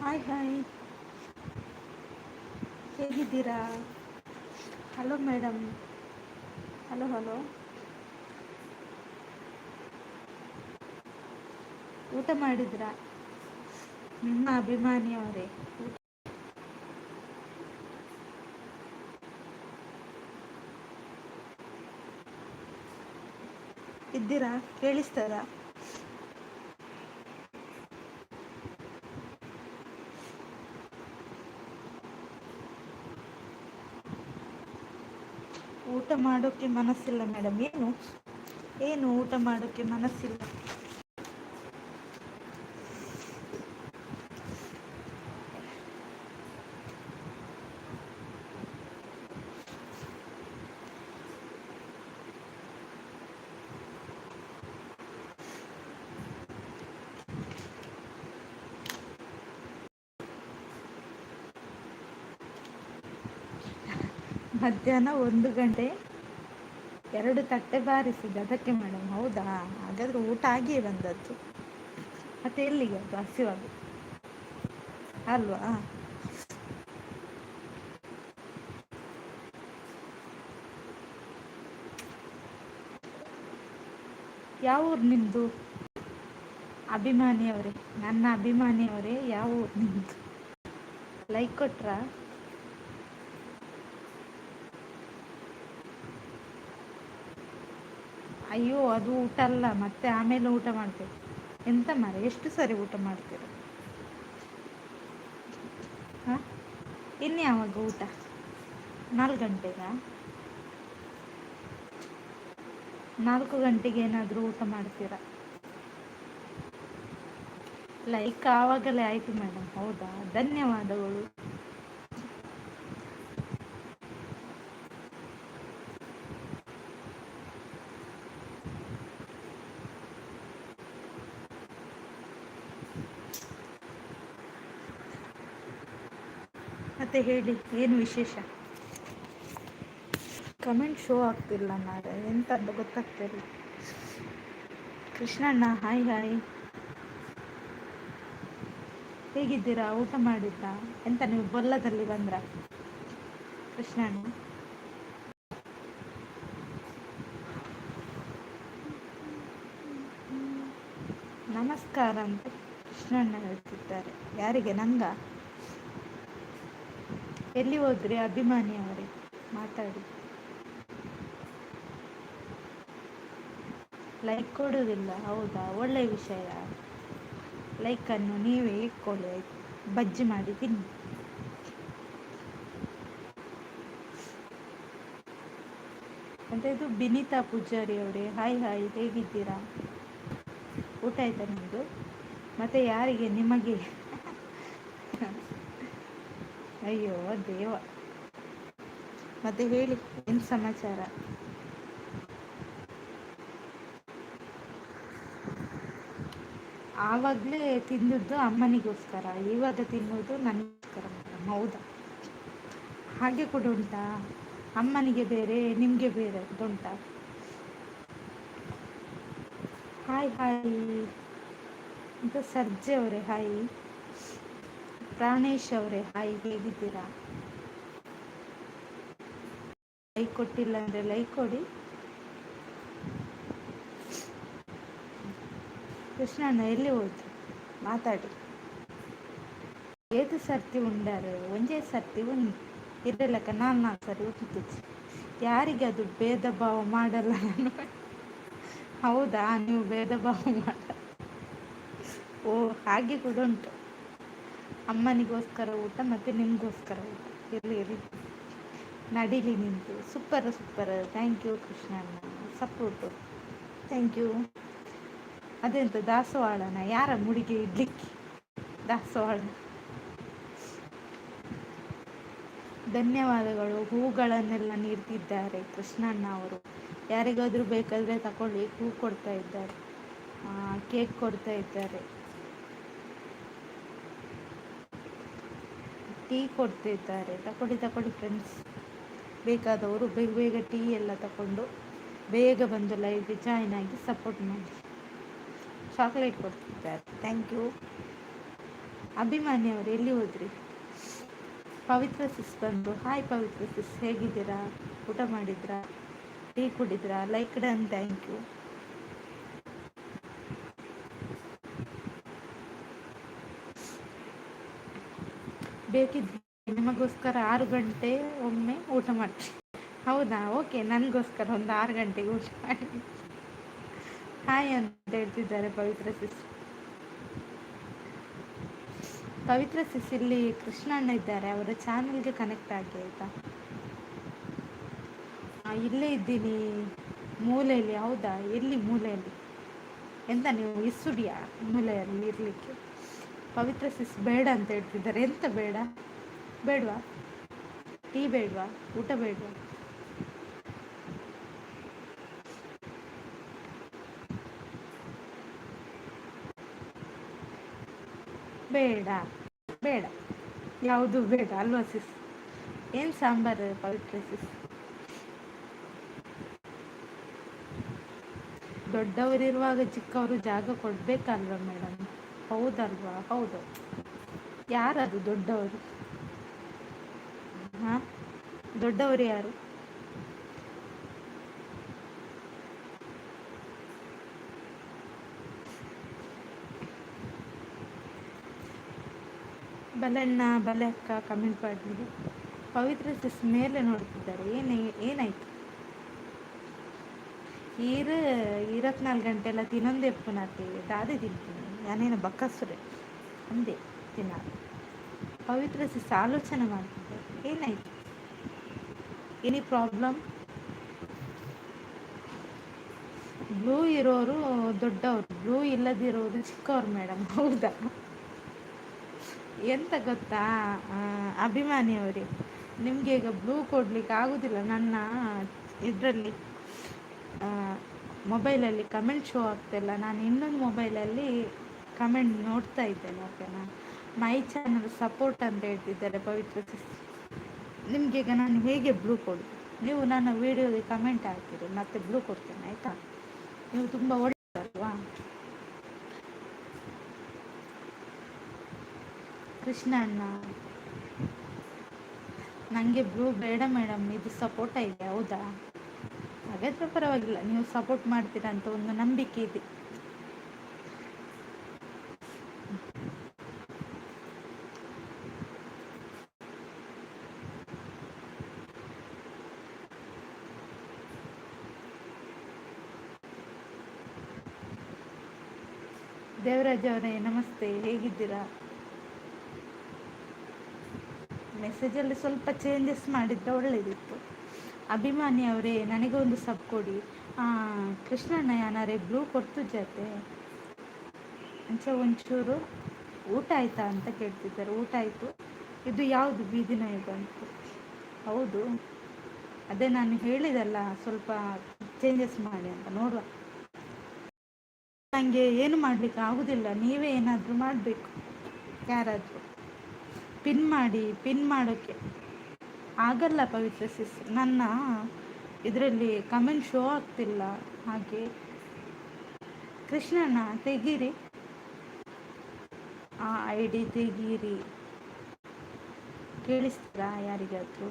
Hi hi, ಹೇಗಿದ್ದೀರಾ? Hello madam. Hello hello. ಊಟ ಮಾಡಿದ್ರಾ? ನಿಮ್ಮ ಅಭಿಮಾನಿಯವರೇ. ಇದ್ದೀರಾ? ಕೇಳಿಸ್ತದ? ಊಟ ಮಾಡೋಕ್ಕೆ ಮನಸ್ಸಿಲ್ಲ ಮೇಡಮ್. ಏನು ಊಟ ಮಾಡೋಕ್ಕೆ ಮನಸ್ಸಿಲ್ಲ? ಮಧ್ಯಾಹ್ನ 1 ಗಂಟೆ 2 ತಟ್ಟೆ ಬಾರಿಸಿದೆ ಅದಕ್ಕೆ ಮೇಡಮ್. ಹೌದಾ? ಹಾಗಾದ್ರೆ ಊಟ ಆಗಿಯೇ ಬಂದದ್ದು. ಮತ್ತೆ ಎಲ್ಲಿಗೆ ಅದು ಹಸಿವಾಗ ಅಲ್ವಾ? ಯಾವ ಊರು ನಿಮ್ಮದು? ಅಭಿಮಾನಿಯವರೇ, ನನ್ನ ಅಭಿಮಾನಿಯವರೇ, ಯಾವ ಊರು ನಿಮ್ಮದು? ಲೈಕ್ ಕೊಟ್ರಾ? ಅಯ್ಯೋ, ಅದು ಊಟ ಅಲ್ಲ. ಮತ್ತೆ ಆಮೇಲೆ ಊಟ ಮಾಡ್ಬೇಕು. ಎಂತ ಮಾರೆ, ಎಷ್ಟು ಸರಿ ಊಟ ಮಾಡ್ತೀರ? ಹಾಂ, ಇನ್ನು ಯಾವಾಗ ಊಟ? 4 ಗಂಟೆಗಾ? 4 ಗಂಟೆಗೆ ಏನಾದರೂ ಊಟ ಮಾಡ್ತೀರಾ? ಲೈಕ್ ಆವಾಗಲೇ ಆಯಿತು ಮೇಡಮ್. ಹೌದಾ? ಧನ್ಯವಾದಗಳು. ಮತ್ತೆ ಹೇಳಿ, ಏನು ವಿಶೇಷ? ಕಮೆಂಟ್ ಶೋ ಆಗ್ತಿಲ್ಲ ಮಾರೆ, ಎಂತದ್ದು ಗೊತ್ತಾಗ್ತಿಲ್ಲ. ಕೃಷ್ಣಣ್ಣ ಹಾಯ್ ಹಾಯ್, ಹೇಗಿದ್ದೀರಾ? ಊಟ ಮಾಡಿದ್ರಾ? ಎಂತ ನೀವು ಬೊಲ್ಲದಲ್ಲಿ ಬಂದ್ರ ಕೃಷ್ಣಣ್ಣ? ನಮಸ್ಕಾರ ಅಂತ ಕೃಷ್ಣಣ್ಣ ಹೇಳ್ತಿದ್ದಾರೆ. ಯಾರಿಗೆ? ನಂಗ? ಎಲ್ಲಿ ಹೋದ್ರಿ ಅಭಿಮಾನಿಯವರೇ? ಮಾತಾಡಿ. ಲೈಕ್ ಕೊಡೋದಿಲ್ಲ? ಹೌದಾ? ಒಳ್ಳೆ ವಿಷಯ. ಲೈಕನ್ನು ನೀವೇ ಇಟ್ಕೊಳ್ಳಿ ಆಯ್ತು, ಬಜ್ಜಿ ಮಾಡಿ ತಿನ್ನಿ. ಮತ್ತು ಇದು ಬಿನಿತಾ ಪೂಜಾರಿ ಅವರೇ, ಹಾಯ್ ಹಾಯ್, ಹೇಗಿದ್ದೀರಾ? ಊಟ ಆಯ್ತಾ ನಿಮ್ಮದು? ಮತ್ತು ಯಾರಿಗೆ? ನಿಮಗೆ? ಅಯ್ಯೋ ದೇವ. ಮತ್ತೆ ಹೇಳಿ, ಏನು ಸಮಾಚಾರ? ಆವಾಗಲೇ ತಿಂದದ್ದು ಅಮ್ಮನಿಗೋಸ್ಕರ, ಇವಾಗ ತಿನ್ನೋದು ನನಗೋಸ್ಕರ ಮೇಡಮ್. ಹೌದಾ? ಹಾಗೆ ಕೂಡ ಉಂಟಾ? ಅಮ್ಮನಿಗೆ ಬೇರೆ, ನಿಮಗೆ ಬೇರೆ ಅಂತ ಉಂಟಾ? Hi hi. ಇದು ಸರ್ಜೆ ಅವರೇ ಹಾಯ್. ಪ್ರಾಣೇಶ್ ಅವರೇ ಹಾಯ್, ಹೇಗಿದ್ದೀರಾ? ಲೈಕ್ ಕೊಟ್ಟಿಲ್ಲ ಅಂದರೆ ಲೈಕ್ ಕೊಡಿ. ಕೃಷ್ಣಣ್ಣ ಎಲ್ಲಿ ಹೋಯ್ತು? ಮಾತಾಡಿ. ಏದು ಸರ್ತಿ ಉಂಡಾರು ಒಂದೇ ಸರ್ತಿ ಉಂಡು ಇರಲಕ್ಕ 4 ಸರಿ ಉಂಟಿತ್ತು. ಯಾರಿಗೆ ಅದು ಭೇದ ಭಾವ ಮಾಡಲ್ಲ ನಾನು. ಹೌದಾ? ನೀವು ಭೇದ ಭಾವ ಮಾಡ? ಓ, ಹಾಗೆ ಕೂಡ ಉಂಟು. ಅಮ್ಮನಿಗೋಸ್ಕರ ಊಟ ಮತ್ತು ನಿಮಗೋಸ್ಕರ ಊಟ. ಇರಲಿ ಇರಲಿ, ನಡೀಲಿ ನಿಂತು. ಸೂಪರ್ ಸೂಪರ್, ಥ್ಯಾಂಕ್ ಯು ಕೃಷ್ಣಣ್ಣ, ಸಪೋರ್ಟು. Thank you. ಅದೆಂತ ದಾಸವಾಳನ? ಯಾರ ಮುಡಿಗೆ ಇಡ್ಲಿಕ್ಕೆ ದಾಸವಾಳ? ಧನ್ಯವಾದಗಳು. ಹೂಗಳನ್ನೆಲ್ಲ ನೀಡ್ತಿದ್ದಾರೆ ಕೃಷ್ಣಣ್ಣ ಅವರು. ಯಾರಿಗಾದರೂ ಬೇಕಾದರೆ ತಗೊಳ್ಳಿ, ಹೂ ಕೊಡ್ತಾ ಇದ್ದಾರೆ, ಕೇಕ್ ಕೊಡ್ತಾ ಇದ್ದಾರೆ, ಟೀ ಕೊಡ್ತಾ ಇದ್ದಾರೆ. ತಗೊಳ್ಳಿ ತಗೊಳ್ಳಿ ಫ್ರೆಂಡ್ಸ್. ಬೇಕಾದವರು ಬೇಗ ಬೇಗ ಟೀ ಎಲ್ಲ ತಗೊಂಡು ಬೇಗ ಬಂದು ಲೈವ್ಗೆ ಜಾಯ್ನ್ ಆಗಿ ಸಪೋರ್ಟ್ ಮಾಡಿ. ಚಾಕ್ಲೇಟ್ ಕೊಡ್ತಿದ್ದಾರೆ. Thank you. ಅಭಿಮಾನಿ ಅವರು ಎಲ್ಲಿ ಹೋದ್ರಿ? ಪವಿತ್ರ ಸಿಸ್ ಬಂದು, ಹಾಯ್ ಪವಿತ್ರ ಸಿಸ್, ಹೇಗಿದ್ದೀರಾ? ಊಟ ಮಾಡಿದ್ರಾ? ಟೀ ಕುಡಿದ್ರಾ? Like done, thank you. ಬೇಕಿದ್ರೆ ನಿಮಗೋಸ್ಕರ 6 ಗಂಟೆ ಒಮ್ಮೆ ಊಟ ಮಾಡ್ತೀನಿ. ಹೌದಾ, ಓಕೆ, ನನಗೋಸ್ಕರ ಒಂದು 6 ಗಂಟೆಗೆ ಊಟ ಮಾಡಿ. ಹಾಯ್ ಅಂತ ಹೇಳ್ತಿದ್ದಾರೆ ಪವಿತ್ರ ಸಿಸ್. ಪವಿತ್ರ ಸಿಸ್, ಇಲ್ಲಿ ಕೃಷ್ಣಣ್ಣ ಇದ್ದಾರೆ, ಅವರ ಚಾನಲ್ಗೆ ಕನೆಕ್ಟ್ ಆಗಿ ಆಯಿತಾ? ಇಲ್ಲೇ ಇದ್ದೀನಿ ಮೂಲೆಯಲ್ಲಿ. ಹೌದಾ, ಎಲ್ಲಿ ಮೂಲೆಯಲ್ಲಿ? ಎಂತ ನೀವು ಇಸುಡಿಯಾ ಮೂಲೆಯಲ್ಲಿ ಇರಲಿಕ್ಕೆ? ಪವಿತ್ರ ಸಿಸ್ ಬೇಡ ಅಂತ ಹೇಳ್ತಿದ್ದಾರೆ. ಎಂತ ಬೇಡ? ಬೇಡವಾ? ಟೀ ಬೇಡವಾ? ಊಟ ಬೇಡವಾ? ಬೇಡ ಬೇಡ, ಯಾವುದು ಬೇಡ ಅಲ್ವಾ ಸಿಸ್? ಏನು ಸಾಂಬಾರು ಪವಿತ್ರ ಸಿಸ್? ದೊಡ್ಡವರಿರುವಾಗ ಚಿಕ್ಕವರು ಜಾಗ ಕೊಡಬೇಕಲ್ವ ಮೇಡಮ್? ಹೌದಲ್ವಾ? ಹೌದು. ಯಾರದು ದೊಡ್ಡವರು? ಹಾಂ, ದೊಡ್ಡವರು ಯಾರು? ಬಲಣ್ಣ, ಬಲೆ ಅಕ್ಕ ಕಮೆಂಟ್ ಮಾಡಿದ್ರು. ಪವಿತ್ರ ಸಿಸ್ ಮೇಲೆ ನೋಡ್ತಿದ್ದಾರೆ. ಏನಾಯ್ತು? 24 ಗಂಟೆ ಎಲ್ಲ ತಿನ್ನೊಂದೇ ಪುನಃ ದಾದಿ ತಿಂತೀನಿ ನಾನೇನು ಬಕ್ಕಸುರೆ ಅಂದೆ ತಿನ್ನ. ಪವಿತ್ರ ಸಿಸ್ ಆಲೋಚನೆ ಮಾಡ್ತಿದ್ದೆ. ಏನಾಯ್ತು? Any problem? ಬ್ಲೂ ಇರೋರು ದೊಡ್ಡವರು, ಬ್ಲೂ ಇಲ್ಲದಿರೋರು ಚಿಕ್ಕವ್ರು ಮೇಡಮ್. ಹೌದಾ? ಎಂತ ಗೊತ್ತಾ ಅಭಿಮಾನಿಯವರೇ, ನಿಮಗೆ ಈಗ ಬ್ಲೂ ಕೊಡ್ಲಿಕ್ಕೆ ಆಗೋದಿಲ್ಲ. ನನ್ನ ಇದರಲ್ಲಿ ಮೊಬೈಲಲ್ಲಿ ಕಮೆಂಟ್ ಶೋ ಆಗ್ತಿಲ್ಲ. ನಾನು ಇನ್ನೊಂದು ಮೊಬೈಲಲ್ಲಿ ಕಮೆಂಟ್ ನೋಡ್ತಾ ಇದ್ದೇನೆ. ಓಕೆನಾ? ಮೈ ಚಾನಲ್ ಸಪೋರ್ಟ್ ಅಂತ ಹೇಳ್ತಿದ್ದಾರೆ ಪವಿತ್ರ ಸಿಸ್. ನಿಮಗೆ ಈಗ ನಾನು ಹೇಗೆ ಬ್ಲೂ ಕೊಡೋದು? ನೀವು ನನ್ನ ವೀಡಿಯೋಗೆ ಕಮೆಂಟ್ ಹಾಕಿರಿ, ಮತ್ತೆ ಬ್ಲೂ ಕೊಡ್ತೇನೆ ಆಯಿತಾ? ನೀವು ತುಂಬ ಒಳ್ಳೆಯಲ್ವಾ? ಕೃಷ್ಣ ಅಣ್ಣ, ನನಗೆ ಬ್ಲೂ ಬೇಡ ಮೇಡಮ್, ಇದು ಸಪೋರ್ಟ ಇದೆ. ಹೌದಾ? ಹಾಗಾದರೆ ಪರವಾಗಿಲ್ಲ, ನೀವು ಸಪೋರ್ಟ್ ಮಾಡ್ತೀರಾ ಅಂತ ಒಂದು ನಂಬಿಕೆ ಇದೆ. ದೇವರಾಜ್ ಅವರೇ ನಮಸ್ತೆ, ಹೇಗಿದ್ದೀರಾ? ಮೆಸೇಜಲ್ಲಿ ಸ್ವಲ್ಪ ಚೇಂಜಸ್ ಮಾಡಿದರೆ ಒಳ್ಳೆಯದಿತ್ತು. ಅಭಿಮಾನಿ ಅವರೇ ನನಗೊಂದು ಸಬ್ ಕೊಡಿ. ಕೃಷ್ಣಣ್ಣ ಯಾನಾರೇ ಬ್ಲೂ ಕೊಡ್ತು ಜೊತೆ ಅಂಚೆ ಒಂಚೂರು. ಊಟ ಆಯಿತಾ ಅಂತ ಕೇಳ್ತಿದ್ದಾರೆ. ಊಟ ಆಯಿತು. ಇದು ಯಾವುದು ಬೀದಿ ನಾಯಿಗೆ ಅಂತ? ಹೌದು, ಅದೇ ನಾನು ಹೇಳಿದಲ್ಲ, ಸ್ವಲ್ಪ ಚೇಂಜಸ್ ಮಾಡಿ ಅಂತ. ನೋಡುವ. ನನಗೆ ಏನು ಮಾಡಲಿಕ್ಕೆ ಆಗೋದಿಲ್ಲ, ನೀವೇ ಏನಾದರೂ ಮಾಡಬೇಕು. ಯಾರಾದರೂ ಪಿನ್ ಮಾಡೋಕ್ಕೆ ಆಗಲ್ಲ ಪವಿತ್ರ ಸಿಸ್. ನನ್ನ ಇದರಲ್ಲಿ ಕಮೆಂಟ್ ಶೋ ಆಗ್ತಿಲ್ಲ. ಹಾಗೆ ಕೃಷ್ಣಣ್ಣ ತೆಗೀರಿ, ಆ ID ತೆಗೀರಿ. ಕೇಳಿಸ್ತೀರಾ ಯಾರಿಗಾದರೂ?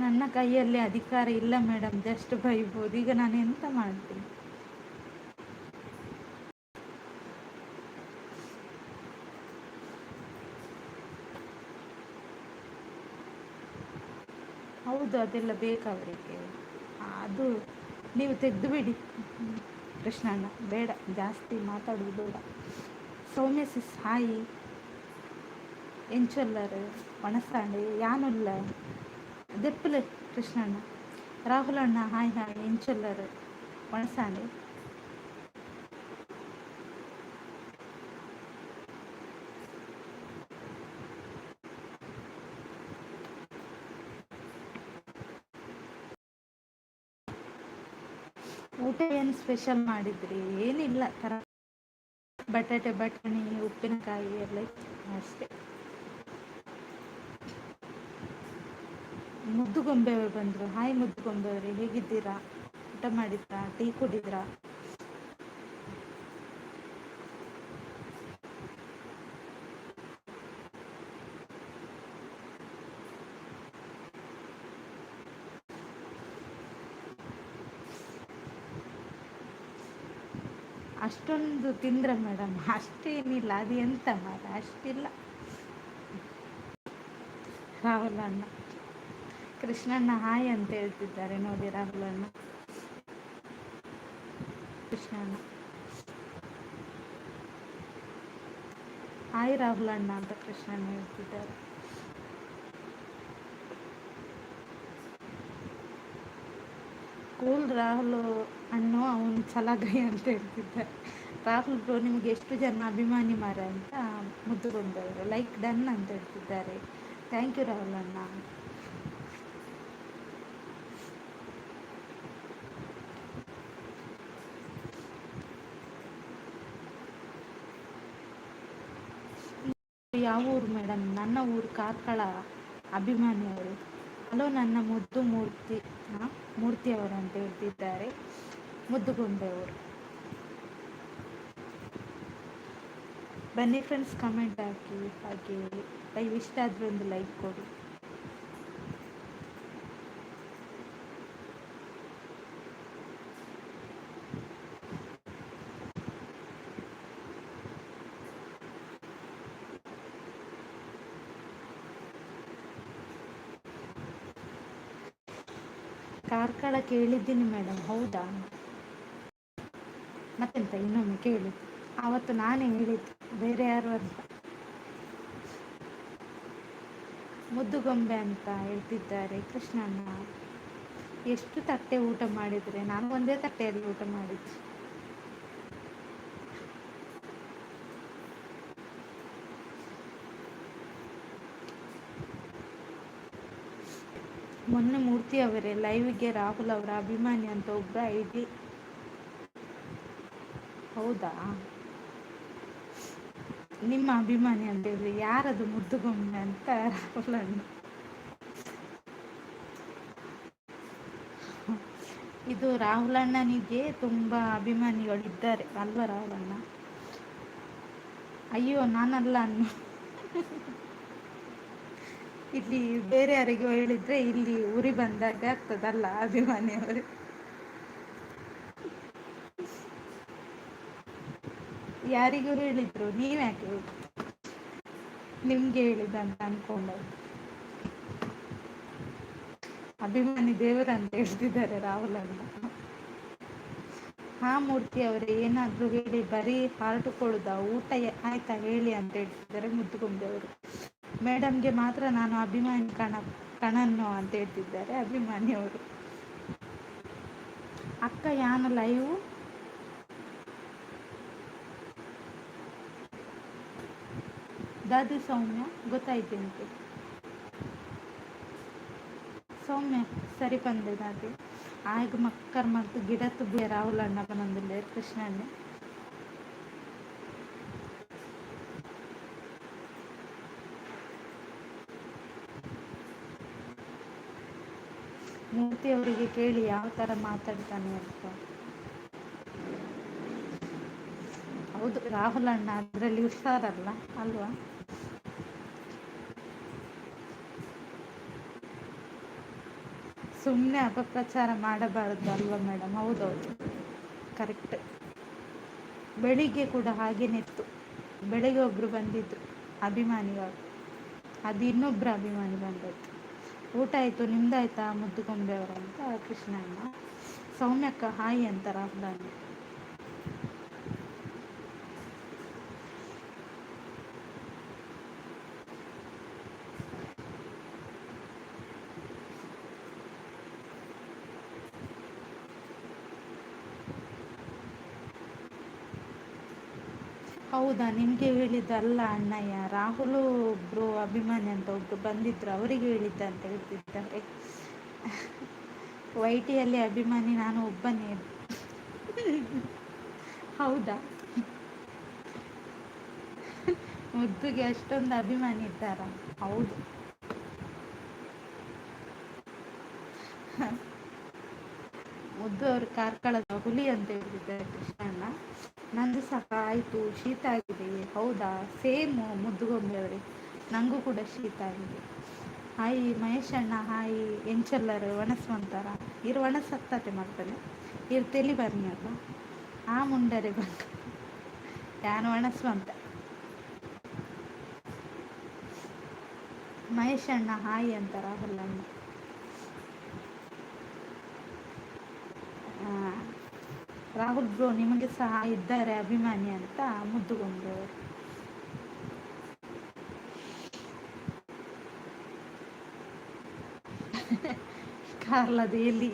ನನ್ನ ಕೈಯಲ್ಲಿ ಅಧಿಕಾರ ಇಲ್ಲ ಮೇಡಮ್, ಜಸ್ಟ್ ಬೈಬೋದು. ಈಗ ನಾನು ಎಂತ ಮಾಡ್ತೀನಿ? ಹೌದು, ಅದೆಲ್ಲ ಬೇಕಾವರಿಗೆ. ಅದು ನೀವು ತೆಗೆದು ಬಿಡಿ ಕೃಷ್ಣಣ್ಣ, ಬೇಡ ಜಾಸ್ತಿ ಮಾತಾಡೋದು ಬೇಡ. ಸೌಮ್ಯ ಸಿಸ್ ಹಾಯ್. ಎಂಚೊಲ್ಲರು ಒಣಸಾಂಡೆ ಯಾನುಲ್ಲ ದೆಪ್ಪಲು ಕೃಷ್ಣಣ್ಣ. ರಾಹುಲ್ ಅಣ್ಣ ಹಾಯ್ ಹಾಯ್. ಎಂಚೊಲ್ಲರು ಒಣಸಾಂಡೆ. ಊಟ ಏನು ಸ್ಪೆಷಲ್ ಮಾಡಿದ್ರಿ? ಏನಿಲ್ಲ, ಬಟಾಟೆ ಬಟಾಣಿ ಉಪ್ಪಿನಕಾಯಿ ಎಲ್ಲ ಇತ್ತು ಅಷ್ಟೇ. ಮುದ್ದುಗೊಂಬೆಯವರು ಬಂದರು. ಹಾಯ್ ಮುದ್ದುಗೊಂಬೆಯವರೇ, ಹೇಗಿದ್ದೀರಾ? ಊಟ ಮಾಡಿದ್ರಾ? ಟೀ ಕುಡಿದ್ರಾ? ಅಷ್ಟೊಂದು ತಿಂದ್ರೆ ಮೇಡಮ್? ಅಷ್ಟೇನಿಲ್ಲ, ಅದು ಎಂತ ಮಾರ, ಅಷ್ಟಿಲ್ಲ. ರಾಹುಲ್ ಅಣ್ಣ, ಕೃಷ್ಣಣ್ಣ ಹಾಯ್ ಅಂತ ಹೇಳ್ತಿದ್ದಾರೆ ನೋಡಿ. ರಾಹುಲ್ ಅಣ್ಣ, ಕೃಷ್ಣಣ್ಣ ಹಾಯ್ ರಾಹುಲ್ ಅಣ್ಣ ಅಂತ ಕೃಷ್ಣಣ್ಣ ಹೇಳ್ತಿದ್ದಾರೆ. ಕೂಲ್ ರಾಹುಲ್ ಅಣ್ಣು, ಅವನು ಛಲಗೈ ಅಂತ ಹೇಳ್ತಿದ್ದಾರೆ. ರಾಹುಲ್ ಬ್ರೋ, ನಿಮ್ಗೆ ಎಷ್ಟು ಜನ ಅಭಿಮಾನಿ ಮಾರ ಅಂತ ಮುದ್ದುಗೊಂಡವರು ಲೈಕ್ ಡನ್ ಅಂತ ಹೇಳ್ತಿದ್ದಾರೆ. ಥ್ಯಾಂಕ್ ಯು ರಾಹುಲ್ ಅಣ್ಣ. ಯಾವ ಊರು ಮೇಡಮ್? ನನ್ನ ಊರು ಕಾರ್ಕಳ. ಅಭಿಮಾನಿಯವರು ಹಲೋ ನನ್ನ ಮುದ್ದು ಮೂರ್ತಿ, ಮೂರ್ತಿಯವರು ಅಂತ ಹೇಳ್ತಿದ್ದಾರೆ ಮುದ್ದುಗೊಂಬೆಯವರು. ಬನ್ನಿ ಫ್ರೆಂಡ್ಸ್, ಕಮೆಂಟ್ ಹಾಕಿ, ಹಾಗೆ ಲೈವ್ ಇಷ್ಟ ಆದ್ರೆ ಒಂದು ಲೈಕ್ ಕೊಡಿ. ಕಾರ್ಕಳ ಕೇಳಿದ್ದೀನಿ ಮೇಡಮ್. ಹೌದಾ? ಮತ್ತೆಂತ ಇನ್ನೊಮ್ಮೆ ಕೇಳಿ. ಆವತ್ತು ನಾನೇ ಹೇಳಿದ್ದು, ಬೇರೆ ಯಾರು ಅಲ್ಲ. ಮುದ್ದುಗೊಂಬೆ ಅಂತ ಹೇಳ್ತಿದ್ದಾರೆ ಕೃಷ್ಣಣ್ಣ. ಎಷ್ಟು ತಟ್ಟೆ ಊಟ ಮಾಡಿದರೆ? ನಾನು ಒಂದೇ ತಟ್ಟೆಯಲ್ಲಿ ಊಟ ಮಾಡಿದ್ದೆ. ಮೊನ್ನೆ ಮೂರ್ತಿ ಅವರೇ ಲೈವ್ಗೆ ರಾಹುಲ್ ಅವರ ಅಭಿಮಾನಿ ಅಂತ ಒಬ್ಬ ಐಡಿ. ಹೌದಾ? ನಿಮ್ಮ ಅಭಿಮಾನಿ ಅಂತ ಹೇಳಿ ಯಾರದು ಮುದ್ದುಗೊಂಬೆ ಅಂತ ರಾಹುಲ್ ಅಣ್ಣ. ಇದು ರಾಹುಲ್ ಅಣ್ಣನಿಗೆ ತುಂಬ ಅಭಿಮಾನಿಗಳಿದ್ದಾರೆ ಅಲ್ವಾ ರಾಹುಲ್ ಅಣ್ಣ? ಅಯ್ಯೋ ನಾನಲ್ಲ ಅನ್ನು. ಇಲ್ಲಿ ಬೇರೆ ಯಾರಿಗೂ ಹೇಳಿದ್ರೆ ಇಲ್ಲಿ ಉರಿ ಬಂದಾಗ ಆಗ್ತದಲ್ಲ ಅಭಿಮಾನಿಯವರು. ಯಾರಿಗೂ ಹೇಳಿದ್ರು, ನೀವ್ಯಾಕೆ ನಿಮ್ಗೆ ಹೇಳಿದಂತ ಅನ್ಕೊಂಡವ್ರು. ಅಭಿಮಾನಿ ದೇವರು ಅಂತ ಹೇಳ್ತಿದ್ದಾರೆ ರಾಹುಲ್ ಅಣ್ಣ. ಹಾ ಮೂರ್ತಿ ಅವರೇ, ಏನಾದರೂ ಹೇಳಿ, ಬರೀ ಹಾರ್ಟ್ ಕೊಡುದಾ? ಊಟ ಆಯ್ತಾ ಹೇಳಿ ಅಂತ ಹೇಳ್ತಿದ್ದಾರೆ ಮುದ್ದುಗೊಂಬೆ ಅವರು. ಮೇಡಮ್ಗೆ ಮಾತ್ರ ನಾನು ಅಭಿಮಾನಿ ಕಣನ್ನು ಅಂತ ಹೇಳ್ತಿದ್ದಾರೆ ಅಭಿಮಾನಿಯವರು. ಅಕ್ಕ ಯಾನ ಲೈವ್ ದಾದಿ ಸೌಮ್ಯ ಗೊತ್ತಾಯ್ತುಂಟು. ಸೌಮ್ಯ ಸರಿ ಬಂದೆ ದಾದಿ. ಆಗ ಮಕ್ಕರ್ ಮತ್ತು ಗಿಡ ತುಬ್ಬಿಯ ರಾಹುಲ್ ಅಣ್ಣ ಬಂದಿಲ್ಲ ಕೃಷ್ಣಣ್ಣ. ಮೂರ್ತಿ ಅವರಿಗೆ ಕೇಳಿ ಯಾವ ಥರ ಮಾತಾಡ್ತಾನೆ ಅಂತ. ಹೌದು, ರಾಹುಲ್ ಅಣ್ಣ ಅದರಲ್ಲಿ ಹುಷಾರಲ್ಲ ಅಲ್ವಾ? ಸುಮ್ಮನೆ ಅಪಪ್ರಚಾರ ಮಾಡಬಾರದು ಅಲ್ವಾ ಮೇಡಮ್? ಹೌದೌದು, ಕರೆಕ್ಟ್. ಬೆಳಿಗ್ಗೆ ಕೂಡ ಹಾಗೇನಿತ್ತು. ಬೆಳಿಗ್ಗೆ ಒಬ್ಬರು ಬಂದಿದ್ರು ಅಭಿಮಾನಿಗಳು, ಅದು ಇನ್ನೊಬ್ಬರು ಅಭಿಮಾನಿ ಬಂದದ್ದು. ಊಟ ಆಯಿತು, ನಿಮ್ದಾಯ್ತಾ ಮುದ್ದುಗೊಂಬೆಯವರು ಅಂತ ಕೃಷ್ಣಣ್ಣ. ಸೌಮ್ಯಕ್ಕ ಹಾಯ್ ಅಂತ ರಾಹುಲ್ ಅಣ್ಣ. ಹೌದಾ? ನಿಮಗೆ ಹೇಳಿದ್ದಲ್ಲ ಅಣ್ಣಯ್ಯ, ರಾಹುಲು ಒಬ್ಬರು ಅಭಿಮಾನಿ ಅಂತ ಒಬ್ರು ಬಂದಿದ್ರು, ಅವರಿಗೆ ಹೇಳಿದ್ದ ಅಂತ ಹೇಳ್ತಿದ್ದಾರೆ. ವೈಟಿಯಲ್ಲಿ ಅಭಿಮಾನಿ ನಾನು ಒಬ್ಬನೇ. ಹೌದಾ? ಮುದ್ದುಗೆ ಅಷ್ಟೊಂದು ಅಭಿಮಾನಿ ಇದ್ದಾರಾ? ಹೌದು. ಮುದ್ದು ಅವ್ರ ಕಾರ್ಕಳದ ಹುಲಿ ಅಂತ ಹೇಳ್ತಿದ್ದಾರೆ ಕೃಷ್ಣಣ್ಣ. ನಂದು ಸಹ ಆಯಿತು, ಶೀತ ಆಗಿದೆ. ಹೌದಾ, ಸೇಮ್ ಮುದ್ದುಗೊಂಬೆ ಅವರೇ, ನನಗೂ ಕೂಡ ಶೀತ ಆಗಿದೆ. ಹಾಯ್ ಮಹೇಶ್ ಅಣ್ಣ, ಹಾಯ್ ಎಂಚಲ್ಲರು ಒಣಸ್ವಂತಾರ ಇರು ಒಣಸತ್ತತೆ ಮಾಡ್ತಾನೆ ಇರು ತೆಲಿ ಬರ್ನಿ ಅಲ್ಲ ಆ ಮುಂಡರೆ ಬಂದು ಯಾನು ಒಣಸ್ವಂತ. ಮಹೇಶ್ ಅಣ್ಣ ಹಾಯ್ ಅಂತ ರಾಹುಲ್ ಅಣ್ಣ. ರಾಹುಲ್ ಬ್ರೋ ನಿಮಗೆ ಸಹ ಇದ್ದಾರೆ ಅಭಿಮಾನಿ ಅಂತ ಮುದ್ದುಗೊಂಡು ಕಾರ್ಲದ ಎಲ್ಲಿ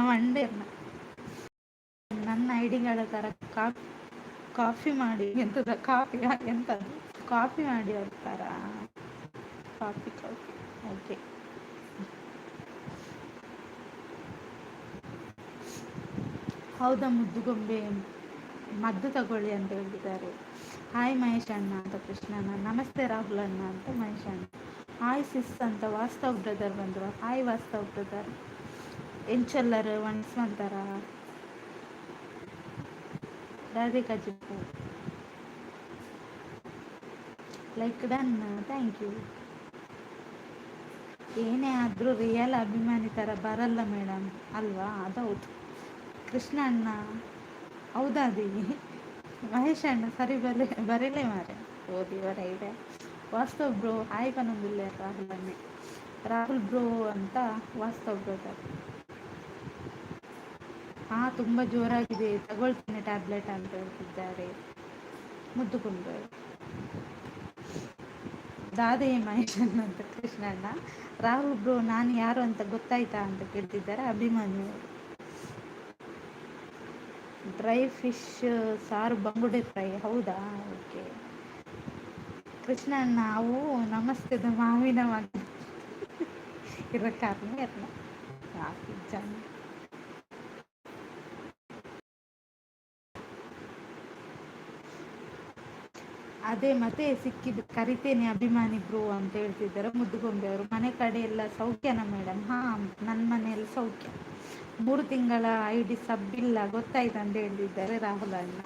ಮಂಡೇರ್ನ ನನ್ನ ಐಡಿಗಳ ಥರ ಕಾಫಿ ಮಾಡಿ ಎಂತದ ಕಾಫಿ ಎಂಥದ್ದು ಕಾಫಿ ಮಾಡಿ ಹೋಗ್ತಾರ. Coffee okay. ಹೌದಾ ಮುದ್ದುಗೊಂಬೆ, ಮದ್ದು ತಗೊಳ್ಳಿ ಅಂತ ಹೇಳಿದ್ದಾರೆ. ಹಾಯ್ ಮಹೇಶ್ ಅಣ್ಣ ಅಂತ ಕೃಷ್ಣಣ್ಣ. ನಮಸ್ತೆ ರಾಹುಲ್ ಅಣ್ಣ ಅಂತ ಮಹೇಶ್ ಅಣ್ಣ. ಹಾಯ್ ಸಿಸ್ ಅಂತ ವಾಸ್ತವ್ ಬ್ರದರ್ ಬಂದರು. Hi Vastav brother. ಎಂಚಲ್ಲರು ಒಣಸ್ವಂತಾರ ರಾಧಿಕಾ ಜಿಪ್ಪು ಲೈಕ್ ಡನ್, ಥ್ಯಾಂಕ್ ಯು. ಏನೇ ಆದರೂ ರಿಯಲ್ ಅಭಿಮಾನಿ ಥರ ಬರಲ್ಲ ಮೇಡಮ್ ಅಲ್ವಾ? ಅದೌದು ಕೃಷ್ಣ ಅಣ್ಣ. ಹೌದಾ ದೇವಿ ಮಹೇಶ್ ಅಣ್ಣ ಸರಿ ಬರಲೇ ಮಾರೆ ಓದಿ ವರ ಇದೆ. ವಾಸ್ತವ್ ಬ್ರೋ ಹಾಯ್ ಬನ್ನೊಂದಿಲ್ಲ ರಾಹುಲ್ ಅನ್ನೆ. ರಾಹುಲ್ ಬ್ರೋ ಅಂತ ವಾಸ್ತವ್ ಬ್ರದರ್. ಹಾಂ ತುಂಬ ಜೋರಾಗಿದೆ, ತಗೊಳ್ತೇನೆ ಟ್ಯಾಬ್ಲೆಟ್ ಅಂತ ಹೇಳ್ತಿದ್ದಾರೆ ಮುದ್ದುಗೊಂಡು. ದಾದೇ ಮಹೇಶ್ ಅಣ್ಣ ಅಂತ ಕೃಷ್ಣಣ್ಣ. ರಾಹುಲ್ ಬ್ರೋ ನಾನು ಯಾರು ಅಂತ ಗೊತ್ತಾಯ್ತಾ ಅಂತ ಕೇಳ್ತಿದ್ದಾರೆ ಅಭಿಮಾನಿಯವರು. ಡ್ರೈ ಫಿಶ್ ಸಾರು ಬಂಗುಡೆ ಫ್ರೈ, ಹೌದಾ ಓಕೆ. ಕೃಷ್ಣಣ್ಣ ಅವು ನಮಸ್ತೆದ ಮಾವಿನ ಮಗ ಇರೋ ಕಾರಣ ಇರಲ್ಲ ಜನ. ಅದೇ ಮತ್ತೆ ಸಿಕ್ಕಿದ್ದು ಕರಿತೇನೆ ಅಭಿಮಾನಿ ಬ್ರೋ ಅಂತ ಹೇಳ್ತಿದ್ದಾರೆ ಮುದ್ದುಗೊಂಬೆ ಅವರು. ಮನೆ ಕಡೆ ಎಲ್ಲ ಸೌಖ್ಯನಾ ಮೇಡಮ್? ಹಾಂ ನನ್ನ ಮನೆಯಲ್ಲಿ ಸೌಖ್ಯ. 3 ತಿಂಗಳ ID ಸಬ್ ಇಲ್ಲ ಗೊತ್ತಾಯ್ತು ಅಂತ ಹೇಳ್ತಿದ್ದಾರೆ ರಾಹುಲ್ ಅಣ್ಣ.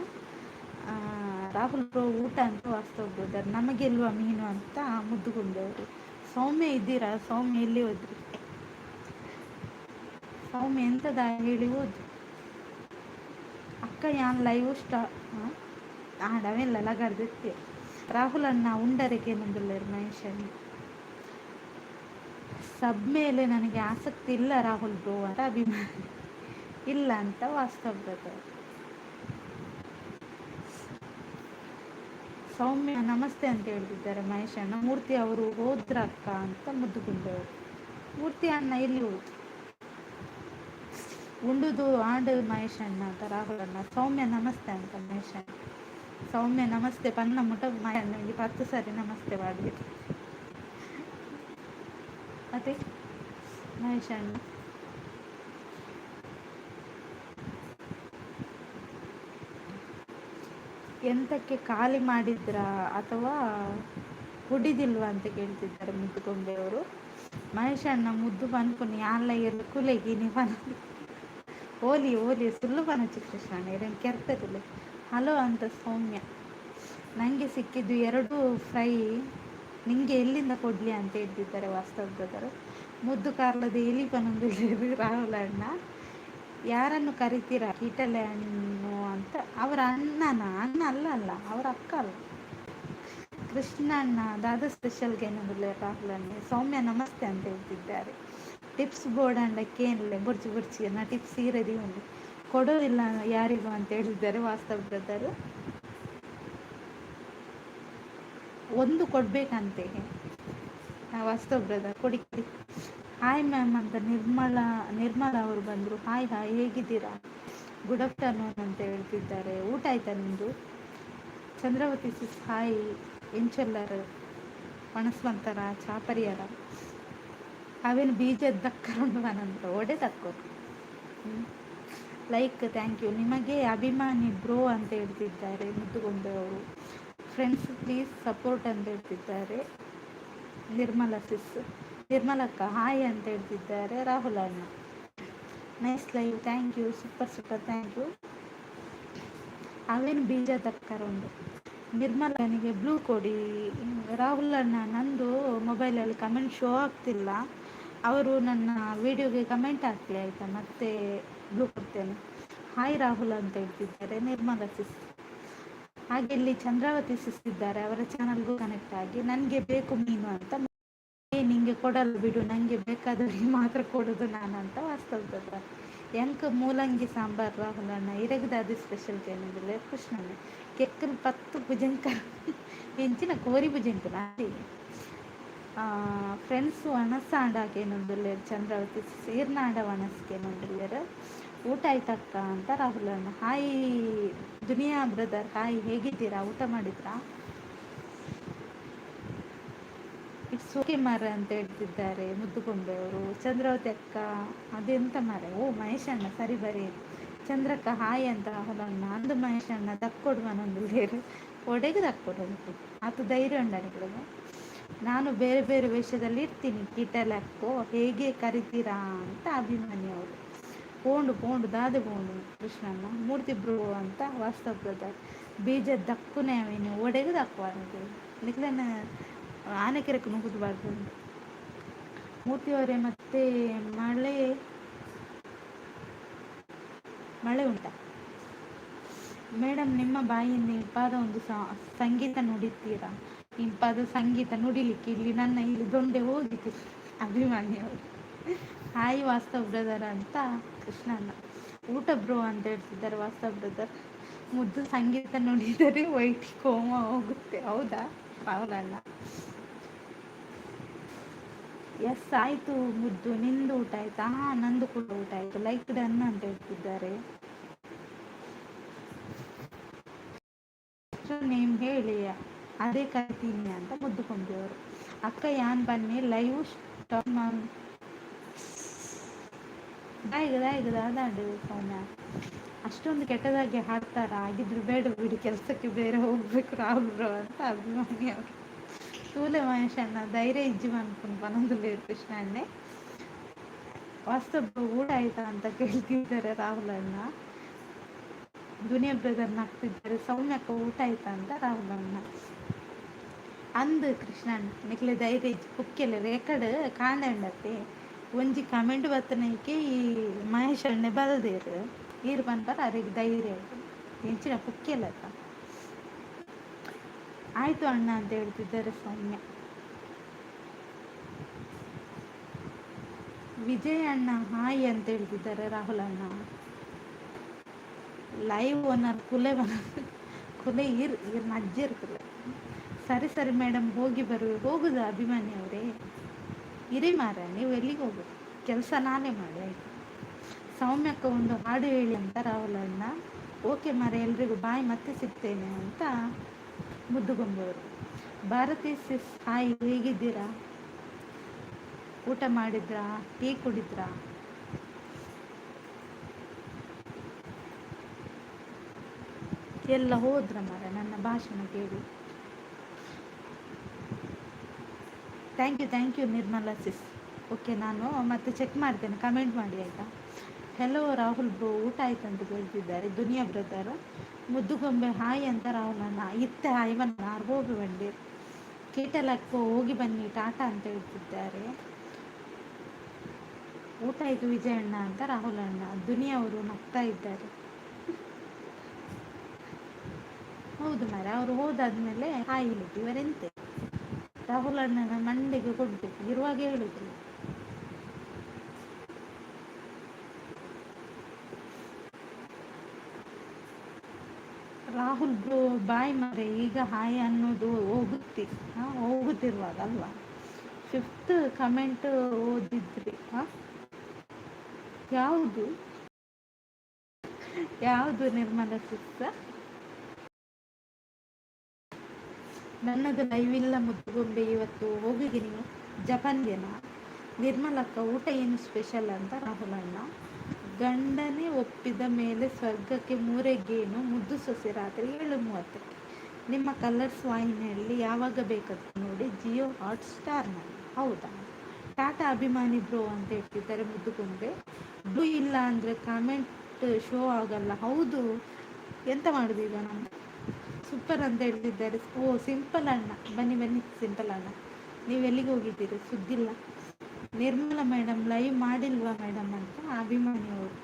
ರಾಹುಲ್ ಬ್ರೋ ಊಟ ಅಂತ ವಾಸ್ತವ್ ಬ್ರದರ್. ನಮಗೆಲ್ವಾ ಮೀನು ಅಂತ ಮುದ್ದುಗೊಂಬೆ ಅವರು. ಸೌಮ್ಯ ಇದ್ದೀರಾ? ಸೌಮ್ಯ ಎಲ್ಲಿ ಹೋದ್ರಿ? ಸೌಮ್ಯ ಎಂತದ ಹೇಳಿ ಹೋದ್ರು ಅಕ್ಕ. ಯಾನ್ ಲೈವ್ ಆಡವೆಲ್ಲ ಲಗಾಡ್ದಿತ್ತೆ. ರಾಹುಲ್ ಅಣ್ಣ ಉಂಡರೆಗೆ ನಂದಿಲ್ಲ ಮಹೇಶನ್. ಸಬ್ ಮೇಲೆ ನನಗೆ ಆಸಕ್ತಿ ಇಲ್ಲ ರಾಹುಲ್ ಬ್ರೋ ಅಂತ ಅಭಿಮಾನಿ. ಇಲ್ಲ ಅಂತ ವಾಸ್ತವ್ ಬ್ರದರ್. ಸೌಮ್ಯ ನಮಸ್ತೆ ಅಂತ ಹೇಳ್ತಿದ್ದಾರೆ ಮಹೇಶ್ ಅಣ್ಣ. ಮೂರ್ತಿ ಅವರು ಹೋದ್ರ ಅಕ್ಕ ಅಂತ ಮುದ್ದುಗೊಂಡವರು. ಮೂರ್ತಿ ಅಣ್ಣ ಎಲ್ಲಿ ಹೋದ್ರು? ಉಂಡುದು ಆಡು ಮಹೇಶ್ ಅಣ್ಣ ಅಂತ ರಾಹುಲ್ ಅಣ್ಣ. ಸೌಮ್ಯ ನಮಸ್ತೆ ಅಂತ ಮಹೇಶ್ ಅಣ್ಣ. ಸೌಮ್ಯ ನಮಸ್ತೆ ಪನ್ನ ಮುಟ ಅಣ್ಣಗೆ 10 ಸಾರಿ ನಮಸ್ತೆ ಮಾಡಬೇಕು. ಮತ್ತೆ ಮಹೇಶ್ ಅಣ್ಣ ಎಂತಕ್ಕೆ ಖಾಲಿ ಮಾಡಿದ್ರಾ ಅಥವಾ ಕುಡಿದಿಲ್ವಾ ಅಂತ ಕೇಳ್ತಿದ್ದಾರೆ ಮುದ್ದುಗೊಂಬೆಯವರು. ಮಹೇಶ್ ಅಣ್ಣ ಮುದ್ದು ಪನ್ಪುನಿ ಆನ್ಲ ಇರಲು ಕುಲೆಗಿ ನೀವು ಓಲಿ ಓಲಿ ಸುಳ್ಳು ಪನಚಿ ಕೃಷ್ಣ ಇದನ್ನು ಕೆರ್ತದಿಲ್ಲ. ಹಲೋ ಅಂತ ಸೌಮ್ಯ. ನನಗೆ ಸಿಕ್ಕಿದ್ದು 2 ಫ್ರೈ, ನಿಮಗೆ ಎಲ್ಲಿಂದ ಕೊಡಲಿ ಅಂತ ಹೇಳ್ತಿದ್ದಾರೆ ವಾಸ್ತವ್ ಬ್ರದರ್. ಮುದ್ದು ಕಾರ್ಲದ ಎಲಿ ಪನೊಂದು ರಾಹುಲ್ ಅಣ್ಣ. ಯಾರನ್ನು ಕರಿತೀರಾ ಕೀಟಲೆ ಹಣ್ಣು ಅಂತ? ಅವರ ಅಣ್ಣ ಅಲ್ಲ ಅವರ ಅಕ್ಕ ಅಲ್ಲ. ಕೃಷ್ಣ ಅಣ್ಣ ದಾದ ಸ್ಪೆಷಲ್ಗೆ ಏನಂದಿಲ್ಲ ರಾಹುಲ್ ಅಣ್ಣ. ಸೌಮ್ಯ ನಮಸ್ತೆ ಅಂತ ಹೇಳ್ತಿದ್ದಾರೆ. ಟಿಪ್ಸ್ ಬೋರ್ಡ್ ಅಂಡಕ್ಕೆ ಏನಿಲ್ಲ ಬುರ್ಚಿ ನಾ ಟಿಪ್ಸ್ ಇರದಿ ಒಂದು ಕೊಡೋದಿಲ್ಲ ಯಾರಿಗೂ ಅಂತ ಹೇಳಿದ್ದಾರೆ ವಾಸ್ತವ್ ಬ್ರದರ್. ಒಂದು ಕೊಡ್ಬೇಕಂತೆ ವಾಸ್ತವ್ ಬ್ರದರ್, ಕೊಡಿ. ಹಾಯ್ ಮ್ಯಾಮ್ ಅಂತ ನಿರ್ಮಲಾ ಅವರು ಬಂದರು. ಹಾಯ್ ಹೇಗಿದ್ದೀರಾ? ಗುಡ್ ಆಫ್ಟರ್ನೂನ್ ಅಂತ ಹೇಳ್ತಿದ್ದಾರೆ. ಊಟ ಆಯ್ತಾ ನಿಮ್ಮದು? ಚಂದ್ರಾವತಿ ಸಿಸ್ ಹಾಯ್. ಎಂಚೆಲ್ಲರು ಒಣಸ್ವಂತರ ಚಾಪರಿಯರ ಅವೇನು ಬೀಜದ ದಕ್ಕರುಂಡು ಅನಂತ ಒಡೆ ತಕ್ಕೋರು. Like thank you. ನಿಮಗೆ ಅಭಿಮಾನಿ ಬ್ರೋ ಅಂತ ಹೇಳ್ತಿದ್ದಾರೆ ಮುದ್ದುಗೊಂಬೆಯವರು. ಫ್ರೆಂಡ್ಸ್ ಪ್ಲೀಸ್ ಸಪೋರ್ಟ್ ಅಂತ ಹೇಳ್ತಿದ್ದಾರೆ ನಿರ್ಮಲಾ ಸಿಸ್. ನಿರ್ಮಲಕ್ಕ ಹಾಯ್ ಅಂತ ಹೇಳ್ತಿದ್ದಾರೆ ರಾಹುಲ್ ಅಣ್ಣ. Nice live, thank you, super super, thank you. ಅವೇನು ಬೀಜ ತಕ್ಕರುಂಡು. ನಿರ್ಮಲನಿಗೆ ಬ್ಲೂ ಕೊಡಿ. ರಾಹುಲ್ ಅಣ್ಣ, ನಂದು ಮೊಬೈಲಲ್ಲಿ ಕಮೆಂಟ್ ಶೋ ಆಗ್ತಿಲ್ಲ. ಅವರು ನನ್ನ ವಿಡಿಯೋಗೆ ಕಮೆಂಟ್ ಹಾಕಲಿ ಆಯಿತಾ, ಮತ್ತೆ ಬ್ಲೂ ಕೊಡ್ತೇನೆ. ಹಾಯ್ ರಾಹುಲ್ ಅಂತ ಹೇಳ್ತಿದ್ದಾರೆ ನಿರ್ಮಲಾ ಸಿಸ್. ಹಾಗೆ ಇಲ್ಲಿ ಚಂದ್ರಾವತಿ ಸಿಸ್ ಇದ್ದಾರೆ, ಅವರ ಚಾನಲ್ಗೂ ಕನೆಕ್ಟ್ ಆಗಿ. ನನಗೆ ಬೇಕು ಮೀನು ಅಂತ, ನಿಂಗೆ ಕೊಡಲ್ಲ ಬಿಡು, ನನಗೆ ಬೇಕಾದವರಿಗೆ ಮಾತ್ರ ಕೊಡೋದು ನಾನು ಅಂತ ವಾಸ್ತವದ ಎಂಕ ಮೂಲಂಗಿ ಸಾಂಬಾರು ರಾಹುಲ್ ಅಣ್ಣ ಇರಗದ ಅದು ಸ್ಪೆಷಲ್ ಏನಿಲ್ಲ ಕೃಷ್ಣಣ್ಣ ಕೆಕ್ಕಲ್ 10 ಭುಜಂಕ ಎಂಚಿನ ಕೋರಿ ಭುಜಂಕನ ಫ್ರೆಂಡ್ಸು ಅಣಸಾಂಡಾಗೇನೊಂದುಲ್ಲೇರು ಚಂದ್ರಾವತಿ ಸೀರ್ನಾಡ ವನಸ್ಗೇನೊಂದುಲ್ಲೇರು. ಊಟ ಆಯ್ತಕ್ಕ ಅಂತ ರಾಹುಲ್ ಅಣ್ಣ. ಹಾಯ್ ದುನಿಯಾ ಬ್ರದರ್, ಹಾಯ್, ಹೇಗಿದ್ದೀರಾ? ಊಟ ಮಾಡಿದ್ರಾ? ಇಟ್ಸ್ ಓಕೆ ಮಾರ ಅಂತ ಹೇಳ್ತಿದ್ದಾರೆ ಮುದ್ದುಗೊಂಬೆ ಅವರು. ಚಂದ್ರಾವತಿ ಅಕ್ಕ ಅದೆಂತ ಮಾರ, ಓ ಮಹೇಶ್ ಅಣ್ಣ, ಸರಿ ಬರೀ. ಚಂದ್ರಕ್ಕ ಹಾಯ್ ಅಂತ ರಾಹುಲ್ ಅಣ್ಣ. ಅಂದು ಮಹೇಶ್ ಅಣ್ಣ ದಕ್ಕೊಡುವನೊಂದು ಬೇರೆ ಒಡೆಗೆ ದಕ್ಕೊಡುಂಟು ಅದು ಧೈರ್ಯ ಉಂಡನಿಗಳಿಗೆ. ನಾನು ಬೇರೆ ಬೇರೆ ವೇಷದಲ್ಲಿ ಇರ್ತೀನಿ, ಕಿಟಲಕ್ಕೋ ಹೇಗೆ ಕರಿತೀರಾ ಅಂತ ಅಭಿಮಾನಿಯವರು. ಪೋಂಡು ದಾದೆ ಪೋಂಡು ಕೃಷ್ಣಣ್ಣ. ಮೂರ್ತಿ ಬ್ರೂ ಅಂತ ವಾಸ್ತವ ಬ್ರದರ್. ಬೀಜ ದಕ್ಕುನೇ ಅವೇನು ಒಡೆಗೆ ದಕ್ಕುವನದು ನಿಕ್ಲನ್ನ ಆನೆಕೆರೆಕ್ಕೆ ನುಗ್ಗಬಾರ್ದು. ಮೂರ್ತಿಯವರೇ, ಮತ್ತೆ ಮಳೆ ಉಂಟಾ ಮೇಡಮ್? ನಿಮ್ಮ ಬಾಯಿಂದ ಇಂಪಾದ ಒಂದು ಸಂಗೀತ ನುಡಿತೀರಾ? ಇಂಪಾದ ಸಂಗೀತ ನುಡಿಲಿಕ್ಕೆ ಇಲ್ಲಿ ದೊಂಡೆ ಹೋಗಿತ್ತು ಅಭಿಮಾನಿಯವರು. ಹಾಯ್ ವಾಸ್ತವ್ ಬ್ರದರ್ ಅಂತ ಕೃಷ್ಣಣ್ಣ. ಊಟ ಬ್ರೋ ಅಂತ ಹೇಳ್ತಿದ್ದಾರೆ ವಾಸ್ತವ್ ಬ್ರದರ್. ಮುದ್ದು ಸಂಗೀತ ನುಡಿದರೆ ವೈಟ್ ಕೋಮ ಹೋಗುತ್ತೆ, ಹೌದಾ ರಾಹುಲಣ್ಣ? ಎಸ್ ಆಯಿತು ಮುದ್ದು, ನಿಂದು ಊಟ ಆಯ್ತಾ? ನಂದು ಕೂಡ ಊಟ ಆಯಿತು. ಲೈಕ್ ಡನ್ ಅಂತ ಹೇಳ್ತಿದ್ದಾರೆ. ನೇಮ್ ಹೇಳಿ, ಅದೇ ಕರಿತೀನಿ ಅಂತ ಮುದ್ದುಕೊಂಡವರು. ಅಕ್ಕ ಯಾನ್ ಬನ್ನಿ ಲೈವ್ ಸ್ಟಾಪ್ ಅದಾಡು ಸೌಮ್ಯ. ಅಷ್ಟೊಂದು ಕೆಟ್ಟದಾಗಿ ಹಾಡ್ತಾರ? ಆಗಿದ್ರು ಬೇಡ ಬಿಡಿ, ಕೆಲಸಕ್ಕೆ ಬೇರೆ ಹೋಗ್ಬೇಕು ರಾಹುಲ್ ಬ್ರೋ ಅಂತ ಅಭಿಮಾನಿ ಅವರು. ತೂಲೆ ಮಹೇಶ್ ಅಣ್ಣ ಧೈರ್ಯ ಇಜ್ಜಿ ಅನ್ಕೊಂಡು ಬನ್ನೊಂದು ಕೃಷ್ಣ ಅಣ್ಣೆ. ವಾಸ್ತವ ಊಟ ಆಯ್ತಾ ಅಂತ ಕೇಳ್ತಿದ್ದಾರೆ ರಾಹುಲ್ ಅಣ್ಣ. ದುನಿಯಾ ಬ್ರದರ್ ನಾಗ್ತಿದ್ದಾರೆ. ಸೌಮ್ಯಕ್ಕ ಊಟ ಆಯ್ತಾ ಅಂತ ರಾಹುಲ್ ಅಣ್ಣ. ಅಂದು ಕೃಷ್ಣಣ್ಣ ನಿಕ್ಲೆ ಧೈರ್ಯ ಇಜ್ಜಿ ಕುಕ್ಕೆಲ್ಲ ರೇಕಡ್ ಕಾಂಡಂಡತ್ತೆ ಒಂಜಿ ಕಮೆಂಟ್ ಬತ್ತನೈಕೆ ಈ ಮಹೇಶ್ ಅಣ್ಣೆ ಬರದೇರು ಈರು ಬಂದ್ಬಾರ ಅರಿಗೆ ಧೈರ್ಯ ಎಂಚಿನ ಕುಕ್ಕೆಲ್ಲತ್ತ. ಆಯ್ತು ಅಣ್ಣ ಅಂತ ಹೇಳ್ತಿದ್ದಾರೆ ಸೌಮ್ಯ. ವಿಜಯ್ ಅಣ್ಣ ಹಾಯ್ ಅಂತ ಹೇಳ್ತಿದ್ದಾರೆ ರಾಹುಲ್ ಅಣ್ಣ. ಲೈವ್ ಓನರ್ ಕುಲೆ ಇರ್ ನಜ್ಜೆ ಇರ್ತದೆ. ಸರಿ ಮೇಡಮ್, ಹೋಗುದು ಅಭಿಮಾನಿ ಅವರೇ. ಇರಿ ಮಾರ, ನೀವು ಎಲ್ಲಿಗೆ ಹೋಗೋದು? ಕೆಲಸ ನಾನೇ ಮಾಡಿ ಆಯ್ತು. ಸೌಮ್ಯಕ್ಕ ಒಂದು ಹಾಡು ಹೇಳಿ ಅಂತ ರಾಹುಲ್ ಅಣ್ಣ. ಓಕೆ ಮಾರ, ಎಲ್ರಿಗೂ ಬಾಯ್, ಮತ್ತೆ ಸಿಗ್ತೇನೆ ಅಂತ ಮುದ್ದುಗೊಂಬವರು. ಭಾರತಿ ಸಿಸ್ ಹಾಯ್, ಹೇಗಿದ್ದೀರಾ? ಊಟ ಮಾಡಿದ್ರಾ? ಟೀ ಕುಡಿದ್ರಾ? ಎಲ್ಲ ಹೋದ್ರ ಮಾರ ನನ್ನ ಭಾಷಣ ಕೇಳಿ. Thank you Nirmala sis. Okay, ನಾನು ಮತ್ತೆ ಚೆಕ್ ಮಾಡ್ತೇನೆ, ಕಮೆಂಟ್ ಮಾಡಿ ಆಯಿತಾ. ಹೆಲೋ ರಾಹುಲ್ ಬ್ರೋ, ಊಟ ಆಯ್ತು ಅಂತ ಕೇಳ್ತಿದ್ದಾರೆ ದುನಿಯಾ ಬ್ರದರ್. ಮುದ್ದುಗೊಂಬೆ ಹಾಯ್ ಅಂತ ರಾಹುಲ್ ಅಣ್ಣ. ಇತ್ತೆ ಹಾಯ್ ಬನ್ನ ಹೋಗಿ ಬಂಡಿ ಕೀಟಲಕ್ಕ ಹೋಗಿ ಬನ್ನಿ ಟಾಟಾ ಅಂತ ಹೇಳ್ತಿದ್ದಾರೆ. ಊಟ ಆಯಿತು ವಿಜಯಣ್ಣ ಅಂತ ರಾಹುಲ್ ಅಣ್ಣ. ದುನಿಯಾ ಅವರು ನಗ್ತಾ ಇದ್ದಾರೆ. ಹೌದು ಮಾರ, ಅವರು ಹೋದಾದ್ಮೇಲೆ ಹಾಯ್ ಹೇಳಿದ್ದು ಇವರೆಂತೆ ರಾಹುಲ್ ಅಣ್ಣನ ಮಂಡೆಗೆ ಕೊಡ್ಬೇಕು ಇರುವಾಗ ಹೇಳಿದ್ರು. ರಾಹುಲ್ ಬ್ರೋ ಬಾಯ್ ಮಾರೆ, ಈಗ ಹಾಯ್ ಅನ್ನೋದು ಹೋಗುತ್ತಿರುವಾಗ ಅಲ್ವಾ? 5th comment ಓದಿದ್ರಿ? ಯಾವುದು ನಿರ್ಮಲಾ ಸಿಸ್? ನನ್ನದು ಲೈವ್ ಇಲ್ಲ ಮುದ್ದುಗೊಂಬೆ, ಇವತ್ತು ಹೋಗಿಗೆ ನೀವು ಜಪಾನ್ಗೆನಾ? ನಿರ್ಮಲಕ್ಕ ಊಟ ಏನು ಸ್ಪೆಷಲ್ ಅಂತ ರಾಹುಲ್ ಅಣ್ಣ. ಗಂಡನೇ ಒಪ್ಪಿದ ಮೇಲೆ ಸ್ವರ್ಗಕ್ಕೆ 3 ಗೇಣು, ಮುದ್ದು ಸೊಸೆ ರಾತ್ರಿ 7:30ಕ್ಕೆ. ನಿಮ್ಮ ಕಲರ್ಸ್ ವಾಹಿನಿಯಲ್ಲಿ ಯಾವಾಗ ಬೇಕಾದ್ರೂ ನೋಡಿ, ಜಿಯೋ ಹಾಟ್ ಸ್ಟಾರ್ನಲ್ಲಿ. ಹೌದಾ? ಟಾಟಾ ಅಭಿಮಾನಿ ಬ್ರೋ ಅಂತ ಹೇಳ್ತಿದ್ದಾರೆ ಮುದ್ದುಗೊಂಬೆ. ಬ್ಲೂ ಇಲ್ಲ ಅಂದರೆ ಕಾಮೆಂಟ್ ಶೋ ಆಗಲ್ಲ. ಹೌದು, ಎಂತ ಮಾಡೋದು ಈಗ ನಾವು? ಸೂಪರ್ ಅಂತ ಹೇಳ್ತಿದ್ದಾರೆ. ಓ ಸಿಂಪಲ್ ಅಣ್ಣ, ಬನ್ನಿ ಬನ್ನಿ ಸಿಂಪಲ್ ಅಣ್ಣ, ನೀವು ಎಲ್ಲಿಗೆ ಹೋಗಿದ್ದೀರಿ? ಸುದ್ದಿಲ್ಲ. ನಿರ್ಮಲಾ ಮೇಡಮ್ ಲೈವ್ ಮಾಡಿಲ್ವಾ ಮೇಡಮ್ ಅಂತ ಅಭಿಮಾನಿಯವರು.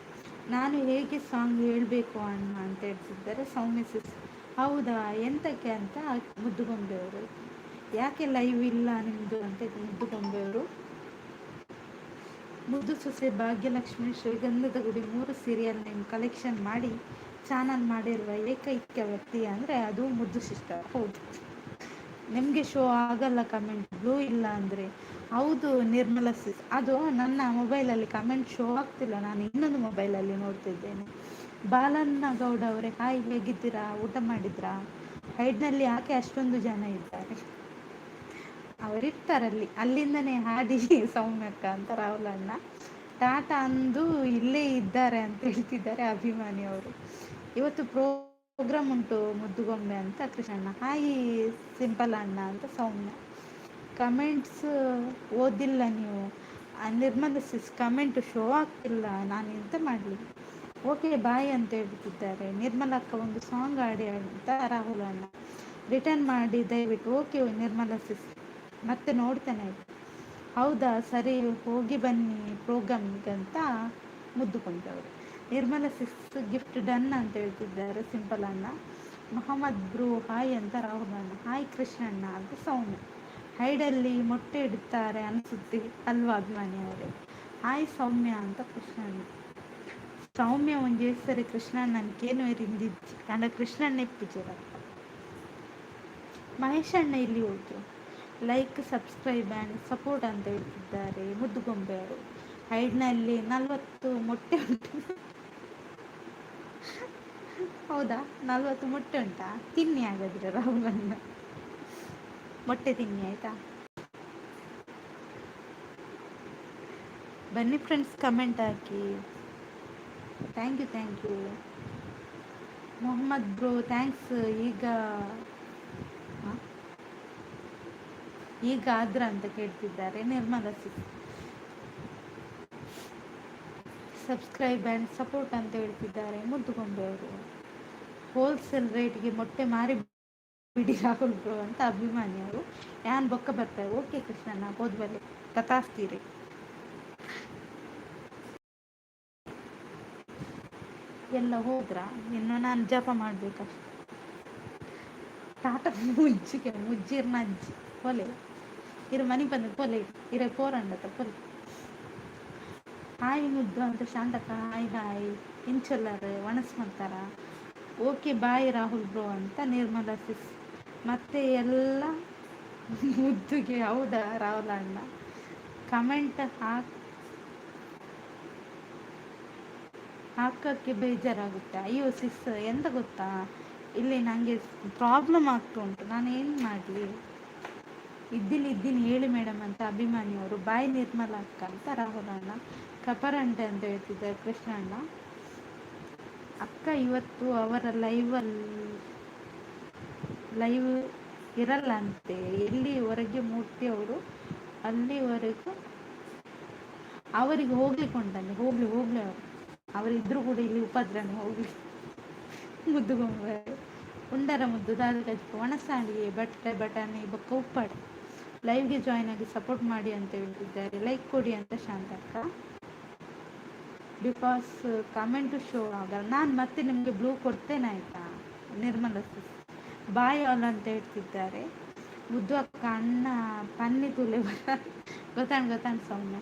ನಾನು ಹೇಗೆ ಸಾಂಗ್ ಹೇಳಬೇಕು ಅಣ್ಣ ಅಂತ ಹೇಳ್ತಿದ್ದಾರೆ ಸೌಮ್ಯ ಸಿಸ್. ಹೌದಾ, ಎಂತಕ್ಕೆ ಅಂತ ಮುದ್ದುಗೊಂಬೆಯವರು. ಯಾಕೆ ಲೈವ್ ಇಲ್ಲ ನಿಮ್ಮದು ಅಂತ ಮುದ್ದುಗೊಂಬೆಯವರು. ಮುದ್ದು ಸೊಸೆ ಭಾಗ್ಯಲಕ್ಷ್ಮಿ ಶ್ರೀಗಂಧದ ಗುಡಿ 3 ಸೀರಿಯಲ್ ನೇಮ್ ಕಲೆಕ್ಷನ್ ಮಾಡಿ ಚಾನಲ್ ಮಾಡಿರುವ ಏಕೈಕ ವ್ಯಕ್ತಿ ಅಂದರೆ ಅದು ಮುದ್ದು ಸಿಸ್ಟರ್. ಹೌದು, ನಿಮಗೆ ಶೋ ಆಗಲ್ಲ ಕಮೆಂಟ್ ಬ್ಲೂ ಇಲ್ಲ ಅಂದರೆ. ಹೌದು ನಿರ್ಮಲಾ ಸಿಸ್, ಅದು ನನ್ನ ಮೊಬೈಲಲ್ಲಿ ಕಮೆಂಟ್ ಶೋ ಆಗ್ತಿಲ್ಲ, ನಾನು ಇನ್ನೊಂದು ಮೊಬೈಲಲ್ಲಿ ನೋಡ್ತಿದ್ದೇನೆ. ಬಾಲಣ್ಣ ಗೌಡ ಅವರೇ ಹಾಯ್, ಹೇಗಿದ್ದೀರಾ? ಊಟ ಮಾಡಿದ್ರಾ? ಹೈಡ್ನಲ್ಲಿ ಯಾಕೆ ಅಷ್ಟೊಂದು ಜನ ಇದ್ದಾರೆ? ಅವರಿರ್ತಾರಲ್ಲಿ, ಅಲ್ಲಿಂದನೇ ಹಾಡಿ ಸೌಮ್ಯಕ್ಕ ಅಂತ ರಾಹುಲ್ ಅಣ್ಣ. ಟಾಟಾ ಅಂದು ಇಲ್ಲೇ ಇದ್ದಾರೆ ಅಂತ ಹೇಳ್ತಿದ್ದಾರೆ ಅಭಿಮಾನಿಯವರು. ಇವತ್ತು ಪ್ರೋಗ್ರಾಮ್ ಉಂಟು ಮುದ್ದುಗೊಂಬೆ ಅಂತ ಕೃಷ್ಣಣ್ಣ. ಹಾಯ್ ಸಿಂಪಲ್ ಅಣ್ಣ ಅಂತ ಸೌಮ್ಯ. ಕಮೆಂಟ್ಸ್ ಓದಿಲ್ಲ ನೀವು? ನಿರ್ಮಲ ಸಿಸ್, ಕಮೆಂಟ್ ಶೋ ಆಗ್ತಿಲ್ಲ, ನಾನು ಎಂತ ಮಾಡಲಿ? ಓಕೆ ಬಾಯ್ ಅಂತ ಹೇಳ್ತಿದ್ದಾರೆ. ನಿರ್ಮಲಾ ಅಕ್ಕ ಒಂದು ಸಾಂಗ್ ಆಡಿ ಅಂತ ರಾಹುಲ್ ಅಣ್ಣ. ರಿಟರ್ನ್ ಮಾಡಿ ದಯವಿಟ್ಟು. ಓಕೆ ನಿರ್ಮಲಾ ಸಿಸ್, ಮತ್ತೆ ನೋಡ್ತೇನೆ. ಹೌದಾ, ಸರಿ ಹೋಗಿ ಬನ್ನಿ ಪ್ರೋಗ್ರಾಮ್ಗೆ ಅಂತ ಮುದ್ದುಕೊಂಡವರು. ನಿರ್ಮಲಾ ಸಿಸ್ ಗಿಫ್ಟ್ ಡನ್ ಅಂತ ಹೇಳ್ತಿದ್ದಾರೆ ಸಿಂಪಲ್ ಅಣ್ಣ. ಮೊಹಮ್ಮದ್ ಬ್ರೂ ಹಾಯ್ ಅಂತ ರಾಹುಲ್ ಅಣ್ಣ. ಹಾಯ್ ಕೃಷ್ಣಣ್ಣ ಅಂತ ಸೌಮ್ಯ. ಹೈಡಲ್ಲಿ ಮೊಟ್ಟೆ ಇಡ್ತಾರೆ ಅನಿಸುತ್ತೆ ಅಲ್ವಾ ಅಭಿಮಾನಿಯವರೇ? ಹಾಯ್ ಸೌಮ್ಯ ಅಂತ ಕೃಷ್ಣಣ್ಣ. ಸೌಮ್ಯ ಒಂಜಿ ಸರಿ ಕೃಷ್ಣಣ್ಣನ ರಿಂದಿದ್ದಿ ಅಂಡ ಕೃಷ್ಣಣ್ಣ ಇಪ್ಪಿಜರ. ಮಹೇಶ್ ಅಣ್ಣ ಇಲ್ಲಿ ಹೋಯ್ತು. ಲೈಕ್ ಸಬ್ಸ್ಕ್ರೈಬ್ ಆ್ಯಂಡ್ ಸಪೋರ್ಟ್ ಅಂತ ಹೇಳ್ತಿದ್ದಾರೆ ಮುದ್ದುಗೊಂಬೆಯವರು. ಹೈಡ್ನಲ್ಲಿ 40 ಮೊಟ್ಟೆ ಉಂಟು. ಹೌದಾ, 40 ಮೊಟ್ಟೆ ಉಂಟಾ? ತಿನ್ನಿ ಹಾಗಾದ್ರೆ ರಾಹುಲನ್ನ, ಮೊಟ್ಟೆ ತಿನ್ನಿ ಆಯಿತಾ? ಬನ್ನಿ ಫ್ರೆಂಡ್ಸ್, ಕಮೆಂಟ್ ಹಾಕಿ. Thank you Mohammed bro, thanks. ಈಗ ಆದ್ರ ಅಂತ ಕೇಳ್ತಿದ್ದಾರೆ Nirmala sis. Subscribe and support ಅಂತ ಹೇಳ್ತಿದ್ದಾರೆ ಮುದ್ದುಗೊಂಬೆಯವರು. ಹೋಲ್ಸೇಲ್ ರೇಟ್ಗೆ ಮೊಟ್ಟೆ ಮಾರಿ ಬಿಡಿ ರಾಹುಲ್ ಬ್ರೋ ಅಂತ ಅಭಿಮಾನಿಯವರು. ಯಾನ್ ಬೊಕ್ಕ ಬರ್ತಾರೆ. ಓಕೆ ಕೃಷ್ಣಣ್ಣ, ಹೋದ್ಬಲ್ಲಿ ತಥಾಸ್ತೀರಿ. ಎಲ್ಲ ಹೋದ್ರ? ಇನ್ನು ನಾನು ಜಪ ಮಾಡ್ಬೇಕಷ್ಟೆ. ಟಾಟ ಮುಜ್ಜಿರ್ನ ಅಜ್ಜಿ ಪೊಲೆ ಇರ ಮನೆ ಬಂದ ಪೊಲೆ ಇರ ಪೋರಂಡತ ಪೊಲೆ. ಹಾಯ್ ಮುದ್ದು ಅಂತ ಶಾಂತಕ್ಕ. ಹಾಯ್ ಇಂಚೊಲ್ಲರು ಒಣಸ್ಮಂತಾರ. ಓಕೆ ಬಾಯ್ ರಾಹುಲ್ ಬ್ರೋ ಅಂತ ನಿರ್ಮಲಾ ಸಿಸ್. ಮತ್ತೆ ಎಲ್ಲ ಮುದ್ದುಗೆ. ಹೌದಾ ರಾಹುಲ್ ಅಣ್ಣ, ಕಮೆಂಟ್ ಹಾಕೋಕ್ಕೆ ಬೇಜಾರಾಗುತ್ತೆ. ಅಯ್ಯೋ ಸಿಸ್, ಎಂತ ಗೊತ್ತಾ, ಇಲ್ಲಿ ನನಗೆ ಪ್ರಾಬ್ಲಮ್ ಆಗ್ತಾ ಉಂಟು, ನಾನು ಏನು ಮಾಡಲಿ? ಇದ್ದೀನಿ ಹೇಳಿ ಮೇಡಮ್ ಅಂತ ಅಭಿಮಾನಿಯವರು. ಬಾಯ್ ನಿರ್ಮಲಾ ಅಕ್ಕ ಅಂತ ರಾಹುಲ್ ಅಣ್ಣ. ಕಪರಂಟೆ ಅಂತ ಹೇಳ್ತಿದ್ದಾರೆ ಕೃಷ್ಣಣ್ಣ. ಅಕ್ಕ ಇವತ್ತು ಅವರ ಲೈವ್ ಇರಲ್ಲ ಅಂತೆ. ಎಲ್ಲಿವರೆಗೆ ಮೂರ್ತಿ ಅವರು ಅಲ್ಲಿವರೆಗೂ ಅವರಿಗೆ ಹೋಗ್ಲಿಕ್ಕೆ ಉಂಟಂತೆ. ಹೋಗ್ಲಿ ಅವರಿದ್ರೂ ಕೂಡ ಇಲ್ಲಿ ಉಪದ್ರನೆ. ಹೋಗ್ಲಿ ಮುದ್ದುಗೊಂಬೆ ಉಂಡರ ಮುದ್ದು ದಾದಗಜ್ಜ ಒಣಸಾಂಡಿಗೆ ಬಟ್ಟೆ ಬಟಾಣಿ ಬೊಕ್ಕ ಉಪ್ಪಾಡಿ ಲೈವ್ಗೆ ಜಾಯ್ನ್ ಆಗಿ ಸಪೋರ್ಟ್ ಮಾಡಿ ಅಂತ ಹೇಳ್ತಿದ್ದಾರೆ. ಲೈಕ್ ಕೊಡಿ ಅಂತ ಶಾಂತಕ್ಕ. ಬಿಕಾಸ್ ಕಮೆಂಟು ಶೋ ಆಗಲ್ಲ. ನಾನು ಮತ್ತೆ ನಿಮಗೆ ಬ್ಲೂ ಕೊಡ್ತೇನೆ ಆಯಿತಾ ನಿರ್ಮಲಾ ಸಿಸ್. ಬಾಯ್ ಆಲ್ ಅಂತ ಹೇಳ್ತಿದ್ದಾರೆ ಮುದ್ದು ಅಕ್ಕ. ಅಣ್ಣ ಪನ್ನಿ ತುಲೆ ಗೊತ್ತಾಣ ಸೌಮ್ಯ.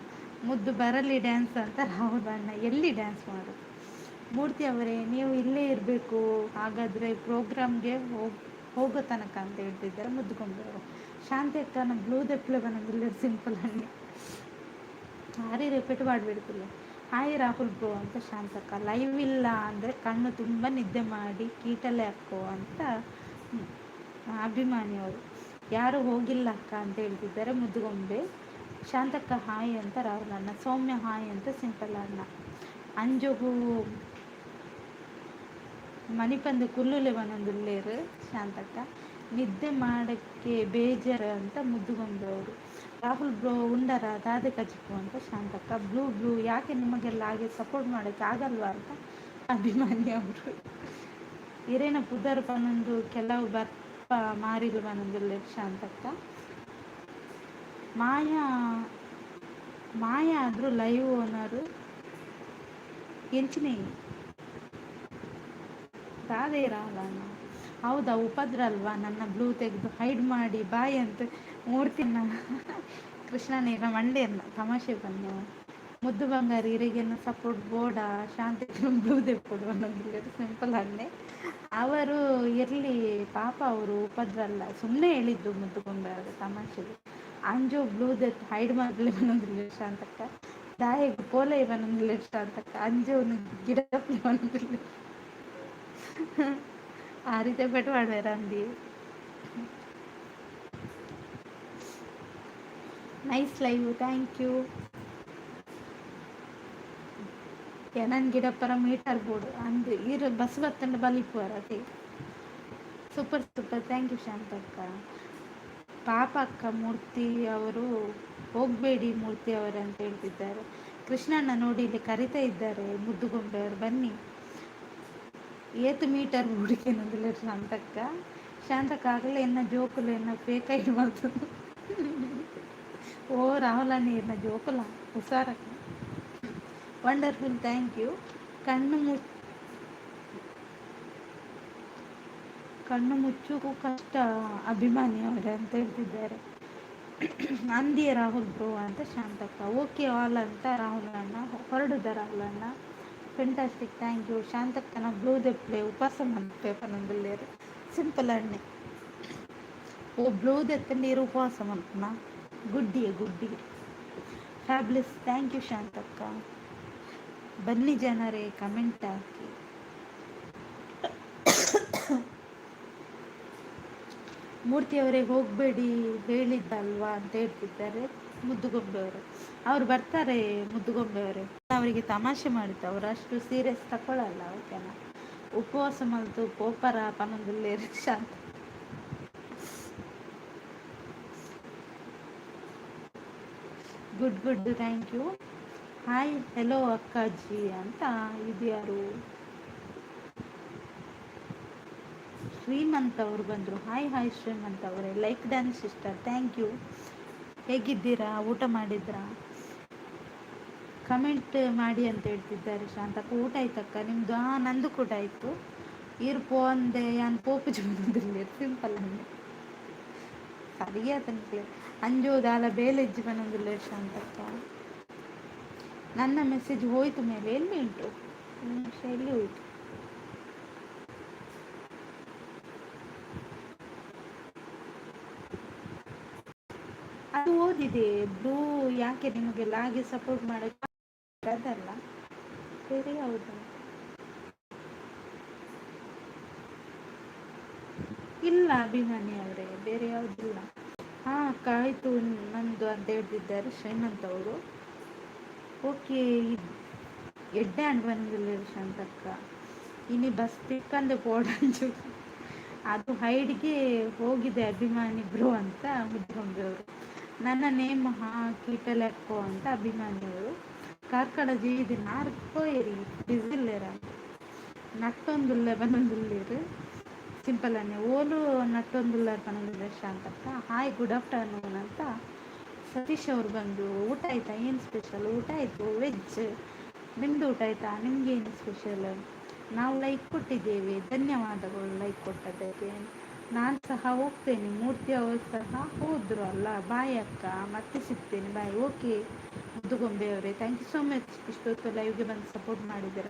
ಮುದ್ದು ಬರಲಿ ಡ್ಯಾನ್ಸ್ ಅಂತ ರಾಹುಲ್ ಅಣ್ಣ. ಎಲ್ಲಿ ಡ್ಯಾನ್ಸ್ ಮಾಡೋದು? ಮೂರ್ತಿ ಅವರೇ, ನೀವು ಇಲ್ಲೇ ಇರಬೇಕು ಹಾಗಾದರೆ ಪ್ರೋಗ್ರಾಮ್ಗೆ ಹೋಗೋ ತನಕ ಅಂತ ಹೇಳ್ತಿದ್ದಾರೆ ಮುದ್ದುಗೊಂಡವರು. ಶಾಂತಿ ಅಕ್ಕನ ಬ್ಲೂ ದೆಪ್ಲೆ ಬಂದಿಲ್ಲ ಸಿಂಪಲ್ ಅನ್ನಿ ಹಾರಿ ರಿಪೀಟ್ ಮಾಡಬೇಡ್ತಿಲ್ಲ. ಹಾಯ್ ರಾಹುಲ್ ಬ್ರೋ ಅಂತ ಶಾಂತಕ್ಕ. ಲೈವ್ ಇಲ್ಲ ಅಂದರೆ ಕಣ್ಣು ತುಂಬ ನಿದ್ದೆ ಮಾಡಿ ಕೀಟಲ್ಲೇ ಹಾಕೋ ಅಂತ ಅಭಿಮಾನಿಯವರು. ಯಾರು ಹೋಗಿಲ್ಲ ಅಕ್ಕ ಅಂತ ಹೇಳ್ತಿದ್ದಾರೆ ಮುದ್ದುಗೊಂಬೆ. ಶಾಂತಕ್ಕ ಹಾಯ್ ಅಂತ ರಾಹುಲ್ ಅಣ್ಣ. ಸೌಮ್ಯ ಹಾಯ್ ಅಂತ ಸಿಂಪಲ್ ಅಣ್ಣ. ಅಂಜುಗು ಮಣಿಪಂದು ಕುಲ್ಲುಲೆ ಒಂದೊಂದುಲ್ಲೇರು ಶಾಂತಕ್ಕ. ನಿದ್ದೆ ಮಾಡೋಕ್ಕೆ ಬೇಜಾರು ಅಂತ ಮುದ್ದುಗೊಂಬೆಯವರು. ರಾಹುಲ್ ಬ್ರೋ ಉಂಡರ ದಾದೆ ಕಚಿಪು ಅಂತ ಶಾಂತಕ್ಕ. ಬ್ಲೂ ಬ್ಲೂ ಯಾಕೆ ನಿಮಗೆಲ್ಲ ಹಾಗೆ ಸಪೋರ್ಟ್ ಮಾಡೋಕ್ಕೆ ಆಗಲ್ವಾ ಅಂತ ಅಭಿಮಾನಿ ಅವರು. ಇರೇನ ಪುದರ್ ಪನೊಂದು ಕೆಲವು ಬರ್ಪ ಮಾರಿಲು ಬನೊಂದುಲ್ಲೆ ಶಾಂತಕ್ಕ. ಮಾಯಾ ಮಾಯಾ ಆದರೂ ಲೈವ್ ಓನರು ಎಂಚಿನೇ ರಾಧೇ ರಾವಲಣ್ಣ. ಹೌದಾ, ಉಪದ್ರ ಅಲ್ವಾ ನನ್ನ ಬ್ಲೂ ತೆಗೆದು ಹೈಡ್ ಮಾಡಿ ಬಾಯ್ ಅಂತ ಮೂರ್ತಿನ ಕೃಷ್ಣನೇನ ಮಂಡ್ಯನ್ನ ತಮಾಷೆ ಬನ್ನಿ. ಮುದ್ದು ಬಂಗಾರಿ ಇರಿಗೆನ ಸಪೋರ್ಟ್ ಬೋಡ ಶಾಂತಿ ಬ್ಲೂ ತೆಪ್ಪೊಡು ಅನ್ನೋದಿಲ್ಲ, ಸಿಂಪಲ್ ಅನ್ನೇ. ಅವರು ಇರಲಿ ಪಾಪ, ಅವರು ಉಪದ್ರ ಅಲ್ಲ, ಸುಮ್ಮನೆ ಹೇಳಿದ್ದು ಮುದ್ದು ಬಂಗಾರ ತಮಾಷೆಗೆ. ಅಂಜು ಬ್ಲೂ ದೆತ್ ಹೈಡ್ ಮಾಡಲಿ ಅನ್ನೋದಿಲ್ಲ ಶಾಂತಕ್ಕ. ದಾಯಿಗೆ ಪೋಲೆ ಇವನೊಂದಿಲ್ಲ ಶಾಂತಕ್ಕ. ಅಂಜು ಗಿಡಪ್ಲಿ ಅನ್ನೋದಿಲ್ಲ ಆ ರೀತಿ ಬೆಟ್ಟು ಮಾಡ್ಬೇರ ಅಂದಿ. Nice live, thank you. ಎನನ್ ಗಿಡಪ್ಪರ ಮೀಟರ್ ಬೋರ್ಡ್ ಅಂದ್ರೆ ಇರು ಬಸ್ ಬತ್ತಂಡ ಬಲಿಪುವರ ಅದೇ super super, thank you Shantakka. ಪಾಪ ಅಕ್ಕ ಮೂರ್ತಿ ಅವರು ಹೋಗಬೇಡಿ ಮೂರ್ತಿ ಅವರು ಅಂತ ಹೇಳ್ತಿದ್ದಾರೆ. ಕೃಷ್ಣಣ್ಣ ನೋಡಿ ಇಲ್ಲಿ ಕರಿತಾ ಇದ್ದಾರೆ, ಮುದ್ದುಗೊಂಬೆ ಅವರು ಬನ್ನಿ. ಏತು ಮೀಟರ್ ಹುಡುಕಿ ಅನ್ನೋದಿಲ್ಲ ಶಾಂತಕ್ಕ. ಶಾಂತಕ್ಕ ಆಗಲೇ ಎನ್ನ ಜೋಕುಲು ಎನ್ನ ಫೇಕ್ ಐಡಿ ಮಾಡ್ತದೆ. ಓ ರಾಹುಲಣ್ಣ ಎನ್ನ ಜೋಕುಲ ಹುಷಾರಕ್ಕ. Wonderful, thank you. ಕಣ್ಣು ಕಣ್ಣು ಮುಚ್ಚುಗೂ ಕಷ್ಟ ಅಭಿಮಾನಿ ಅವರೇ ಅಂತ ಹೇಳ್ತಿದ್ದಾರೆ. ಅಂದಿಯ ರಾಹುಲ್ ಬ್ರೋ ಅಂತ ಶಾಂತಕ್ಕ. ಓಕೆ ಆಲ್ ಅಂತ ರಾಹುಲ್ ಅಣ್ಣ ಹೊರಡುದ. ರಾಹುಲ್ ಅಣ್ಣ ಫೆಂಟಾಸ್ಟಿಕ್, ಥ್ಯಾಂಕ್ ಯು. ಶಾಂತಕ್ಕನ ಬ್ಲೂ ದೆಪ್ಲೆ ಉಪವಾಸ ಮಲ್ಪೇಪನೊಂದುಲ್ಲೇರು ಸಿಂಪಲ್ ಅಣ್ಣೆ. ಓ ಬ್ಲೂ ದೆತ್ತಂಡೀರು ಉಪವಾಸ ಮಲ್ಪನ ಗುಡ್ಡಿ ಫ್ಯಾಬ್ಲೆಸ್, ಥ್ಯಾಂಕ್ ಯು ಶಾಂತಕ್ಕ. ಬನ್ನಿ ಜನರೇ ಕಮೆಂಟ್ ಹಾಕಿ. ಮೂರ್ತಿಯವರೇ ಹೋಗಬೇಡಿ ಹೇಳಿದ್ದಲ್ವಾ ಅಂತ ಹೇಳ್ತಿದ್ದಾರೆ ಮುದ್ದುಗೊಂಬೆಯವರು. ಅವ್ರು ಬರ್ತಾರೆ ಮುದ್ದುಗೊಂಬೆಯವರೇ, ಅವರಿಗೆ ತಮಾಷೆ ಮಾಡಿದ್ದು, ಅವರು ಅಷ್ಟು ಸೀರಿಯಸ್ ತಗೊಳ್ಳಲ್ಲ. ಓಕೆನಾ, ಉಪವಾಸ ಮಲ್ತು ಪೋಪರ ಪನೊಂದುಲ್ಲೇ ಶಾಂತ. Good good, thank you. Hi hello ಅಕ್ಕಾಜಿ ಅಂತ. ಇದು ಯಾರು? ಶ್ರೀಮಂತ್ ಅವರು ಬಂದರು. ಹಾಯ್ ಹಾಯ್ ಶ್ರೀಮಂತ್ ಅವರೇ, like dance sister, thank you. ಹೇಗಿದ್ದೀರಾ, ಊಟ ಮಾಡಿದ್ರಾ? ಕಮೆಂಟ್ ಮಾಡಿ ಅಂತ ಹೇಳ್ತಿದ್ದಾರೆ ಶಾಂತಕ್ಕ. ಊಟ ಆಯ್ತಕ್ಕ ನಿಮ್ಮದು? ನಂದು ಕೂಡ ಆಯಿತು. ಇರು ಪೋಂದೆ ನಾನು ಪೋಪು ಬಂದಿಲ್ಲ, ಸಿಂಪಲ್ ಅಂದೆ ಸರಿಯಾದ ಅಂಜೋದಾಲ ಬೇಲೆಜ್ಜಿ ಬಂದಿಲ್ಲ ಶಾಂತಕ್ಕ. ನನ್ನ ಮೆಸೇಜ್ ಹೋಯ್ತು ಮೇಲೆ, ಎಲ್ಲಿ ಉಂಟು ನಿಮಿಷ, ಎಲ್ಲಿ ಹೋಯ್ತು? ಅದು ಓದಿದೆ. ಬ್ಲೂ ಯಾಕೆ ನಿಮಗೆಲ್ಲ ಹಾಗೆ ಸಪೋರ್ಟ್ ಮಾಡೋಕ್ಕೆ ಅದಲ್ಲ, ಬೇರೆ ಯಾವುದು ಇಲ್ಲ ಅಭಿಮಾನಿ ಅವರೇ, ಬೇರೆ ಯಾವುದಿಲ್ಲ. ಹಾಂ ಕಾಯ್ತು ನಂದು ಅಂತ ಹೇಳ್ತಿದ್ದಾರೆ ಶ್ರೀಮಂತ್ ಅವರು. ಓಕೆ, ಎಡ್ಡೆ ಹಣ್ಣು ಬಂದಿಲ್ಲ ಶಾಂತಕ್ಕ. ಇನ್ನು ಬಸ್ ತಿಕ್ಕಂದು ಪೋಡಂಜು ಅದು ಹೈಡ್ಗೆ ಹೋಗಿದೆ ಅಭಿಮಾನಿ ಬ್ರೋ ಅಂತ ಮುದ್ದುಗೊಂಬೆಯವರು. ನನ್ನ ನೇಮ್ ಹಾಕಿಟಲೆಕ್ಕೋ ಅಂತ ಅಭಿಮಾನಿಯವರು. ಕಾರ್ಕಳ ಜೀವಿದಿ ನಾರ್ಕೋಯರಿ ಬಿಸಿಲ್ಲೇರ ನಟ್ಟೊಂದುಲ್ಲ ಬನ್ನೊಂದುಲ್ಲೇರು ಸಿಂಪಲ್ ಅನ್ನೆ ಓಲು ನಟ್ಟೊಂದುಲ್ಲ ಬನ್ನೊಂದುಲ್ಲ ಶಾಂತಕ್ಕ. ಹಾಯ್ ಗುಡ್ ಆಫ್ಟರ್ನೂನ್ ಅಂತ ಸತೀಶ್ ಅವರು ಬಂದು. ಊಟ ಆಯ್ತಾ? ಏನು ಸ್ಪೆಷಲ್? ಊಟ ಆಯಿತು, ವೆಜ್. ನಿಮ್ಮದು ಊಟ ಆಯಿತಾ? ನಿಮಗೇನು ಸ್ಪೆಷಲ್? ನಾವು ಲೈಕ್ ಕೊಟ್ಟಿದ್ದೇವೆ, ಧನ್ಯವಾದಗಳು ಲೈಕ್ ಕೊಟ್ಟದಕ್ಕೆ. ನಾನು ಸಹ ಹೋಗ್ತೇನೆ, ಮೂರ್ತಿ ಅವರು ಸಹ ಹೋದರು ಅಲ್ಲ. ಬಾಯ್ ಅಕ್ಕ, ಮತ್ತೆ ಸಿಗ್ತೇನೆ, ಬಾಯ್. ಓಕೆ ಮುದ್ದುಗೊಂಬೆಯವರೇ, ಥ್ಯಾಂಕ್ ಯು ಸೋ ಮಚ್ ಇಷ್ಟೊತ್ತು ಲೈವ್ಗೆ ಬಂದು ಸಪೋರ್ಟ್ ಮಾಡಿದ್ದೀರ.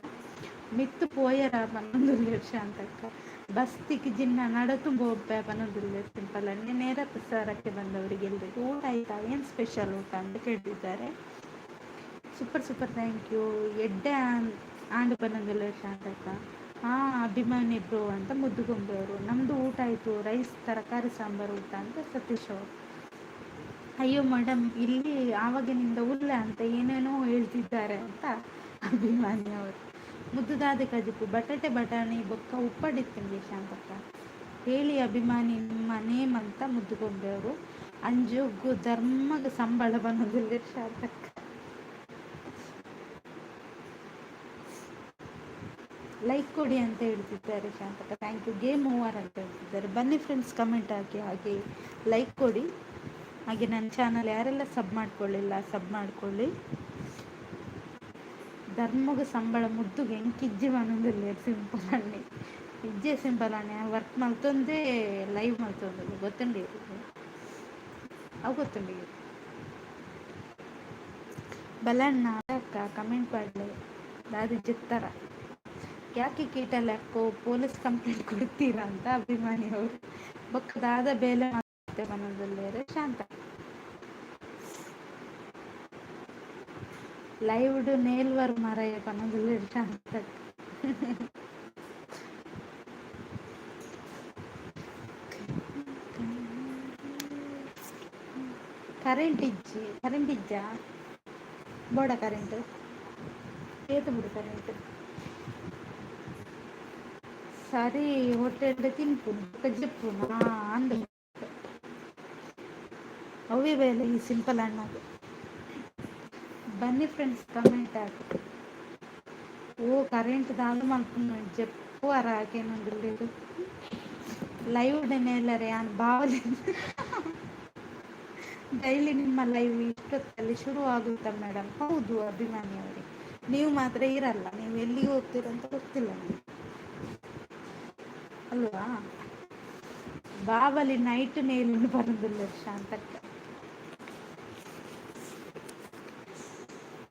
ಮಿತ್ತು ಪೋಯರ ಪನ್ನೊಂದುಲ್ಲ ಶಾಂತಕ್ಕ. ಬಸ್ತಿಗೆ ಜಿನ್ನ ನಡತುಂಬ ಒಬ್ಬ ಪನ್ನೊಂದುಲ್ಲ ಸಿಂಪಲ್ ಅನ್ನೆ. ನೇರ ಪ್ರಸಾರಕ್ಕೆ ಬಂದವರಿಗೆ ಎಲ್ರಿಗೂ ಊಟ ಆಯಿತಾ? ಏನು ಸ್ಪೆಷಲ್ ಊಟ ಅಂತ ಕೇಳ್ತಿದ್ದಾರೆ. Super super, thank you. ಎಡ್ಡೆ ಆಂಡು ಪನ್ನೊಂದುಲ್ಲ ಶಾಂತಕ್ಕ. ಹಾಂ ಅಭಿಮಾನಿ ಬ್ರೋ ಅಂತ ಮುದ್ದುಗೊಂಬೆಯವರು. ನಮ್ಮದು ಊಟ ಆಯಿತು, ರೈಸ್ ತರಕಾರಿ ಸಾಂಬಾರು ಊಟ ಅಂತ ಸತೀಶ್ ಅವರು. ಅಯ್ಯೋ ಮೇಡಮ್, ಇಲ್ಲಿ ಆವಾಗಿನಿಂದ ಉಲ್ಲ ಅಂತ ಏನೇನೋ ಹೇಳ್ತಿದ್ದಾರೆ ಅಂತ ಅಭಿಮಾನಿ ಅವರು. ಮುದ್ದುದಾದೆ ಕಜಿಪು ಬಟಾಟೆ ಬಟಾಣಿ ಬೊಕ್ಕ ಉಪ್ಪಡಿತ್ತಿಂಗೆ ಶಾಂತಕ್ಕ. ಹೇಳಿ ಅಭಿಮಾನಿ ನಿಮ್ಮ ನೇಮ್ ಅಂತ ಮುದ್ದುಗೊಂಬೆಯವರು. ಅಂಜುಗು ಧರ್ಮಗ ಸಂಬಳ ಬನ್ನೋದಿಲ್ಲ ಶಾತಕ. ಲೈಕ್ ಕೊಡಿ ಅಂತ ಹೇಳ್ತಿದ್ದಾರೆ ಶಾಂತಕ. Thank you. ಗೇಮ್ ಓವರ್ ಅಂತ ಹೇಳ್ತಿದ್ದಾರೆ. ಬನ್ನಿ ಫ್ರೆಂಡ್ಸ್, ಕಮೆಂಟ್ ಹಾಕಿ, ಹಾಗೆ ಲೈಕ್ ಕೊಡಿ. ಹಾಗೆ ನನ್ನ ಚಾನಲ್ ಯಾರೆಲ್ಲ ಸಬ್ ಮಾಡ್ಕೊಳ್ಳಿಲ್ಲ ಸಬ್ ಮಾಡ್ಕೊಳ್ಳಿ. ಧರ್ಮಗ ಸಂಬಳ ಮುದ್ದುಗೆ ಹೆಂಗೆ ಮನೋದಿಲ್ಲ. ಸಿಂಪಲ್ ಅಣ್ಣೆ ಇಜ್ಜೆ ಸಿಂಪಲ್ ಅಣ್ಣೆ ವರ್ಕ್ ಮಲ್ತೊಂದೇ ಲೈವ್ ಮಲ್ತೊಂದು ಗೊತ್ತುಂಡಿ ಅವು ಗೊತ್ತುಂಡಿ ಬಲಣ್ಣ ಅಕ್ಕ ಕಮೆಂಟ್ ಮಾಡಲಿ ದಾದಿ ಜಿತ್ತಾರ. ಯಾಕೆ ಕೀಟಲ್ಲ ಯಾಕೋ ಪೊಲೀಸ್ ಕಂಪ್ಲೇಂಟ್ ಕೊಡ್ತೀರಾ ಅಂತ ಅಭಿಮಾನಿಯವರು. ಬೊಕ್ಕದಾದ ಬೇಲೆ ಮತ್ತೆ ಮನೋದಲ್ಲೇ ಶಾಂತ. ಲೈವ್ಡ್ ನೇಲ್ವರ್ ಮರಯ ಪನದಲ್ಲಿ ಶಾಂತ. ಕರೆಂಟ್ ಇಜ್ಜ ಬೋಡ ಕರೆಂಟ್ ಏತು ಬಿಡು ಕರೆಂಟ್ ಸರಿ ಹೊಟ್ಟೆ ತಿನ್ಪುನು ಕಜ್ಜಿಪ್ಪುನು ಅಂದ ಅವೇ ಬೇಲೆ ಈ ಸಿಂಪಲ್ ಅಣ್ಣದು. ಬನ್ನಿ ಫ್ರೆಂಡ್ಸ್, ಕಮೆಂಟ್ ಹಾಕಿ. ಓ ಕರೆಂಟ್ ದಾದ ಮಲ್ಪುನು ಜಪ್ಪು ಅರಾಕೇನೊಂದು ಲೈವ್ ನೇಲರೆ ಬಾವಲಿ ಡೈಲಿ ನಿಮ್ಮ ಲೈವ್ ಇಷ್ಟೊತ್ತಲ್ಲಿ ಶುರು ಆಗುತ್ತಾ ಮೇಡಮ್? ಹೌದು ಅಭಿಮಾನಿಯವರೇ, ನೀವು ಮಾತ್ರ ಇರಲ್ಲ. ನೀವು ಎಲ್ಲಿಗೆ ಹೋಗ್ತೀರಂತ ಗೊತ್ತಿಲ್ಲ ನನಗೆ ಅಲ್ವಾ. ಬಾವಲಿ ನೈಟ್ ನೇಲಿನ ಬರೋದಿಲ್ಲ ಶಾಂತಕ್ಕ.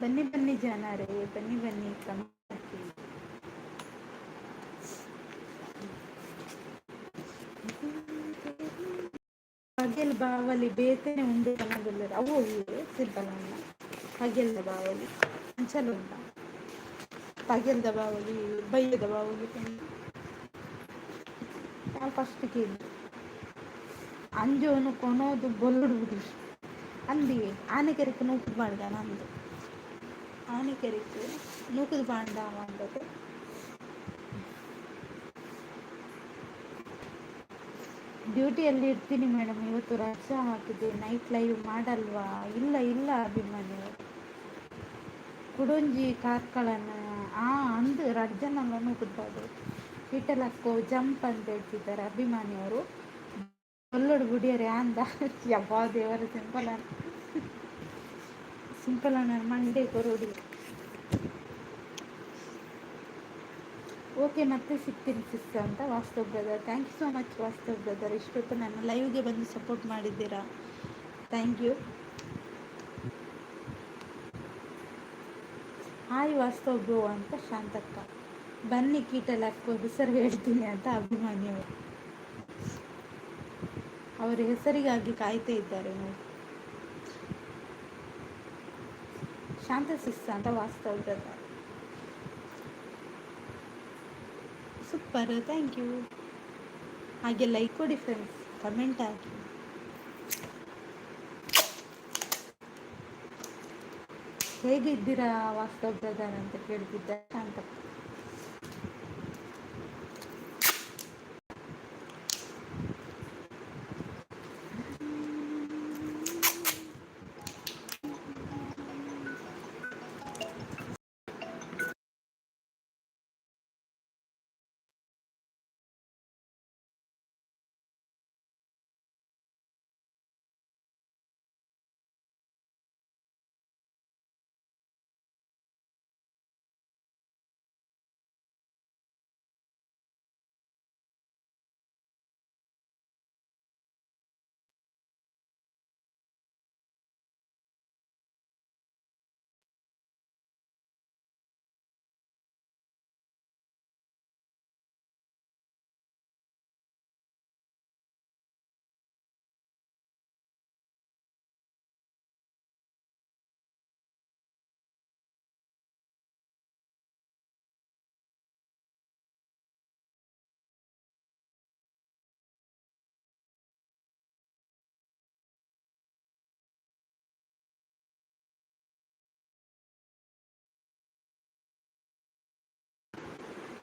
ಬನ್ನಿ ಬನ್ನಿ ಜನರೇ, ಬನ್ನಿ ಬನ್ನಿ ಕಮೆಂಟ್. ಹಗೆಲ್ ಬಾವಲಿ ಬೇತನೆ ಉಂಡೆ ಕನ್ನದಲ್ಲ ಅವು ಸಿಂಪಲನ್ನ ಹಗೆಲ್ದ ಬಾವಲಿ ಅಂಚಲ ಉಂಟ ಪಗೆಲ್ದ ಬಾವಲಿ ಬೈಯದ ಬಾವಲಿ ನಾವು ಫಸ್ಟ್ ಕೇಳಿ ಅಂಜೋನು ಕೊನೋದು ಬೊಲ್ಲುಡುವುದು ಅಂದಿ ಆನೆಕೆರೆക്ക് ನೂಕುದು ಬಾಳ್ದ ನಂದು ಆನೆಕೆರೆക്ക് ನೂಕುದು ಬಾಂಡ ಅಂದದ್ದು. ಡ್ಯೂಟಿಯಲ್ಲಿ ಇರ್ತೀನಿ ಮೇಡಮ್, ಇವತ್ತು ರಜಾ ಹಾಕಿದೆ, ನೈಟ್ ಲೈವ್ ಮಾಡಲ್ವಾ? ಇಲ್ಲ ಇಲ್ಲ ಅಭಿಮಾನಿಯವರು ಕುಡೊಂಜಿ ಕಾರ್ಕಳನ ಅಂದು ರಡ್ಜನೆಲ್ಲ ನೂಕುದು ಇಟ್ಟಲಕ್ಕೋ ಜಂಪ್ ಅಂತ ಹೇಳ್ತಿದ್ದಾರೆ ಅಭಿಮಾನಿಯವರು. ಒಲ್ಲೋಡು ಬಿಡಿಯರೆ ಅಂದ ಯಬ್ಬಾ ದೇವರ ಸಿಂಪಲ್ ಅಣ್ಣ ಮಂಡೇ ಕೊರೋಡಿ. ಓಕೆ, ಮತ್ತೆ ಸಿಗ್ತೀನಿ ಸಿಸ್ಟರ್ ಅಂತ Vastav brother. Thank you so much Vastav brother, ಇಷ್ಟೊತ್ತು ನನ್ನ ಲೈವ್ಗೆ ಬಂದು ಸಪೋರ್ಟ್ ಮಾಡಿದ್ದೀರಾ. Thank you. Hi Vastav bro ಅಂತ ಶಾಂತಕ್ಕ. ಬನ್ನಿ ಕೀಟಲ್ಲಿ ಹಾಕೋ ಹೆಸರು ಹೇಳ್ತೀನಿ ಅಂತ ಅಭಿಮಾನಿಯವರು ಅವರ ಹೆಸರಿಗಾಗಿ ಕಾಯ್ತಾ ಇದ್ದಾರೆ ನೋಡಿ. ಶಾಂತ ಸಿಸ್ಟರ್ ಅಂತ Vastav brother. Super, thank you. ಹಾಗೆ ಲೈಕ್ ಕೊಡಿ ಫ್ರೆಂಡ್ಸ್, ಕಮೆಂಟ್ ಹಾಕಿ. ಹೇಗಿದ್ದೀರಾ ವಾಸ್ತವ್ ಬ್ರದರ್ ಅಂತ ಕೇಳ್ತಿದ್ದಾರೆ ಶಾಂತ.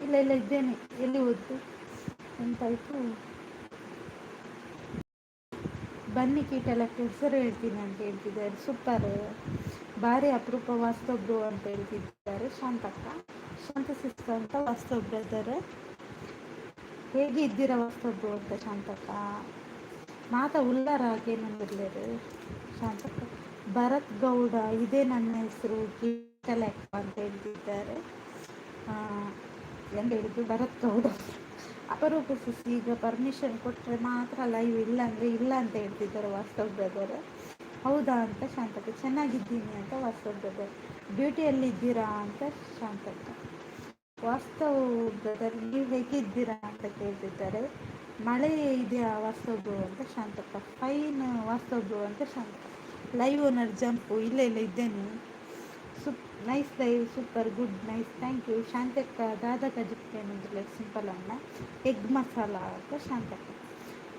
ಇಲ್ಲ ಇಲ್ಲ ಇದ್ದೇನೆ. ಎಲ್ಲಿ ಹೋದ್ದು ಎಂತಾಯಿತು? ಬನ್ನಿ ಕೀಟಲಕ್ಕೆ ಹೆಸರು ಹೇಳ್ತೀನಿ ಅಂತ ಹೇಳ್ತಿದ್ದಾರೆ. ಸೂಪರ್, ಭಾರಿ ಅಪರೂಪ ವಾಸ್ತೊಬ್ರು ಅಂತ ಹೇಳ್ತಿದ್ದಾರೆ ಶಾಂತಕ್ಕ. ಶಾಂತ ಸಿಸ್ಟರ್ ಅಂತ ವಾಸ್ತವ್ ಬ್ರದರ್. ಹೇಗೆ ಇದ್ದೀರಾ ವಾಸ್ತೊಬ್ರು ಅಂತ ಶಾಂತಕ್ಕ. ಮಾತಾ ಉಲ್ಲಾರ ಹಾಗೇನಿರ್ಲೇರು ಶಾಂತಕ್ಕ. ಭರತ್ ಗೌಡ, ಇದೇ ನನ್ನ ಹೆಸರು ಕೀಟಲೆಕ್ಕ ಅಂತ ಹೇಳ್ತಿದ್ದಾರೆ. ಹೆಂಗೆ ಹೇಳಿದ್ದು ಭರತ್ ಗೌಡ. ಅಪರೂಪ ಸಿಸ್, ಈಗ ಪರ್ಮಿಷನ್ ಕೊಟ್ಟರೆ ಮಾತ್ರ ಲೈವ್, ಇಲ್ಲ ಅಂದರೆ ಇಲ್ಲ ಅಂತ ಹೇಳ್ತಿದ್ದಾರೆ ವಾಸ್ತವ್ ಬ್ರದರ್. ಹೌದಾ ಅಂತ ಶಾಂತಕ್ಕ. ಚೆನ್ನಾಗಿದ್ದೀನಿ ಅಂತ ವಾಸ್ತವ್ ಬ್ರದರ್. ಡ್ಯೂಟಿಯಲ್ಲಿದ್ದೀರಾ ಅಂತ ಶಾಂತಕ್ಕ. ವಾಸ್ತವ್ ಬ್ರದರ್ ನೀವು ಹೇಗಿದ್ದೀರಾ ಅಂತ ಕೇಳ್ತಿದ್ದಾರೆ. ಮಳೆ ಇದೆಯಾ ವಾಸ್ತವ್ರು ಅಂತ ಶಾಂತಕ್ಕ. ಫೈನ್ ವಾಸ್ತವ್ರು ಅಂತ ಶಾಂತಕ್ಕ. ಲೈವ್ ಓನರ್ ಜಂಪು, ಇಲ್ಲ ಇಲ್ಲ ಇದ್ದೇನೆ. Nice live, super, good, nice, thank you ಶಾಂತಕ್ಕ. ದಾದಾ ಕಜಿಪ್ತೇನೆ ಸಿಂಪಲ್ ಅನ್ನ ಎಗ್ ಮಸಾಲ ಅಂತ ಶಾಂತಕ್ಕ.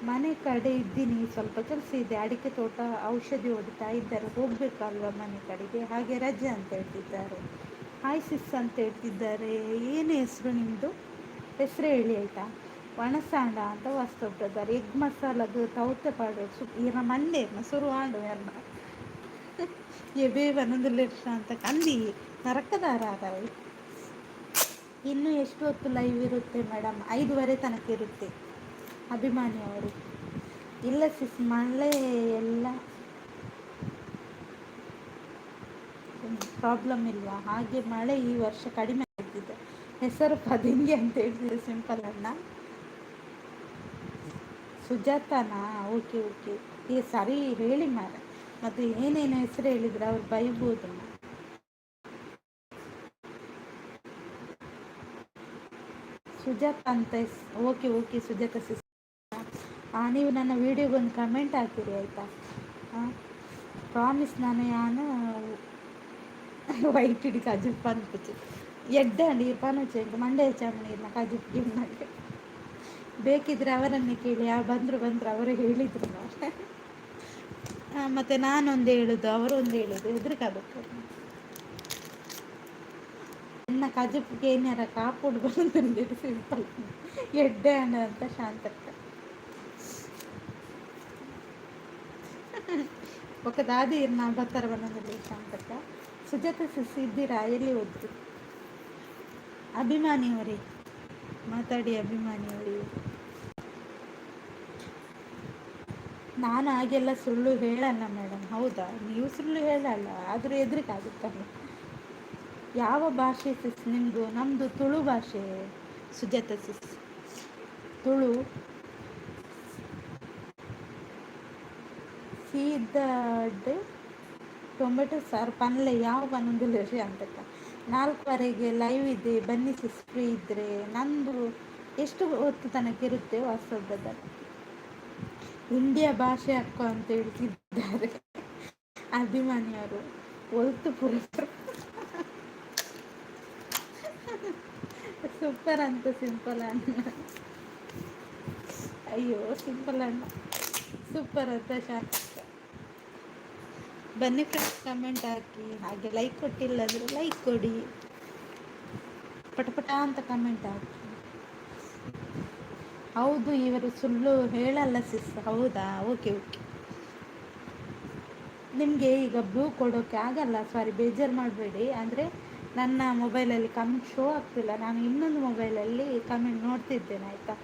ಮನೆ ಕಡೆ ಇದ್ದೀನಿ, ಸ್ವಲ್ಪ ಕೆಲಸ ಇದೆ, ಅಡಿಕೆ ತೋಟ ಔಷಧಿ ಹೊಡಿತಾ ಇದ್ದಾರೆ, ಹೋಗ್ಬೇಕಲ್ವ ಮನೆ ಕಡೆಗೆ, ಹಾಗೆ ರಜೆ ಅಂತ ಹೇಳ್ತಿದ್ದಾರೆ. ಹಾಯ್ ಸಿಸ್ ಅಂತ ಹೇಳ್ತಿದ್ದಾರೆ. ಏನು ಹೆಸರು ನಿಮ್ಮದು, ಹೆಸರು ಹೇಳಿ ಆಯಿತಾ. ಒಣಸಾಂಡ ಅಂತ ವಾಸ್ತವ್ ಬ್ರದರ್. ಎಗ್ ಮಸಾಲದು ತೌತೆ ಪಾಡು ಈರ ಮಂಡೆ ಮೊಸರು ಆಡು ಎಲ್ಲ ಎಬೇವನೊಂದು ಲಕ್ಷ ಅಂತ ಕಂದಿ ನರಕದಾರ ಆಗವೆ. ಇನ್ನು ಎಷ್ಟು ಹೊತ್ತು ಲೈವ್ ಇರುತ್ತೆ ಮೇಡಮ್? 5:30 ತನಕ ಇರುತ್ತೆ ಅಭಿಮಾನಿ ಅವರು. ಇಲ್ಲ ಸಿಸ್, ಮಳೆ ಎಲ್ಲ ಪ್ರಾಬ್ಲಮ್ ಇಲ್ವಾ? ಹಾಗೆ ಮಳೆ ಈ ವರ್ಷ ಕಡಿಮೆ ಆಗ್ತಿದೆ. ಹೆಸರು ಪದಿಂಗೆ ಅಂತ ಹೇಳ್ತಿದೆ ಸಿಂಪಲ್ ಅಣ್ಣ. ಸುಜಾತನಾ? ಓಕೆ ಓಕೆ, ಈ ಸರಿ ಹೇಳಿ ಮಾರ. ಮತ್ತು ಏನೇನು ಹೆಸರು ಹೇಳಿದ್ರೆ ಅವ್ರು ಬೈಬೋದು. ಸುಜಾತ ಅಂತ ಓಕೆ ಓಕೆ ಸುಜಾತ ಸಿಸ್. ನೀವು ನನ್ನ ವೀಡಿಯೋಗೊಂದು ಕಮೆಂಟ್ ಹಾಕಿರಿ ಆಯಿತಾ. ಪ್ರಾಮಿಸ್ ನಾನು ವೈಟ್ ಇಡಿ ಕಜು ಪನ್ಪುಚ್ಚು ಎಡ್ಡೆ ಅಂಡಿ ಪನುಚ್ಚು ಮಂಡೆ ಚಾಮಣಿ ಕಜು ನನಗೆ ಬೇಕಿದ್ರೆ ಅವರನ್ನೇ ಕೇಳಿ. ಬಂದರು ಅವರು ಹೇಳಿದರು. ಮತ್ತು ನಾನೊಂದು ಹೇಳೋದು, ಅವರೊಂದು ಹೇಳೋದು, ಹೆದರ್ಕೋಬೇಕು. ನನ್ನ ಕಜಪ್ಗೆ ಏನಾರ ಕಾಪುಡ್ ಬಂದಿದ್ದು ಸಿಂಪಲ್ ಎಡ್ಡೆ ಹಣ ಅಂತ ಶಾಂತಕ್ಕ. ఒక ದಾದಿ ನಾ ಬರ್ತಾರ ಬಂದಲ್ಲಿ ಶಾಂತಕ್ಕ. ಸುಜಾತ ಸಿಸ್ ಇದ್ದೀರಾ? ಎಲ್ಲಿ ಹೋದ್ರು? ಅಭಿಮಾನಿಯವರೇ ಮಾತಾಡಿ, ಅಭಿಮಾನಿಯವರೇ. ನಾನು ಹಾಗೆಲ್ಲ ಸುಳ್ಳು ಹೇಳಲ್ಲ ಮೇಡಮ್. ಹೌದಾ? ನೀವು ಸುಳ್ಳು ಹೇಳಲ್ಲ, ಆದರೂ ಹೆದರಿಕಾಗುತ್ತಲ್ಲ. ಯಾವ ಭಾಷೆ ಸಿಸ್ ನಿಮ್ಮದು? ನಮ್ಮದು ತುಳು ಭಾಷೆ ಸುಜಾತ ಸಿಸ್, ತುಳು. ಸೀದಡ್ ಟೊಮೆಟೊ ಸಾರು ಪಲ್ಲೆ ಯಾವ ಬಂದಿಲ್ಲ ರೀ ಅಂತಕ್ಕ. 4:15ಗೆ ಲೈವ್ ಇದೆ, ಬನ್ನಿ ಸಿಸ್ ಫ್ರೀ ಇದ್ದರೆ. ನಂದು ಎಷ್ಟು ಹೊತ್ತು ತನಕ ಇರುತ್ತೆ ವಾಸ್ತವದಲ್ಲಿ? ಇಂಡಿಯಾ ಭಾಷೆ ಹಾಕೋ ಅಂತ ಹೇಳ್ತಿದ್ದಾರೆ ಅಭಿಮಾನಿಯವರು. ಒಲ್ತು ಪುರ ಸೂಪರ್ ಅಂತ ಸಿಂಪಲ್ ಅಣ್ಣ. ಅಯ್ಯೋ ಸಿಂಪಲ್ ಅಣ್ಣ ಸೂಪರ್ ಅಂತ ಶಾಂತ. ಬನ್ನಿ ಫ್ರೆಂಡ್ಸ್, ಕಮೆಂಟ್ ಹಾಕಿ. ಹಾಗೆ ಲೈಕ್ ಕೊಟ್ಟಿಲ್ಲ ಅಂದರೆ ಲೈಕ್ ಕೊಡಿ, ಪಟಪಟ ಅಂತ ಕಮೆಂಟ್ ಹಾಕಿ. ಹೌದು, ಇವರು ಸುಳ್ಳು ಹೇಳಲ್ಲ ಸಿಸ್. ಹೌದಾ? Okay okay. ನಿಮಗೆ ಈಗ ಬ್ಲೂ ಕೊಡೋಕ್ಕೆ ಆಗಲ್ಲ, ಸಾರಿ, ಬೇಜಾರು ಮಾಡಬೇಡಿ. ಅಂದರೆ ನನ್ನ ಮೊಬೈಲಲ್ಲಿ ಕಮೆಂಟ್ ಶೋ ಆಗ್ತಿಲ್ಲ, ನಾನು ಇನ್ನೊಂದು ಮೊಬೈಲಲ್ಲಿ ಕಮೆಂಟ್ ನೋಡ್ತಿದ್ದೇನೆ ಆಯಿತಾ.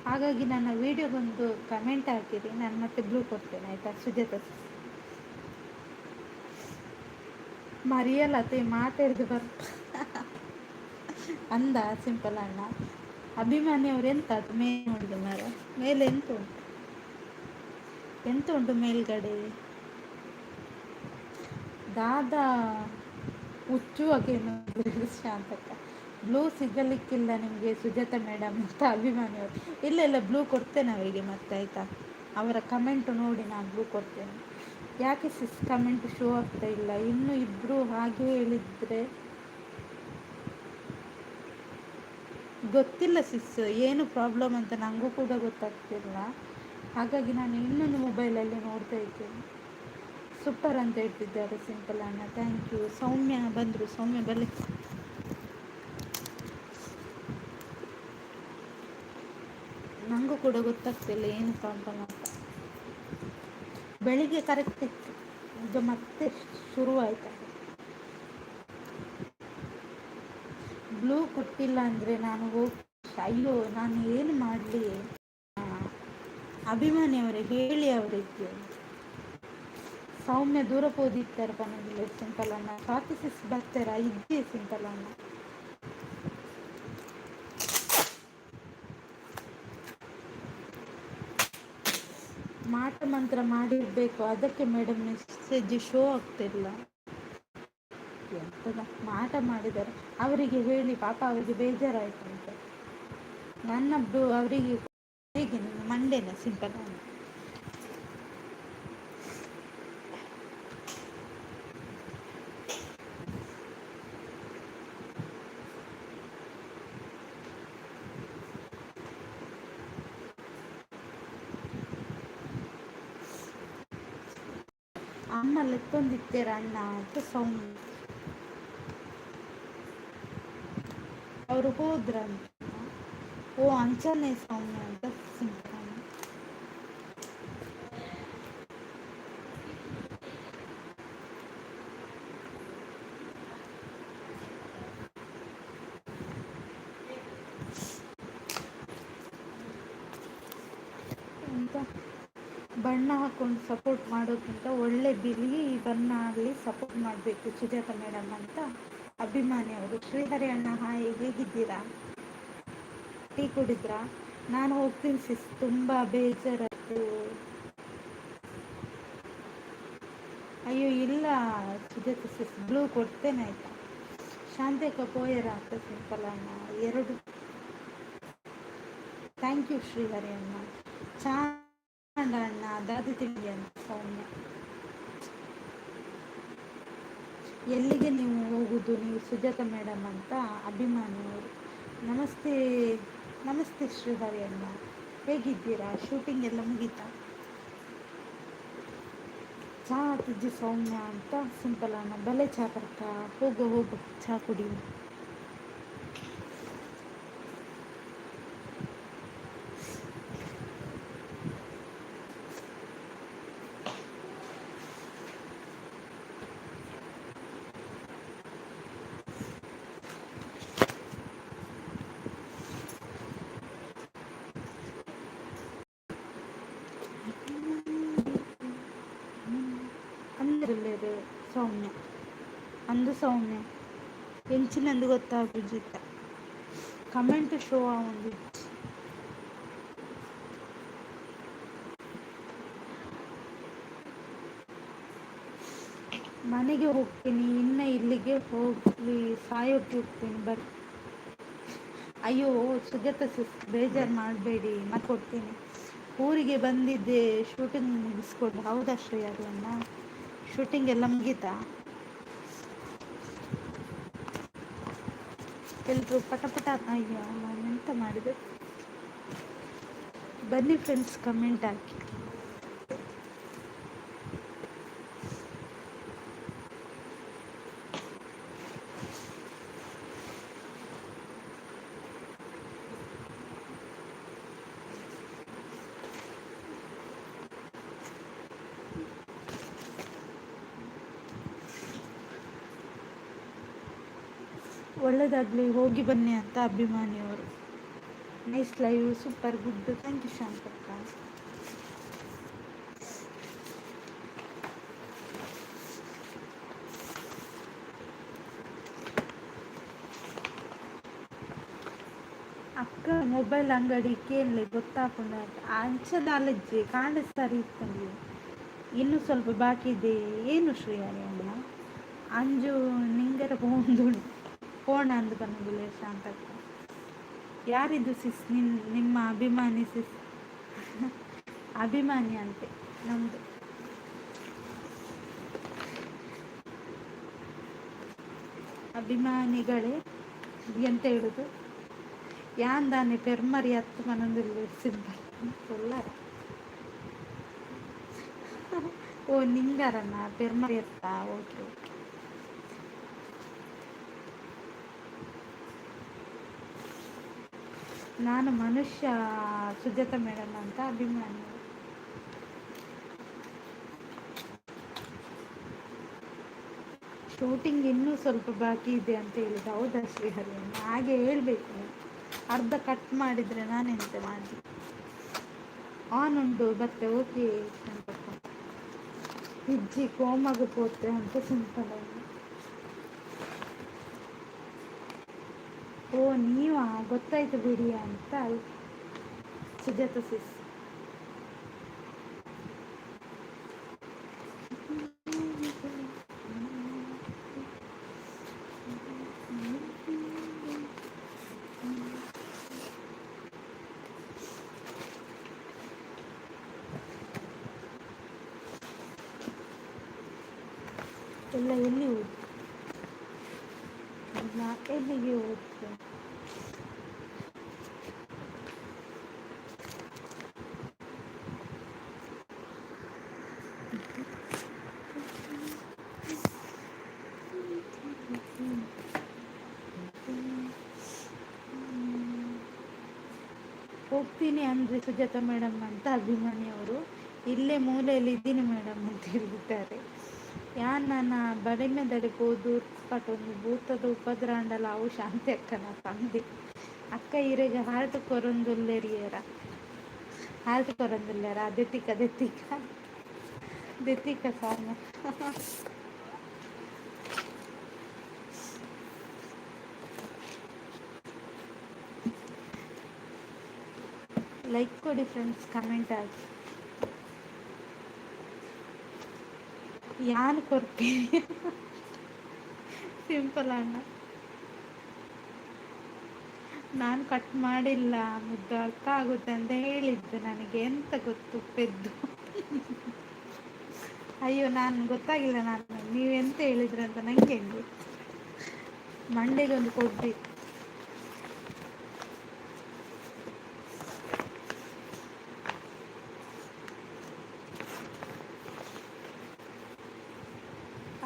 ಹಾಗಾಗಿ ನನ್ನ ವೀಡಿಯೋಗೊಂದು ಕಮೆಂಟ್ ಹಾಕಿರಿ, ನಾನು ಮತ್ತೆ ಬ್ಲೂ ಕೊಡ್ತೇನೆ ಆಯಿತಾ. ಸುಜಾತ ಮರೆಯಲ್ಲತ್ತೆ ಮಾತಾಡಿದು ಅಂದ ಸಿಂಪಲ್ ಅಣ್ಣ. ಅಭಿಮಾನಿಯವ್ರು ಎಂತ ಅದು ಮೇಲೆ ನೋಡಿದ ಮರ ಮೇಲೆ ಎಂತ ಉಂಟು, ಎಂತ ಉಂಟು ಮೇಲ್ಗಡೆ? ದಾದಾ ಹುಚ್ಚುವಾಗೇನು ಶಾಂತಕ್ಕ. ಬ್ಲೂ ಸಿಗಲಿಕ್ಕಿಲ್ಲ ನಿಮಗೆ ಸುಜಾತ ಮೇಡಮ್ ಅಂತ ಅಭಿಮಾನಿಯವರು. ಇಲ್ಲ ಇಲ್ಲ, ಬ್ಲೂ ಕೊಡ್ತೇನೆ ಅವರಿಗೆ ಮತ್ತೆ ಆಯಿತಾ. ಅವರ ಕಮೆಂಟು ನೋಡಿ ನಾನು ಬ್ಲೂ ಕೊಡ್ತೇನೆ. ಯಾಕೆ ಸಿಸ್ ಕಮೆಂಟ್ ಶೋ ಆಗ್ತಾ ಇಲ್ಲ? ಇನ್ನೂ ಇಬ್ಬರು ಹಾಗೆ ಹೇಳಿದರೆ ಗೊತ್ತಿಲ್ಲ ಸಿಸ್, ಏನು ಪ್ರಾಬ್ಲಮ್ ಅಂತ ನನಗೂ ಕೂಡ ಗೊತ್ತಾಗ್ತಿಲ್ಲ. ಹಾಗಾಗಿ ನಾನು ಇನ್ನೊಂದು ಮೊಬೈಲಲ್ಲಿ ನೋಡ್ತಾ ಇದ್ದೇನೆ. ಸೂಪರ್ ಅಂತ ಹೇಳ್ತಿದ್ದಾರೆ ಸಿಂಪಲ್ ಅಣ್ಣ, ಥ್ಯಾಂಕ್ ಯು. ಸೌಮ್ಯ ಬಂದರು, ಸೌಮ್ಯ ಬರಲಿ. ನನಗೂ ಕೂಡ ಗೊತ್ತಾಗ್ತಿಲ್ಲ ಏನು ಪ್ರಾಬ್ಲಮ್ ಅಂತ. ಬೆಳಿಗ್ಗೆ ಕರೆಕ್ಟ್ ಇತ್ತು, ಈಗ ಮತ್ತೆ ಶುರುವಾಯ್ತು. ಬ್ಲೂ ಕೊಟ್ಟಿಲ್ಲ ಅಂದರೆ ನಾನು ಹೋಗಿ, ಅಯ್ಯೋ ನಾನು ಏನು ಮಾಡಲಿ. ಅಭಿಮಾನಿಯವರೇ ಹೇಳಿ ಅವರಿಗೆ. ಸೌಮ್ಯ ದೂರ ಹೋದಿತ್ತಾರೆ ಪನಗಿಲ್ಲ ಸಿಂಪಲ್ ಅನ್ನ ಕಾಫಿಸಿಸ್ ಬರ್ತಾರ ಇದ್ದೇ ಸಿಂಪಲ್ ಅನ್ನ ಮಾಟ ಮಂತ್ರ ಮಾಡಿರಬೇಕು, ಅದಕ್ಕೆ ಮೇಡಮ್ ಮೆಸೇಜ್ ಶೋ ಆಗ್ತಿಲ್ಲ. ಎಂತದ ಮಾಟ ಮಾಡಿದ್ದಾರೆ, ಅವರಿಗೆ ಹೇಳಿ ಪಾಪ ಅವರಿಗೆ ಬೇಜಾರಾಯ್ತು ಅಂತ. ನನ್ನಬ್ದು ಅವರಿಗೆ ಹೇಗೆ ಮಂಡೇನ ಸಿಂಪಲ್ ಅಮ್ಮ ಲೆಕ್ಕೊಂದಿತ್ತೇರ ಅಣ್ಣ ಅಂತ ಸೌಮ್ಯ ಅವರು ಹೋದ್ರಂತ. ಓ ಅಂಚನೆ ಸೌಮ್ಯ ಅಂತ ಸಿಂಪಲ್. ಅಂತ ಬಣ್ಣ ಹಾಕೊಂಡು ಸಪೋರ್ಟ್ ಮಾಡೋಕ್ಕಿಂತ ಒಳ್ಳೆ ಬಿಳಿ ಬಣ್ಣ ಆಗಲಿ ಸಪೋರ್ಟ್ ಮಾಡಬೇಕು ಸುಜಾತ ಮೇಡಮ್ ಅಂತ ಅಭಿಮಾನಿ ಅವರು. ಶ್ರೀಹರಿ ಅಣ್ಣ ಹಾಯ್, ಹೇಗಿದ್ದೀರಾ? ಟೀ ಕುಡಿದ್ರಾ? ನಾನು ಹೋಗ್ತೀನಿ ಸಿಸ್, ತುಂಬ ಬೇಜಾರಾಯ್ತು. ಅಯ್ಯೋ ಇಲ್ಲ ಸುಜಾತ ಸಿಸ್, ಬ್ಲೂ ಕೊಡ್ತೇನೆ ಆಯ್ತಾ. ಶಾಂತಿಕ ಪೋಯರ ಅಂತ ಸಿಂಪಲ್ ಅಣ್ಣ ಎರಡು. ಥ್ಯಾಂಕ್ ಯು ಶ್ರೀಹರಿ ಅಣ್ಣ. ಚಾಂಡ ಅಣ್ಣ ದಾದಿ ತಿಂಡಿ ಅಂತ ಸೌಮ್ಯ. ಎಲ್ಲಿಗೆ ನೀವು ಹೋಗುದು ನೀವು ಸುಜಾತ ಮೇಡಮ್ ಅಂತ ಅಭಿಮಾನಿಯವರು. ನಮಸ್ತೆ ನಮಸ್ತೆ ಶ್ರೀಹರಿ ಅಣ್ಣ, ಹೇಗಿದ್ದೀರಾ? ಶೂಟಿಂಗ್ ಎಲ್ಲ ಮುಗೀತಾ? ಚಹಾ ತಿಜ್ಜಿ ಸೌಮ್ಯ ಅಂತ ಸಿಂಪಲ್ ಅಣ್ಣ. ಬಲೆ ಚಹಾ ಬರ್ತಾ, ಹೋಗು ಹೋಗು ಚಹಾ ಕುಡಿ. అందరు సౌమ్య అందు సౌమ్య ఎంచినందు ಗೊತ್ತಾ ಅಭಿಜಿತ್ ಕಮೆಂಟ್ ಶೋ ಆಗುಂದು. ಮನೆಗೆ ಹೋಗ್ತೀನಿ ಇನ್ನು, ಇಲ್ಲಿಗೆ ಹೋಗಿ ಸಾಯೋಕ್ಕೆ ಹೋಗ್ತೀನಿ ಬರ್ರಿ. ಅಯ್ಯೋ ಸುಜಾತ ಸಿಸ್ ಬೇಜಾರು ಮಾಡಬೇಡಿ, ಮತ್ತೆ ಕೊಡ್ತೀನಿ. ಊರಿಗೆ ಬಂದಿದ್ದೆ ಶೂಟಿಂಗ್ ಮುಗಿಸ್ಕೊಡು. ಹೌದಾ ಶ್ರೇಯಣ್ಣ, ಶೂಟಿಂಗ್ ಎಲ್ಲ ಮುಗೀತಾ? ಎಲ್ಲರೂ ಪಟ ಅಯ್ಯೋ ನಾನು ಎಂತ ಮಾಡಿದೆ. ಬನ್ನಿ ಫ್ರೆಂಡ್ಸ್, ಕಮೆಂಟ್ ಹಾಕಿ. ಒಳ್ಳೆಯದಾಗಲಿ, ಹೋಗಿ ಬನ್ನಿ ಅಂತ ಅಭಿಮಾನಿಯವರು. Nice live, super good, thank you ಶಾಂತಕ್ಕ. ಅಕ್ಕ ಮೊಬೈಲ್ ಅಂಗಡಿ ಕೇಳಲಿ ಗೊತ್ತಾಕೊಂಡ ಅಂಚದ ಅಲಜ್ಜಿ ಕಾಣಿಸ್ತಾರೆ ಇತ್ತಲ್ಲಿ. ಇನ್ನೂ ಸ್ವಲ್ಪ ಬಾಕಿ ಇದೆ. ಏನು ಶ್ರೀಹರಿ ಅಣ್ಣ ಅಂಜು ನಿಂಗರ ಫೋನ್ ಅಂದು ಬಂದಿಲ್ಲ ಶಾಂತಕ್ಕ. ಯಾರಿದು ಸಿಸ್? ನಿಮ್ಮ ಅಭಿಮಾನಿ ಸಿಸ್. ಅಭಿಮಾನಿ ಅಂತೆ ನಮ್ಮದು. ಅಭಿಮಾನಿಗಳೇ ಎಂತ ಹೇಳುದು, ಯಾಂದಾನೆ ಪೆರ್ಮರಿ ಹತ್ತು ಮನೊಂದಿಲ್ಲ ಸಿಂಪಲ್ ಒಳ್ಳೆ. ಓ ನಿಂಗಾರಣ್ಣ ಪೆರ್ಮರಿ ಹತ್ತ, ಓಕೆ ಓಕೆ. ನಾನು ಮನುಷ್ಯ ಸುಜಾತ ಮೇಡಮ್ ಅಂತ ಅಭಿಮಾನಿ. ಶೂಟಿಂಗ್ ಇನ್ನೂ ಸ್ವಲ್ಪ ಬಾಕಿ ಇದೆ ಅಂತ ಹೇಳಿದ. ಹೌದಾ ಶ್ರೀಹರಿ? ಹಾಗೆ ಹೇಳಬೇಕು. ಅರ್ಧ ಕಟ್ ಮಾಡಿದರೆ ನಾನೆಂತ ಮಾಡಿ. ಆನ್ ಉಂಟು ಮತ್ತೆ ಓಕೆ ಅಂತ ಇಜ್ಜಿ ಕೋಮಾಗ ಪೋತೆ ಅಂತ ಸಿಂಪಲ್ ಆಗಿ. ಓ ನೀವಾ, ಗೊತ್ತಾಯ್ತು ಬಿಡಿ ಅಂತ ಸುಜಾತ ಸಿಸ್. ಎಲ್ಲ ಎಲ್ಲಿ ಹೋಯ್ತು? ಇಲ್ಲ ಎಲ್ಲಿಗೆ ಹೋಯ್ತು? ಹೋಗ್ತೀನಿ ಅಂದರೆ ಸುಜಾತ ಮೇಡಮ್ ಅಂತ ಅಭಿಮಾನಿಯವರು ಇಲ್ಲೇ ಮೂಲೆಯಲ್ಲಿ ಇದ್ದೀನಿ ಮೇಡಮ್ ಅಂತ ಹೇಳಿದ್ದಾರೆ. ಯಾನ್ ನನ್ನ ಬಡಿಮೆ ದಡಿಪೋದು ಪಟೊಂದು ಭೂತದ ಉಪದ್ರಾಂಡಲ ಅವು ಶಾಂತಿ ಅಕ್ಕನ ತಂದೆ ಅಕ್ಕ ಇರೆಗ ಹಾರ್ಟ್ ಕೊರೊಂದುಲ್ಲೆರಿಯರ ಹಾರ್ಟ್ ಕೊರೊಂದುಲ್ಲೆರ ದೆತ್ತಿಕ ದೆತ್ತಿಕ ದೆತ್ತಿಕ ಸಾರ್ನ ಲೈಕ್ ಕೊಡಿ ಫ್ರೆಂಡ್ಸ್, ಕಮೆಂಟ್ ಹಾಕಿ. ಯಾರು ಕೊಡ್ತೀನಿ ಸಿಂಪಲ್ ಅಣ್ಣ. ನಾನು ಕಟ್ ಮಾಡಿಲ್ಲ, ಮುದ್ದು ಅರ್ಥ ಆಗುತ್ತೆ ಅಂತ ಹೇಳಿದ್ದು. ನನಗೆ ಎಂತ ಗೊತ್ತು ಪೆದ್ದು. ಅಯ್ಯೋ ನಾನು ಗೊತ್ತಾಗಿಲ್ಲ, ನಾನು ನೀವೆಂತ ಹೇಳಿದ್ರಿ ಅಂತ ನನಗೆ ಹೆಂಗೆ ಮಂಡೆಗೊಂದು ಕೊಡ್ಬೇಕು.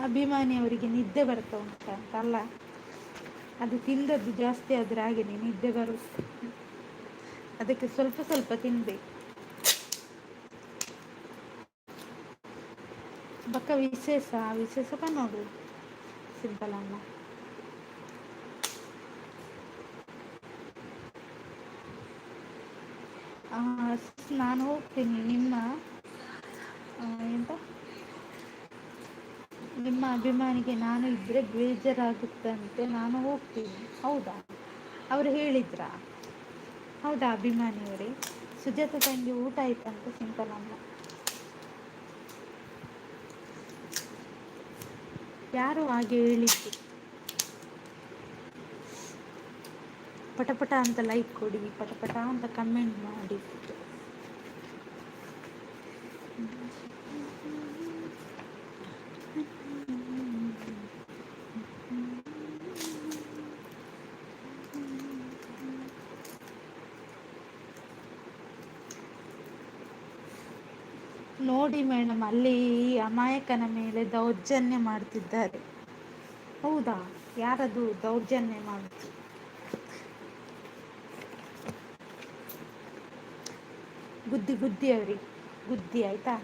ಅಭಿಮಾನಿಯವರಿಗೆ ನಿದ್ದೆ ಬರ್ತಾ ಉಂಟಲ್ಲ, ಅದು ತಿಂದದ್ದು ಜಾಸ್ತಿ ಆದರೆ ಹಾಗೆಯೇ ನಿದ್ದೆ ಬರುತ್ತೆ. ಅದಕ್ಕೆ ಸ್ವಲ್ಪ ಸ್ವಲ್ಪ ತಿನ್ನಬೇಕು. ಬಕ್ಕ ವಿಶೇಷ ನೋಡು ಸಿಂಪಲ್ ಅಣ್ಣ. ನಾನು ಹೋಗ್ತೀನಿ ಎಂತ ನಿಮ್ಮ ಅಭಿಮಾನಿಗೆ ನಾನು ಇದ್ದರೆ ಬೇಜಾರಾಗುತ್ತಂತೆ, ನಾನು ಹೋಗ್ತೀನಿ. ಹೌದಾ, ಅವರು ಹೇಳಿದ್ರಾ? ಹೌದಾ ಅಭಿಮಾನಿಯವರೇ? ಸುಜಾತ ತಂಗಿ ಊಟ ಆಯ್ತಂತ ಸಿಂಪಲ್ ಅಮ್ಮ. ಯಾರು ಹಾಗೆ ಹೇಳಿದ್ದು? ಪಟಪಟ ಅಂತ ಲೈಕ್ ಕೊಡಿ, ಪಟಪಟ ಅಂತ ಕಮೆಂಟ್ ಮಾಡಿ. ನೋಡಿ ಮೇಡಮ್, ಅಲ್ಲಿ ಅಮಾಯಕನ ಮೇಲೆ ದೌರ್ಜನ್ಯ ಮಾಡ್ತಿದ್ದಾರೆ. ಹೌದಾ, ಯಾರದು ದೌರ್ಜನ್ಯ ಮಾಡುದು? ಗುದ್ದಿ ಅವ್ರಿಗೆ ಗುದ್ದಿ ಆಯ್ತಾ?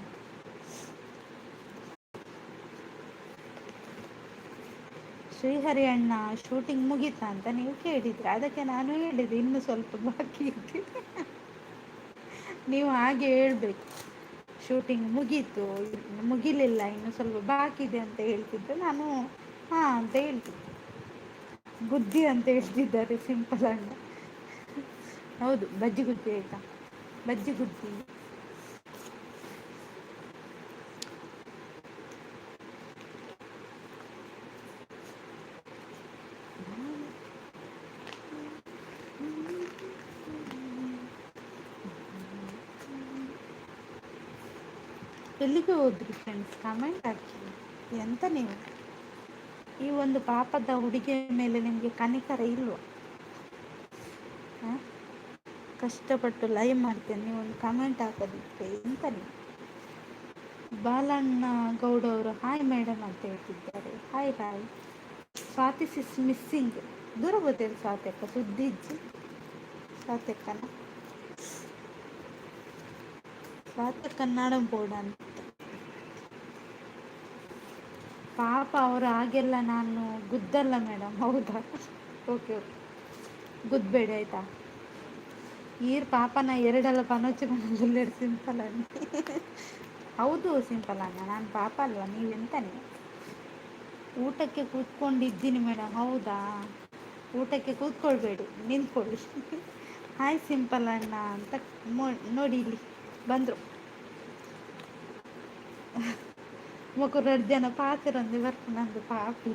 ಶ್ರೀಹರಿ ಅಣ್ಣ ಶೂಟಿಂಗ್ ಮುಗೀತಾ ಅಂತ ನೀವು ಕೇಳಿದ್ರೆ, ಅದಕ್ಕೆ ನಾನು ಹೇಳಿದೆ ಇನ್ನು ಸ್ವಲ್ಪ ಬಾಕಿ ಇದೆ. ನೀವು ಹಾಗೆ ಹೇಳ್ಬೇಕು, ಶೂಟಿಂಗ್ ಮುಗೀತು, ಮುಗಿಲಿಲ್ಲ, ಇನ್ನು ಸ್ವಲ್ಪ ಬಾಕಿ ಇದೆ ಅಂತ ಹೇಳ್ತಿದ್ದೆ. ನಾನು ಹಾಂ ಅಂತ ಹೇಳ್ತಿದ್ದೆ. ಗುದ್ದಿ ಅಂತ ಹೇಳ್ತಿದ್ದಾರೆ ಸಿಂಪಲ್ ಅಣ್ಣ. ಹೌದು, ಬಜ್ಜಿ ಗುದ್ದಿ ಆಯ್ತಾ? ಬಜ್ಜಿ ಗುದ್ದಿ. ಎಲ್ಲಿಗೆ ಹೋದ್ರಿ ಫ್ರೆಂಡ್ಸ್? ಕಮೆಂಟ್ ಹಾಕಿ. ಎಂತ ನೀವು ಈ ಒಂದು ಪಾಪದ ಹುಡುಗಿಯ ಮೇಲೆ ನಿಮಗೆ ಕನಿಕರ ಇಲ್ವಾ? ಕಷ್ಟಪಟ್ಟು ಲೈವ್ ಮಾಡ್ತೇನೆ, ನೀವು ಒಂದು ಕಮೆಂಟ್ ಹಾಕೋದಿಕ್ಕೆ ಎಂತ ನೀವು? ಬಾಲಣ್ಣ ಗೌಡ ಅವರು ಹಾಯ್ ಮೇಡಮ್ ಅಂತ ಹೇಳ್ತಿದ್ದಾರೆ. Hi hi. Swati is missing. ದೂರ ಗೊತ್ತಿಲ್ಲ ಸ್ವಾತಿ ಅಕ್ಕ, ಸುದ್ದಿ ಇಜ್ಜಿ ಸ್ವಾತಿ ಅಕ್ಕನ ಸ್ವಾತಿ ಅಕ್ಕ ನಾಡಂ ಬೋರ್ಡ್ ಅಂತ. ಪಾಪ ಅವರು ಹಾಗೆಲ್ಲ ನಾನು ಗುದ್ದಲ್ಲ ಮೇಡಮ್. ಹೌದಾ? ಓಕೆ ಓಕೆ, ಗುದ್ದಬೇಡಿ ಆಯಿತಾ. ಈರ್ ಪಾಪನ ಎರಡಲ್ಲ ಪನೋಚಿ ಮನದಲ್ಲಿ ಸಿಂಪಲ್ ಅಣ್ಣ. ಹೌದು ಸಿಂಪಲ್ ಅಣ್ಣ, ನಾನು ಪಾಪ ಅಲ್ವಾ, ನೀವೆಂತಾನೆ. ಊಟಕ್ಕೆ ಕೂತ್ಕೊಂಡಿದ್ದೀನಿ ಮೇಡಮ್. ಹೌದಾ? ಊಟಕ್ಕೆ ಕೂತ್ಕೊಳ್ಬೇಡಿ, ನಿಂತ್ಕೊಳ್ಳಿ. ಹಾಯ್ ಸಿಂಪಲ್ ಅಣ್ಣ ಅಂತ ನೋಡಿ ಇಲ್ಲಿ ಬಂದರು. ಮೊಕ್ಕ 2 ಜನ ಪಾತಿರೊಂದು ಬರ್ತು ನಂದು ಪಾಪಿ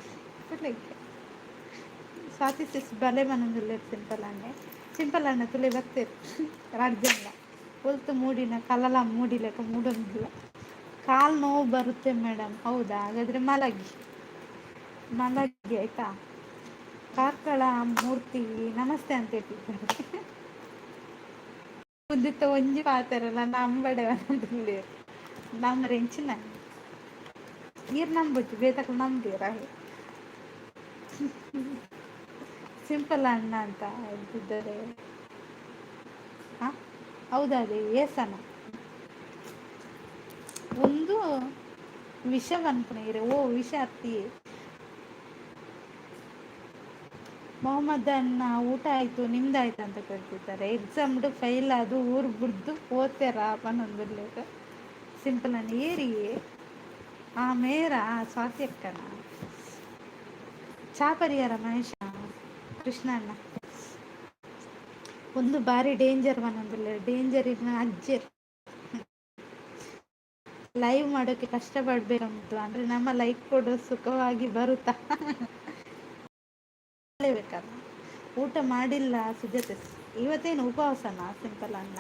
ತುಲೆಗೆ. ಸ್ವಾತಿ ಸಿಸ್ ಬಲೆ ಮನದಲ್ಲಿ ಸಿಂಪಲ್ ಅಣ್ಣೆ, ಸಿಂಪಲ್ ಅಣ್ಣ ತುಲೆ ಬರ್ತೀರಿ 2 ಜನ ಹೊಲ್ತು ಮೂಡಿನ ಕಲಲ ಮೂಡಿಲೆಕ್ಕ ಮೂಡೋದಿಲ್ಲ. ಕಾಲು ನೋವು ಬರುತ್ತೆ ಮೇಡಮ್. ಹೌದಾ? ಹಾಗಾದರೆ ಮಲಗಿ ಮಲಗಿ ಆಯಿತಾ. ಕಾರ್ಕಳ ಮೂರ್ತಿ ನಮಸ್ತೆ ಅಂತ ಹೇಳ್ತಿದ್ದಾರೆ. ಮುದ್ದಿತ್ತ ಒಂಜಿ ಪಾತಾರಲ್ಲ ನಂಬಡೆ ಬಂದಿಲ್ಲ ನಮ್ಮ ರೆಂಚಿನ ನೀರು ನಂಬಿಟ್ಟು ಬೇತಕ್ಕೆ ನಂಬೀರ. ಸಿಂಪಲ್ ಅಣ್ಣ ಅಂತ ಹೇಳ್ತಿದ್ದಾರೆ. ಹಾಂ ಹೌದಾ? ಅದೇ ಏಸನ ಒಂದು ವಿಷ ಅನ್ಕೊಂಡ್ರೆ. ಓ ವಿಷ ಅತ್ತಿ. ಮೊಹಮ್ಮದ್ ಅಣ್ಣ ಊಟ ಆಯಿತು ನಿಮ್ದಾಯ್ತು ಅಂತ ಕೇಳ್ತಿದ್ದಾರೆ. ಎಕ್ಸಾಮ್ಡು ಫೈಲ್ ಅದು ಊರು ಬಿಡ್ದು ಓದ್ತಾರ ಪನ್ನೊಂದು ಸಿಂಪಲ್ ಅಣ್ಣ ಏರಿ ಆ ಮೇರ ಸ್ವಾತಿ ಅಕ್ಕನ ಚಾಪರಿಯಾರ ಮಹೇಶ ಕೃಷ್ಣ ಅಣ್ಣ ಒಂದು ಬಾರಿ ಡೇಂಜರ್ ಮನೊಂದಿಲ್ಲ. ಡೇಂಜರ್ ಇನ್ನ ಅಜ್ಜರ್ ಲೈವ್ ಮಾಡೋಕ್ಕೆ ಕಷ್ಟಪಡಬೇಕಂತು ಅಂದರೆ ನಮ್ಮ ಲೈಕ್ ಕೊಡೋ ಸುಖವಾಗಿ ಬರುತ್ತಾ ಬೇಕಲ್ಲ. ಊಟ ಮಾಡಿಲ್ಲ ಸುಜಾತೆ. ಇವತ್ತೇನು ಉಪವಾಸನಾ ಸಿಂಪಲ್ ಅಣ್ಣ?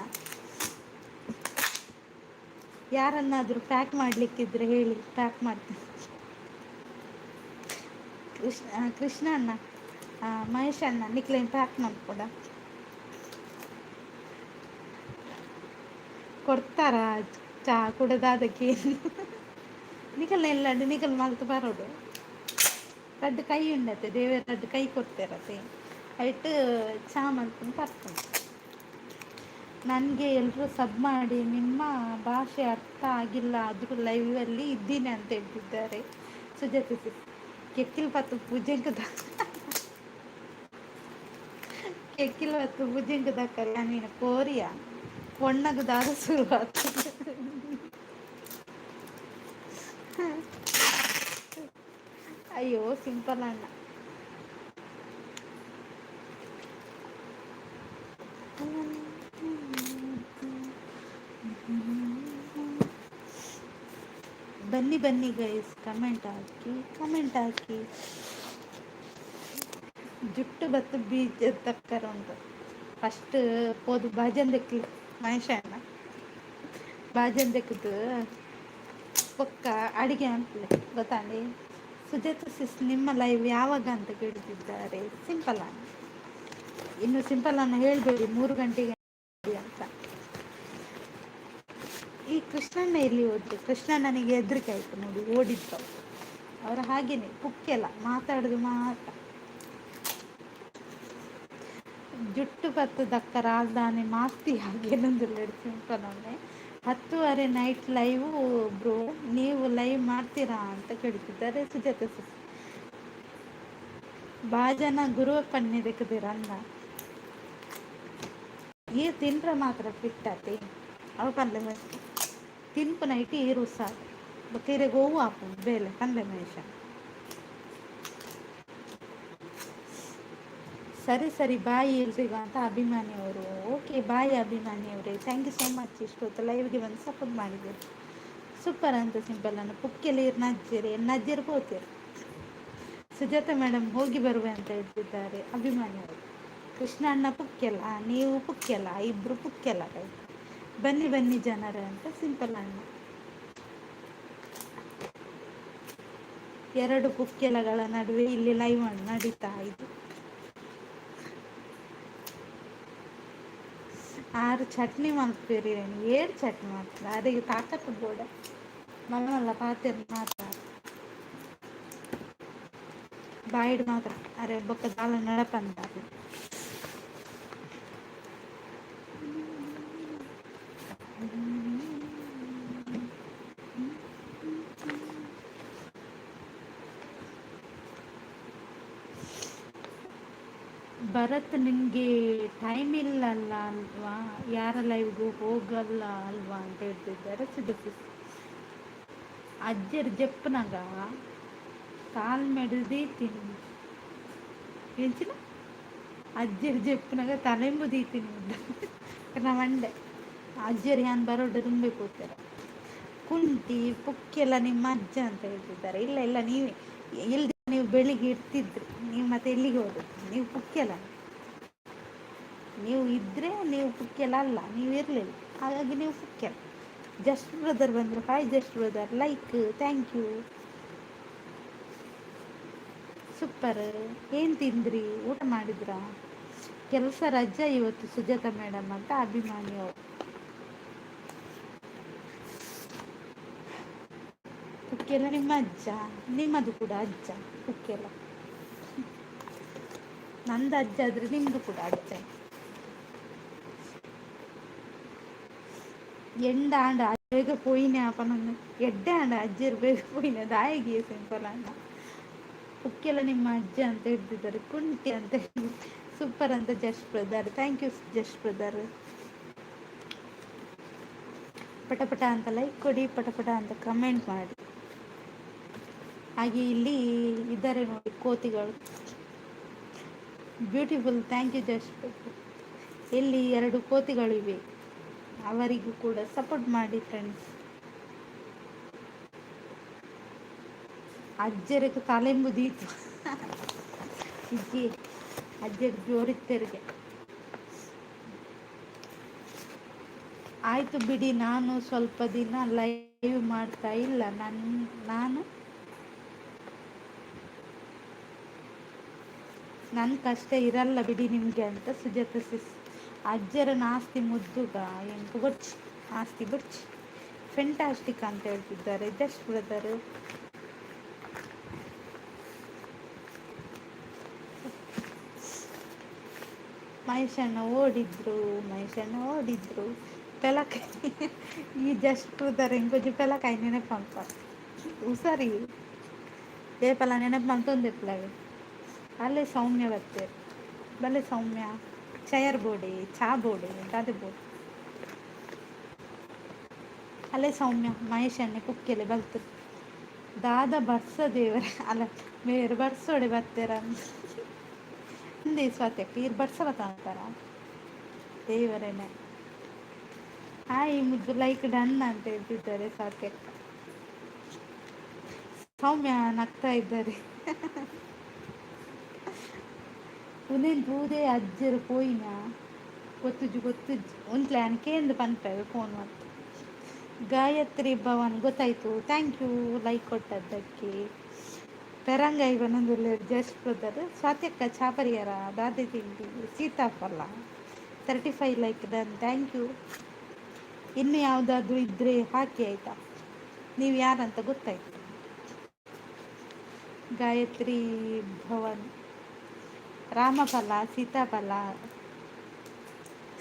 ಯಾರನ್ನಾದರೂ ಪ್ಯಾಕ್ ಮಾಡಲಿಕ್ಕಿದ್ರೆ ಹೇಳಿ, ಪ್ಯಾಕ್ ಮಾಡ್ತೀನಿ. ಕೃಷ್ಣ ಅಣ್ಣ ಮಹೇಶ್ ಅಣ್ಣ ನಿಕ್ಲೇನು ಪ್ಯಾಕ್ ಮಾಡ್ಕೊಡ ಕೊಡ್ತಾರ ಚಾ ಕುಡದಾದಕ್ಕೆ. ನಿಖಲ್ ಎಲ್ಲ ನಿಖಲ್ ಮಲ್ತು ಬರೋಡು ರಡ್ಡು ಕೈ ಉಂಡತ್ತೆ ದೇವರ ರಡ್ಡು ಕೈ ಕೊಡ್ತಿರತ್ತೆ ಆಯ್ತು ಚಾ ಮಾಡ್ಕೊಂಡು ಬರ್ತೀನಿ. ನನಗೆ ಎಲ್ಲರೂ ಸಬ್ ಮಾಡಿ ನಿಮ್ಮ ಭಾಷೆ ಅರ್ಥ ಆಗಿಲ್ಲ ಆದರೂ ಲೈವಲ್ಲಿ ಇದ್ದೀನಿ ಅಂತ ಹೇಳ್ತಿದ್ದಾರೆ. ಸುಜಾತೆ ಕೆಕ್ಕಿಲ್ ಪತ್ತು ಭುಜಂಗದ ಕೆಕ್ಕಿಲ್ ಪತ್ತು ಭುಜಂಗದ ನೀನು ಕೋರಿಯ ಒಣ್ಣಗದಾದ ಶುರುವಾತ. ಅಯ್ಯೋ ಸಿಂಪಲ್ ಅಣ್ಣ. ಬನ್ನಿ ಬನ್ನಿ ಗೈಸ್, ಕಮೆಂಟ್ ಹಾಕಿ. ಜುಟ್ಟು ಬತ್ತು ಬೀಜ ತಕ್ಕರ ಉಂಟು. ಫಸ್ಟ್ ಪೋದು ಭಾಜನ್ ದೆಕ್ಕಿ ಮಹೇಶ ಅಣ್ಣ ಭಾಜನ್ ದೆಕ್ಕದು ಪಕ್ಕ ಅಡಿಗೆ ಅಂತಲೇ ಗೊತ್ತಾಂಡಿ. ಸುಜಾತ ಸಿಸ್ ನಿಮ್ಮ ಲೈವ್ ಯಾವಾಗ ಅಂತ ಕೇಳ್ತಿದ್ದಾರೆ. ಸಿಂಪಲ್ ಅಣ್ಣ ಇನ್ನು ಸಿಂಪಲ್ ಅಣ್ಣ ಹೇಳಬೇಡಿ 3 ಗಂಟೆಗೆ ಅಂತ. ಈ ಕೃಷ್ಣಣ್ಣ ಎಲ್ಲಿ ಹೋದ್ರು? ಕೃಷ್ಣಣ್ಣನಿಗೆ ಹೆದರಿಕೆ ಆಯಿತು ನೋಡಿ, ಓಡಿದ್ದು ಅವರು. ಹಾಗೇನೆ ಪುಕ್ಕೆಲ್ಲ ಮಾತಾಡೋದು ಮಾತ್ರ. ಜುಟ್ಟು ಪತ್ತು ದಕ್ಕ ರಾಜಧಾನಿ ಮಾಸ್ತಿ ಹಾಗೇನೊಂದು ಸಿಂಪಲ್ ಅಣ್ಣೆ. 10:30 ನೈಟ್ ಲೈವ್ ಬ್ರೋ, ನೀವು ಲೈವ್ ಮಾಡ್ತೀರಾ ಅಂತ ಕೇಳ್ತಿದ್ದಾರೆ. ಸುಜಾತ ಸಿಸ್ ಭಾಜನ ಗುರುವಪ್ಪನ್ನೇ ದೆಕ್ಕದಿರ ಅಂದ ಈ ತಿನ್ರ ಮಾತ್ರ ಫಿಟ್ಟತೆ ಅವ ಪಲ್ಲೆ ಮೈಸು ತಿನ್ಪು ನೈಟ್ ಈರು ಸಾರು ಬಕೀರೆ ಗೋವು ಹಾಕು ಬೇಲೆ ಪಲ್ಲೆ ಮಹೇಶ. ಸರಿ ಬಾಯಿ ಎಲ್ರಿಗೂ ಅಂತ ಅಭಿಮಾನಿಯವರು. ಓಕೆ ಬಾಯಿ ಅಭಿಮಾನಿಯವರೇ, ಥ್ಯಾಂಕ್ ಯು ಸೋ ಮಚ್. ಇಷ್ಟೊತ್ತು ಲೈವ್ಗೆ ಬಂದು ಸಪೋರ್ಟ್ ಮಾಡಿದ್ದೀರಿ. ಸೂಪರ್ ಅಂತ ಸಿಂಪಲ್ ಅನ್ನು ಪುಕ್ಕೆಲ್ಲ ನಜ್ಜೇರಿ ಹೋಗ್ತೀರಿ. ಸುಜಾತ ಮೇಡಮ್ ಹೋಗಿ ಬರುವೆ ಅಂತ ಹೇಳ್ತಿದ್ದಾರೆ ಅಭಿಮಾನಿಯವರು. ಕೃಷ್ಣ ಅಣ್ಣ ಪುಕ್ಕೆಲ್ಲ, ನೀವು ಪುಕ್ಕೆಲ್ಲ, ಇಬ್ಬರು ಪುಕ್ಕೆಲ್ಲ ಕೈ ಬನ್ನಿ ಜನರೇ ಅಂತ ಸಿಂಪಲ್ ಅಣ್ಣ. 2 ಪುಕ್ಕೆಲಗಳ ನಡುವೆ ಇಲ್ಲಿ ಲೈವ್ ನಡೀತಾ ಇದೆ. 6 ಚಟ್ನಿ ಮಾಡ್ತೀರಿ, 7 ಚಟ್ನಿ ಮಾಡ್ತೀರ ಅದಕ್ಕೆ ತಾಕತ್ತು ಬೋಡ ಮಲ್ಲ ಪಾತ್ರೆ ಮಾತ್ರ ಬಾಯಿಡ್ ಮಾತ್ರ ಅರೆ ಬೊಕ್ಕ ದಾಲ ನಡಪಂದ. ಭರತ್ ನಿನಗೆ ಟೈಮ್ ಇಲ್ಲಲ್ಲ ಅಲ್ವಾ, ಯಾರ ಲೈವ್ಗೂ ಹೋಗಲ್ಲ ಅಲ್ವಾ ಅಂತ ಹೇಳ್ತಿದ್ದಾರೆ ಸಿದ್ಧತೆ. ಅಜ್ಜರ್ ಜಪ್ಪನಾಗ ಕಾಲ್ ಮೆಡದೀತೀನಿ ఏంచిన అజ్జరి చెప్పినాక తలెంబు తీತೀನಿ నా ಮಂಡೆ ಅಜ್ಜರಿ ಯಾನ್ ಬರೋಡು ರುಂಬೆ ಕೂತಾರೆ. ಕುಂಟಿ ಪುಕ್ಕೆಲ್ಲ ನಿಮ್ಮ ಅಜ್ಜ ಅಂತ ಹೇಳ್ತಿದ್ದಾರೆ. ಇಲ್ಲ ಇಲ್ಲ, ನೀವೇ ಇಲ್ದೆ ನೀವು ಬೆಳಿಗ್ಗೆ ಇರ್ತಿದ್ರಿ, ನೀವು ಮತ್ತೆ ಎಲ್ಲಿಗೆ ಹೋದ್ರು? ನೀವು ಪುಕ್ಕೆಲ್ಲ, ನೀವು ಇದ್ರೆ ನೀವು ಪುಕ್ಕೆಲ್ಲ ಅಲ್ಲ, ನೀವು ಇರಲಿಲ್ಲ, ಹಾಗಾಗಿ ನೀವು ಪುಕ್ಕೆಲ್ಲ. ಜಸ್ಟ್ ಬ್ರದರ್ ಬಂದರು. Hi just brother, like, thank you, super. ಏನು ತಿಂದ್ರಿ, ಊಟ ಮಾಡಿದ್ರಾ? ಕೆಲಸ ರಜೆ ಇವತ್ತು ಸುಜಾತ ಮೇಡಮ್ ಅಂತ ಅಭಿಮಾನಿ ಅವರು. ಪುಕ್ಕೆಲ್ಲ ನಿಮ್ಮ ಅಜ್ಜ, ನಿಮ್ಮದು ಕೂಡ ಅಜ್ಜ ಪುಕ್ಕೆಲ್ಲ. ನಂದು ಅಜ್ಜ ಆದ್ರೆ ನಿಮ್ಮದು ಕೂಡ ಅಜ್ಜ. ಎಂಡ ಆಂಡ ಬೇಗ ಪೋಯಿನ ಅಪ್ಪನೊಂದು ಎಡ್ಡೆ ಆಂಡ ಅಜ್ಜಿರು ಬೇಗ ಪೋಯಿನ ದಾಯಿಗೆ ಸಿಂಪಲ್ ಅಣ್ಣ. ಪುಕ್ಕೆಲ್ಲ ನಿಮ್ಮ ಅಜ್ಜ ಅಂತ ಹೇಳ್ತಿದ್ದಾರೆ. ಕುಂಟಿ ಅಂತ ಹೇಳಿ ಸೂಪರ್ ಅಂತ just brother, thank you just brother. ಪಟಪಟ ಅಂತ ಲೈಕ್ ಕೊಡಿ, ಪಟಪಟ ಅಂತ ಕಮೆಂಟ್ ಮಾಡಿ. ಹಾಗೆ ಇಲ್ಲಿ ಇದ್ದಾರೆ ನೋಡಿ ಕೋತಿಗಳು, beautiful, thank you just brother. ಇಲ್ಲಿ 2 ಕೋತಿಗಳಿವೆ, ಅವರಿಗೂ ಕೂಡ ಸಪೋರ್ಟ್ ಮಾಡಿ ಫ್ರೆಂಡ್ಸ್. ಅಜ್ಜರಿಗೆ ತಲೆಂಬುದೀತು ಇಜ್ಜಿ ಅಜ್ಜರಿಗೆ ಜೋರಿತ್ತೆರಿಗೆ. ಆಯಿತು ಬಿಡಿ, ನಾನು ಸ್ವಲ್ಪ ದಿನ ಲೈವ್ ಮಾಡ್ತಾ ಇಲ್ಲ. ನನ್ನ ಕಷ್ಟ ಇರಲ್ಲ ಬಿಡಿ ನಿಮಗೆ ಅಂತ ಸುಜಾತ ಸಿಸ್. ಅಜ್ಜರನ ಆಸ್ತಿ ಮುದ್ದುಗ ಎಂಟು ಬೊಚ್ಚಿ ಆಸ್ತಿ ಬೊಚ್ಚಿ ಫೆಂಟಾಸ್ಟಿಕ್ ಅಂತ ಹೇಳ್ತಿದ್ದಾರೆ ಜಸ್ಟ್ ಬ್ರದರ್. ಮಹೇಶಣ್ಣ ಓಡಿದ್ರು ಪೆಲಕಾಯಿ ಈ ಜಸ್ಟ್ ಬ್ರದರ್ ಎಂಕೊಂಚ ಪೆಲಕಾಯಿ ನೆನಪು ಅಂತ ಹುಷಾರಿ ಏಪಲ್ಲ ನೆನಪು ಅಂತೊಂದೆಪ್ಲಾವೆ. ಅಲ್ಲೇ ಸೌಮ್ಯ ಬರ್ತೇವೆ, ಬಲ್ಲೆ ಸೌಮ್ಯ ಚೇರ್ ಬೋರ್ಡೆ ಚಾ ಬೋರ್ಡೆ ಅದೇ ಬೋರ್ಡ್ ಅಲ್ಲೇ ಸೌಮ್ಯ ಮಹೇಶಣ್ಣೆ ಕುಕ್ಕೆಲೆ ಬಲ್ತದೆ. ದಾದ ಬರ್ಸ ದೇವರ ಅಲ್ಲ ಬೇರೆ ಬರ್ಸೋಡೆ ಬರ್ತೀರ ಹಿಂದೆ ಸ್ವಾತ್ಯಕ್ಕೆ ಇರು ಬರ್ಸ ಬತ್ತಾರ ದೇವರೇನೆ. ಹಾಯ್ ಮುದ್ದು ಲೈಕ್ ಡನ್ ಅಂತ ಹೇಳ್ತಿದ್ದಾರೆ ಸ್ವಾತ್ಯಕ್ಕ. ಸೌಮ್ಯ ನಗ್ತಾ ಇದ್ದಾರೆ. ಉಂದೇ ಅಜ್ಜರು ಪೋಯಿನ ಗೊತ್ತುಜ್ಜು ಉಂಟ್ಲೆ ಅನ್ಕೇಂದು ಪನ್ಪೇವೆ ಫೋನ್ ಮತ್ತು ಗಾಯತ್ರಿ ಭವನ್ ಗೊತ್ತಾಯ್ತು, ಥ್ಯಾಂಕ್ ಯು ಲೈಕ್ ಕೊಟ್ಟದ್ದಕ್ಕೆ. ಪೆರಂಗ ಇವನೊಂದು ಜಸ್ಟ್ ಬ್ರದರ್. ಸ್ವಾತ್ಯಕ್ಕ ಚಾಪರಿಯರ ದಾದೆ ತಿಂಡಿ ಸೀತಾಫಲ 35 ಲೈಕ್ ಡನ್, ಥ್ಯಾಂಕ್ ಯು. ಇನ್ನು ಯಾವುದಾದ್ರೂ ಇದ್ರೆ ಹಾಕಿ ಆಯ್ತಾ, ನೀವು ಯಾರಂತ ಗೊತ್ತಾಯ್ತು. ಗಾಯತ್ರಿ ಭವನ್ ರಾಮಫಲ ಸೀತಾಫಲ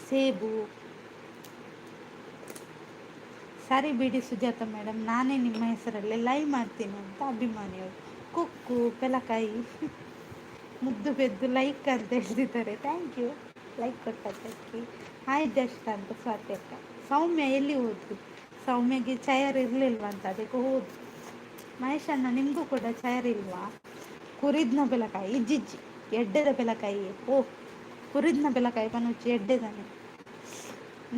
ಸೇಬು. ಸರಿ ಬಿಡಿ ಸುಜಾತ ಮೇಡಮ್, ನಾನೇ ನಿಮ್ಮ ಹೆಸರಲ್ಲೇ ಲೈವ್ ಮಾಡ್ತೀನಿ ಅಂತ ಅಭಿಮಾನಿಯವರು. ಕುಕ್ಕು ಪೆಲಕಾಯಿ ಮುದ್ದು ಬೆದ್ದು ಲೈಕ್ ಅಂತ ಹೇಳ್ತಿದ್ದಾರೆ, ಥ್ಯಾಂಕ್ ಯು ಲೈಕ್ ಕೊಟ್ಟದ್ದಕ್ಕೆ. ಹಾಯ್ ಜಸ್ಟ್ ಅಂತ ಸ್ವಾತ್ಯಕ್ಕ. ಸೌಮ್ಯ ಎಲ್ಲಿ ಹೋದ್ವಿ? ಸೌಮ್ಯಗೆ ಚೇರ್ ಇರಲಿಲ್ವಂತ, ಅದಕ್ಕೆ ಹೋದ್ವಿ. ಮಹೇಶಣ್ಣ ನಿಮಗೂ ಕೂಡ ಚೇರ್ ಇಲ್ವಾ? ಕುರಿದ್ನ ಬೆಲಕಾಯಿ ಇಜ್ಜಿಜ್ಜಿ ಎಡ್ಡೆದ ಬೆಲಕಾಯಿ. ಕುರಿದ್ನ ಬೆಲಕಾಯಿ ಪನುಚ್ಚಿ ಎಡ್ಡೆದಾನೆ.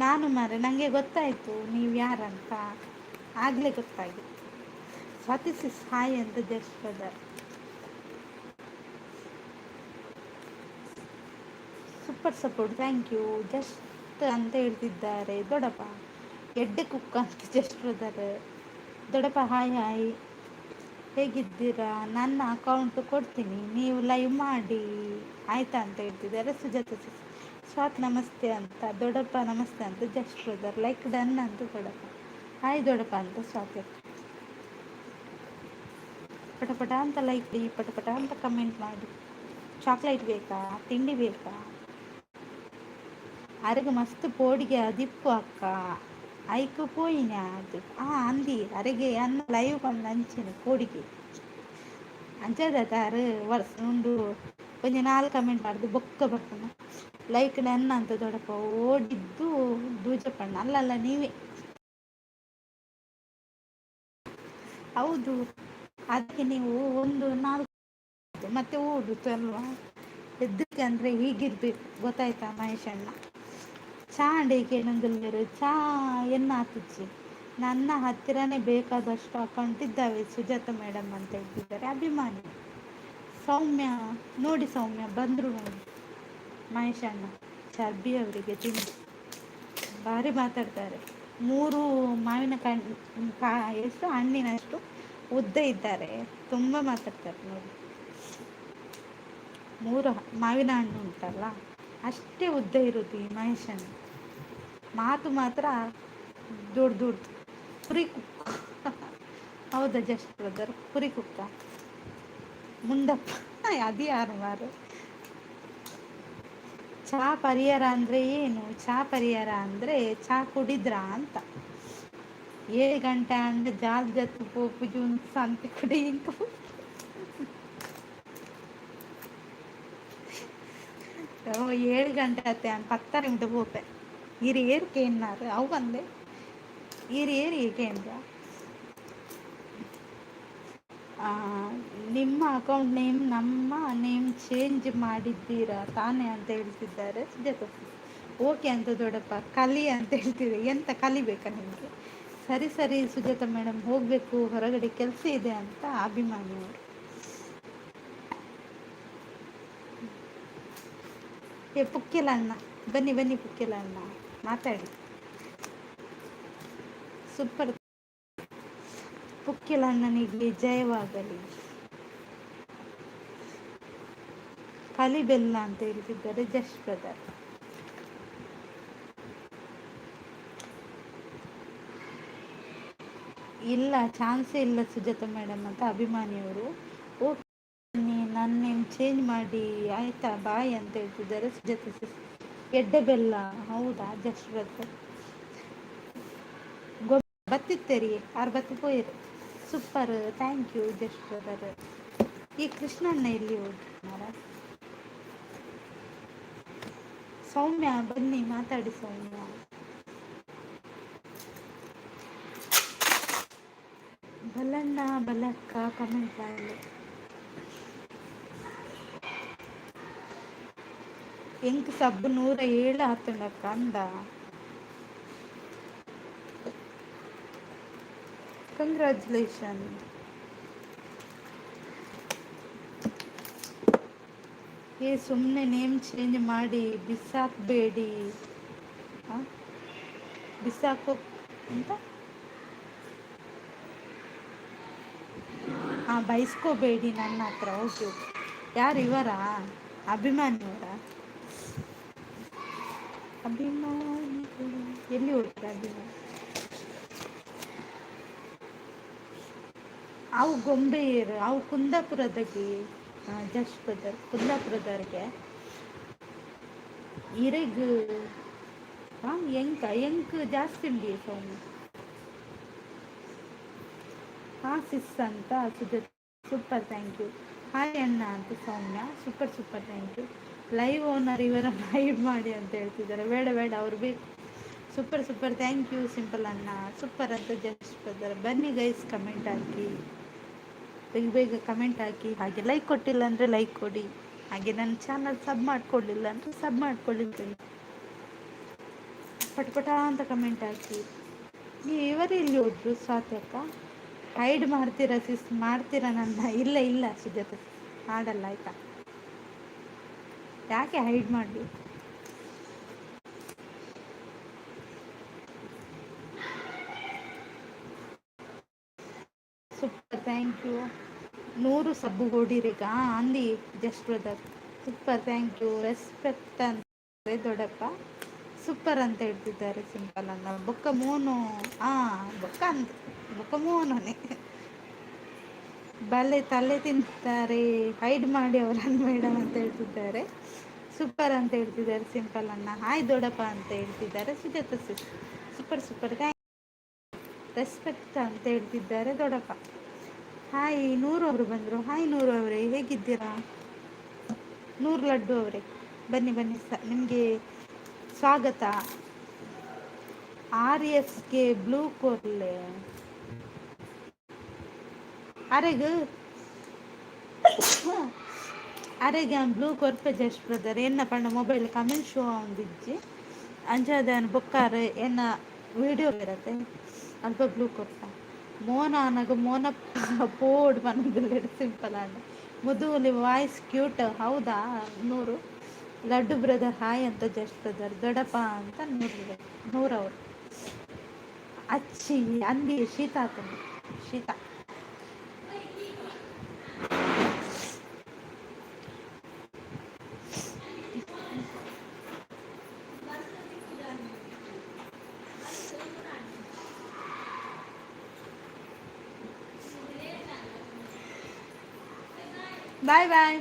ನಾನು ಮಾರೆ ನನಗೆ ಗೊತ್ತಾಯಿತು ನೀವು ಯಾರಂತ, ಆಗಲೇ ಗೊತ್ತಾಗಿತ್ತು. ಸ್ವಾತಿಸಿ ಹಾಯ್ ಅಂತ just brother. Super support, thank you just ಅಂತ ಹೇಳ್ತಿದ್ದಾರೆ ದೊಡ್ಡಪ್ಪ. ಎಡ್ಡೆ ಕುಕ್ಕ ಅಂತ ಜಸ್ಟ್ ಬ್ರದರ್. ದೊಡ್ಡಪ್ಪ ಹಾಯ್ ಹಾಯ್, ಹೇಗಿದ್ದೀರಾ? ನನ್ನ ಅಕೌಂಟ್ ಕೊಡ್ತೀನಿ, ನೀವು ಲೈವ್ ಮಾಡಿ ಆಯ್ತಾ ಅಂತ ಹೇಳ್ತಿದ್ದಾರೆ ಸುಜಾತ ಸಿಸ್. ಸ್ವಾತ್ ನಮಸ್ತೆ ಅಂತ ದೊಡ್ಡಪ್ಪ, ನಮಸ್ತೆ ಅಂತ ಜಸ್ಟ್ ಬ್ರದರ್. ಲೈಕ್ ಡನ್ ಅಂತ ದೊಡ್ಡಪ್ಪ. ಹಾಯ್ ದೊಡ್ಡಪ್ಪ ಅಂತ ಸ್ವಾತ್ಯಕ್ಕ. ಪಟಪಟ ಅಂತ ಲೈಕ್ ಡಿ, ಪಟಪಟ ಅಂತ ಕಮೆಂಟ್ ಮಾಡಿ. ಚಾಕ್ಲೇಟ್ ಬೇಕಾ, ತಿಂಡಿ ಬೇಕಾ? ಅರೆಗೆ ಮಸ್ತ್ ಪೋಡಿಗೆ ಅದಿಪ್ಪು ಅಕ್ಕ ಐಕು ಪೋಯಿನ ಅದು ಅಂದಿ ಅರೆಗೆ ಅನ್ನ ಲೈವ್ ಬಂದು ಅಂಚಿನ ಕೋಡಿಗೆ ಅಂಚದ ತಾರು ವರ್ಷ ಉಂಡು ಒಂಜಿ 4 ಕಮೆಂಟ್ ಮಾಡ್ದು ಬೊಕ್ಕ ಬರ್ತಾನ ಲೈಕ್ ನನ್ನ ಅಂತ ದೊಡ್ಡಪ್ಪ ಓಡಿದ್ದು ದೂಜಪ್ಪಣ್ಣ ಅಲ್ಲಲ್ಲ ನೀವೇ. ಹೌದು, ಅದಕ್ಕೆ ನೀವು ಒಂದು 4 ಮತ್ತೆ ಓಡುದು ಅಲ್ವಾ. ಎದ್ದಕ್ಕೆ ಅಂದರೆ ಹೀಗಿರ್ಬೇಕು ಗೊತ್ತಾಯ್ತಾ ಮಹೇಶಣ್ಣ. ಚಾ ಅಂಡೇಕೆ ನಂಗಲ್ಲೇರು ಚಾ ಎನ್ನ ಆತುಚ್ಚಿ ನನ್ನ ಹತ್ತಿರನೇ ಬೇಕಾದಷ್ಟು ಅಕೌಂಟ್ ಇದ್ದಾವೆ ಸುಜಾತ ಮೇಡಮ್ ಅಂತ ಹೇಳ್ತಿದ್ದಾರೆ ಅಭಿಮಾನಿ. ಸೌಮ್ಯ ನೋಡಿ, ಸೌಮ್ಯ ಬಂದರು ನೋಡಿ ಮಹೇಶಣ್ಣ ಚರ್ಬಿ ಅವರಿಗೆ ತಿಂದು ಭಾರಿ ಮಾತಾಡ್ತಾರೆ. 3 ಮಾವಿನ ಎಷ್ಟು ಹಣ್ಣಿನಷ್ಟು ಉದ್ದ ಇದ್ದಾರೆ, ತುಂಬ ಮಾತಾಡ್ತಾರೆ ನೋಡಿ. 3 ಮಾವಿನ ಹಣ್ಣು ಉಂಟಲ್ಲ ಅಷ್ಟೇ ಉದ್ದ ಇರೋದು ಈ ಮಹೇಶಣ್ಣ. ಮಾತು ಮಾತ್ರ ದೊಡ್ಡ ದೊಡ್ಡದು ಕುರಿ ಕುಕ್ಕ. ಹೌದಾ ಜಸ್ಟ್ ಬ್ರದರ್, ಕುರಿ ಕುಕ್ಕ ಮುಂಡಪ್ಪ ಅದು ಯಾರು ಮಾರು. ಚಹಾ ಪರಿಹಾರ ಅಂದರೆ ಏನು? ಚಹಾ ಪರಿಹಾರ ಅಂದರೆ ಚಹಾ ಕುಡಿದ್ರಾ ಅಂತ. 7 ಗಂಟೆ ಅಂದರೆ ಜಾಲ್ ಜತ್ತು ಪೋಪು ಜೂನ್ ಸಂತೆ ಕುಡಿ ಇಂಕ 7 ಗಂಟೆ ಆತೆ ಅಂತ 10 ನಿಮಿಷ ಪೋಪೆ ಇರು ಏರ್ಕೆ ಎನ್ನಾರು ಅವು ಬಂದೆ ಏರಿ ಏಕೆ ಅಂತ. ನಿಮ್ಮ ಅಕೌಂಟ್ ನೇಮ್ ನಮ್ಮ ನೇಮ್ ಚೇಂಜ್ ಮಾಡಿದ್ದೀರಾ ತಾನೇ ಅಂತ ಹೇಳ್ತಿದ್ದಾರೆ ಸುಜಾತ. ಓಕೆ ಅಂತ ದೊಡ್ಡಪ್ಪ ಕಲಿ ಅಂತ ಹೇಳ್ತಿದೆ. ಎಂತ ಕಲಿಬೇಕಾ ನಿಮಗೆ? ಸರಿ ಸರಿ ಸುಜಾತ ಮೇಡಮ್ ಹೋಗಬೇಕು ಹೊರಗಡೆ ಕೆಲಸ ಇದೆ ಅಂತ ಅಭಿಮಾನಿಯವರು. ಪುಕ್ಕೆಲ ಅಣ್ಣ ಬನ್ನಿ ಬನ್ನಿ, ಪುಕ್ಕೆಲ ಅಣ್ಣ ಮಾತಾಡಿ. ಸೂಪರ್, ಪುಕ್ಕೆಲ ಅಣ್ಣನಿಗೆ ಜಯವಾಗಲಿ. ಕಲಿಬೆಲ್ಲ ಅಂತ ಹೇಳ್ತಿದ್ದಾರೆ ಜಸ್ಟ್ ಬ್ರದರ್. ಇಲ್ಲ ಚಾನ್ಸೇ ಇಲ್ಲ ಸುಜಾತ ಮೇಡಮ್ ಅಂತ ಅಭಿಮಾನಿಯವರು. ಓಕೆ ನನ್ನ ನೇಮ್ ಚೇಂಜ್ ಮಾಡಿ ಆಯ್ತಾ ಬಾಯ್ ಅಂತ ಹೇಳ್ತಿದ್ದಾರೆ ಸುಜಾತ ಸಿಸ್. ಎಡ್ಡೆ ಬೆಲ್ಲ ಹೌದಾ ಜಸ್ಟ್ ಬ್ರದರ್. ಬತ್ತಿತ್ತೇರಿ 6 ಬತ್ತಿ ಪೋಯಿರು. Super, thank you just brother. ಈ ಕೃಷ್ಣಣ್ಣ ಎಲ್ಲಿ ಹೋಗಿದ್ದಾರ? ಸೌಮ್ಯ ಬನ್ನಿ ಮಾತಾಡಿ ಸೌಮ್ಯ. ಬಲ್ಲಣ್ಣ ಬಲ್ಲಕ್ಕ ಕಮೆಂಟ್ ಮಾಡಲಿ. ಎಂಕ್ ಸಬ್ಬು 107 ಹತ್ತುಂಡಕ್ಕ ಅಂದ. ಕಂಗ್ರ್ಯಾಚುಲೇಷನ್. ಸುಮ್ಮನೆ ನೇಮ್ ಚೇಂಜ್ ಮಾಡಿ ಬಿಸಾಕಬೇಡಿ. ಬಿಸಾಕೋ ಅಂತ ಬಯಸ್ಕೋಬೇಡಿ ನನ್ನ ಹತ್ರ. Okay okay. ಯಾರು ಇವರಾ? ಅಭಿಮಾನಿಯವರ? ಅಭಿಮಾನಿಗಳು ಎಲ್ಲಿ ಹೋಗ್ತಾರೆ ಅಭಿಮಾನಿ? ಅವು ಗೊಂಬೆಯರು ಅವು ಕುಂದಾಪುರದಾಗೆ ಜಸ್ಟ್ ಬ್ರದರ್ ಕುಂದಾಪುರದವ್ರಿಗೆ ಇರೆಗ್ ಎಂಕ್ ಜಾಸ್ತಿ ಉಂಡಿ ಸೌಮ್ಯ. ಸಿಸ್ ಅಂತ Sujata super thank you. Hi ಅಣ್ಣ ಅಂತ Soumya super super thank you. Live owner ಇವರ ಲೈವ್ ಮಾಡಿ ಅಂತ ಹೇಳ್ತಿದ್ದಾರೆ. ಬೇಡ ಬೇಡ ಅವ್ರು ಬೇಕು. Super super thank you simple ಅಣ್ಣ ಸೂಪರ್ ಅಂತ ಜಸ್ಟ್ ಬ್ರದರ್. ಬನ್ನಿ ಗೈಸ್ ಕಮೆಂಟ್ ಹಾಕಿ, ಬೇಗ ಬೇಗ ಕಮೆಂಟ್ ಹಾಕಿ. ಹಾಗೆ ಲೈಕ್ ಕೊಟ್ಟಿಲ್ಲ ಅಂದರೆ ಲೈಕ್ ಕೊಡಿ. ಹಾಗೆ ನನ್ನ ಚಾನಲ್ ಸಬ್ ಮಾಡ್ಕೊಳ್ಳಿಲ್ಲ ಅಂದರೆ ಸಬ್ ಮಾಡ್ಕೊಳ್ಳಿ. ಪಟ್ಪಟ ಅಂತ ಕಮೆಂಟ್ ಹಾಕಿ. ಇವರು ಇಲ್ಲಿ ಹೋದ್ರು ಸ್ವಾತಕ್ಕ? ಹೈಡ್ ಮಾಡ್ತೀರಾ ಸಿಸ್? ಮಾಡ್ತೀರಾ ನನ್ನ? ಇಲ್ಲ ಇಲ್ಲ ಸುಜಾತ ಮಾಡಲ್ಲ ಆಯ್ತಾ. ಯಾಕೆ ಹೈಡ್ ಮಾಡಲಿ? Super thank you. 100 ಸಬ್ಬು ಕೊಡಿರಿಗ ಅಂದಿ just brother. Super thank you. Respect ಅಂದರೆ ದೊಡ್ಡಪ್ಪ ಸೂಪರ್ ಅಂತ ಹೇಳ್ತಿದ್ದಾರೆ ಸಿಂಪಲ್ ಅನ್ನ. ಬೊಕ್ಕ ಮೋನು ಬೊಕ್ಕ ಅಂತ ಬೊಕ್ಕ ಮೋನೇ ಬಲ್ಲೆ ತಲೆ ತಿಂತಾರೆ. ಹೈಡ್ ಮಾಡಿ ಅವರನ್ನು ಮೇಡಮ್ ಅಂತ ಹೇಳ್ತಿದ್ದಾರೆ. ಸೂಪರ್ ಅಂತ ಹೇಳ್ತಿದ್ದಾರೆ ಸಿಂಪಲ್ ಅನ್ನ. ಹಾಯ್ ದೊಡ್ಡಪ್ಪ ಅಂತ ಹೇಳ್ತಿದ್ದಾರೆ Sujata sis. Super super thank respect ಅಂತ ಹೇಳ್ತಿದ್ದಾರೆ ದೊಡ್ಡಪ್ಪ. ಹಾಯ್ 100 ಅವರು ಬಂದರು. ಹಾಯ್ 100 ಅವರೇ ಹೇಗಿದ್ದೀರಾ? ನೂರು ಲಡ್ಡು ಅವರೇ, ಬನ್ನಿ ಬನ್ನಿ ನಿಮಗೆ ಸ್ವಾಗತ. RSK ಬ್ಲೂ ಕೊರ್ಲೆ ಅರೆಗ ಅರೆಗೆ ಬ್ಲೂ ಕೊರ್ಪೆ ಜಸ್ಟ್ ಬ್ರದರ್ ಎನ್ನ ಪಂಡ ಮೊಬೈಲ್ ಕಮೆಂಟ್ ಶೋ ಆಂದಿಜ್ಜಿ ಅಂಚಾದ ಬೊಕ್ಕಾರೆ ಎನ್ನ ವಿಡಿಯೋ ಇರತ್ತೆ ಅಲ್ಪ ಬ್ಲೂ ಕೊರ್ಪ ಮೋನ ನನಗೆ ಮೋನ ಪೋಡ್ ಪನ್ನೊಂದುಲ್ಲೆ ಸಿಂಪಲ್ ಆಂಡ ಮುದುಲಿ ವಾಯ್ಸ್ ಕ್ಯೂಟ್ ಹೌದಾ. ನೂರು ಲಡ್ಡು ಬ್ರದರ್ ಹಾಯ್ ಅಂತ ಜಸ್ಟ್ ಬ್ರದರ್ ದೊಡ್ಡಪ್ಪ ಅಂತ ನೂರವರು ಅಚ್ಚಿ ಅಂದಿ ಶೀತ ಆತಂದು ಶೀತ. ಬಾಯ್ ಬಾಯ್.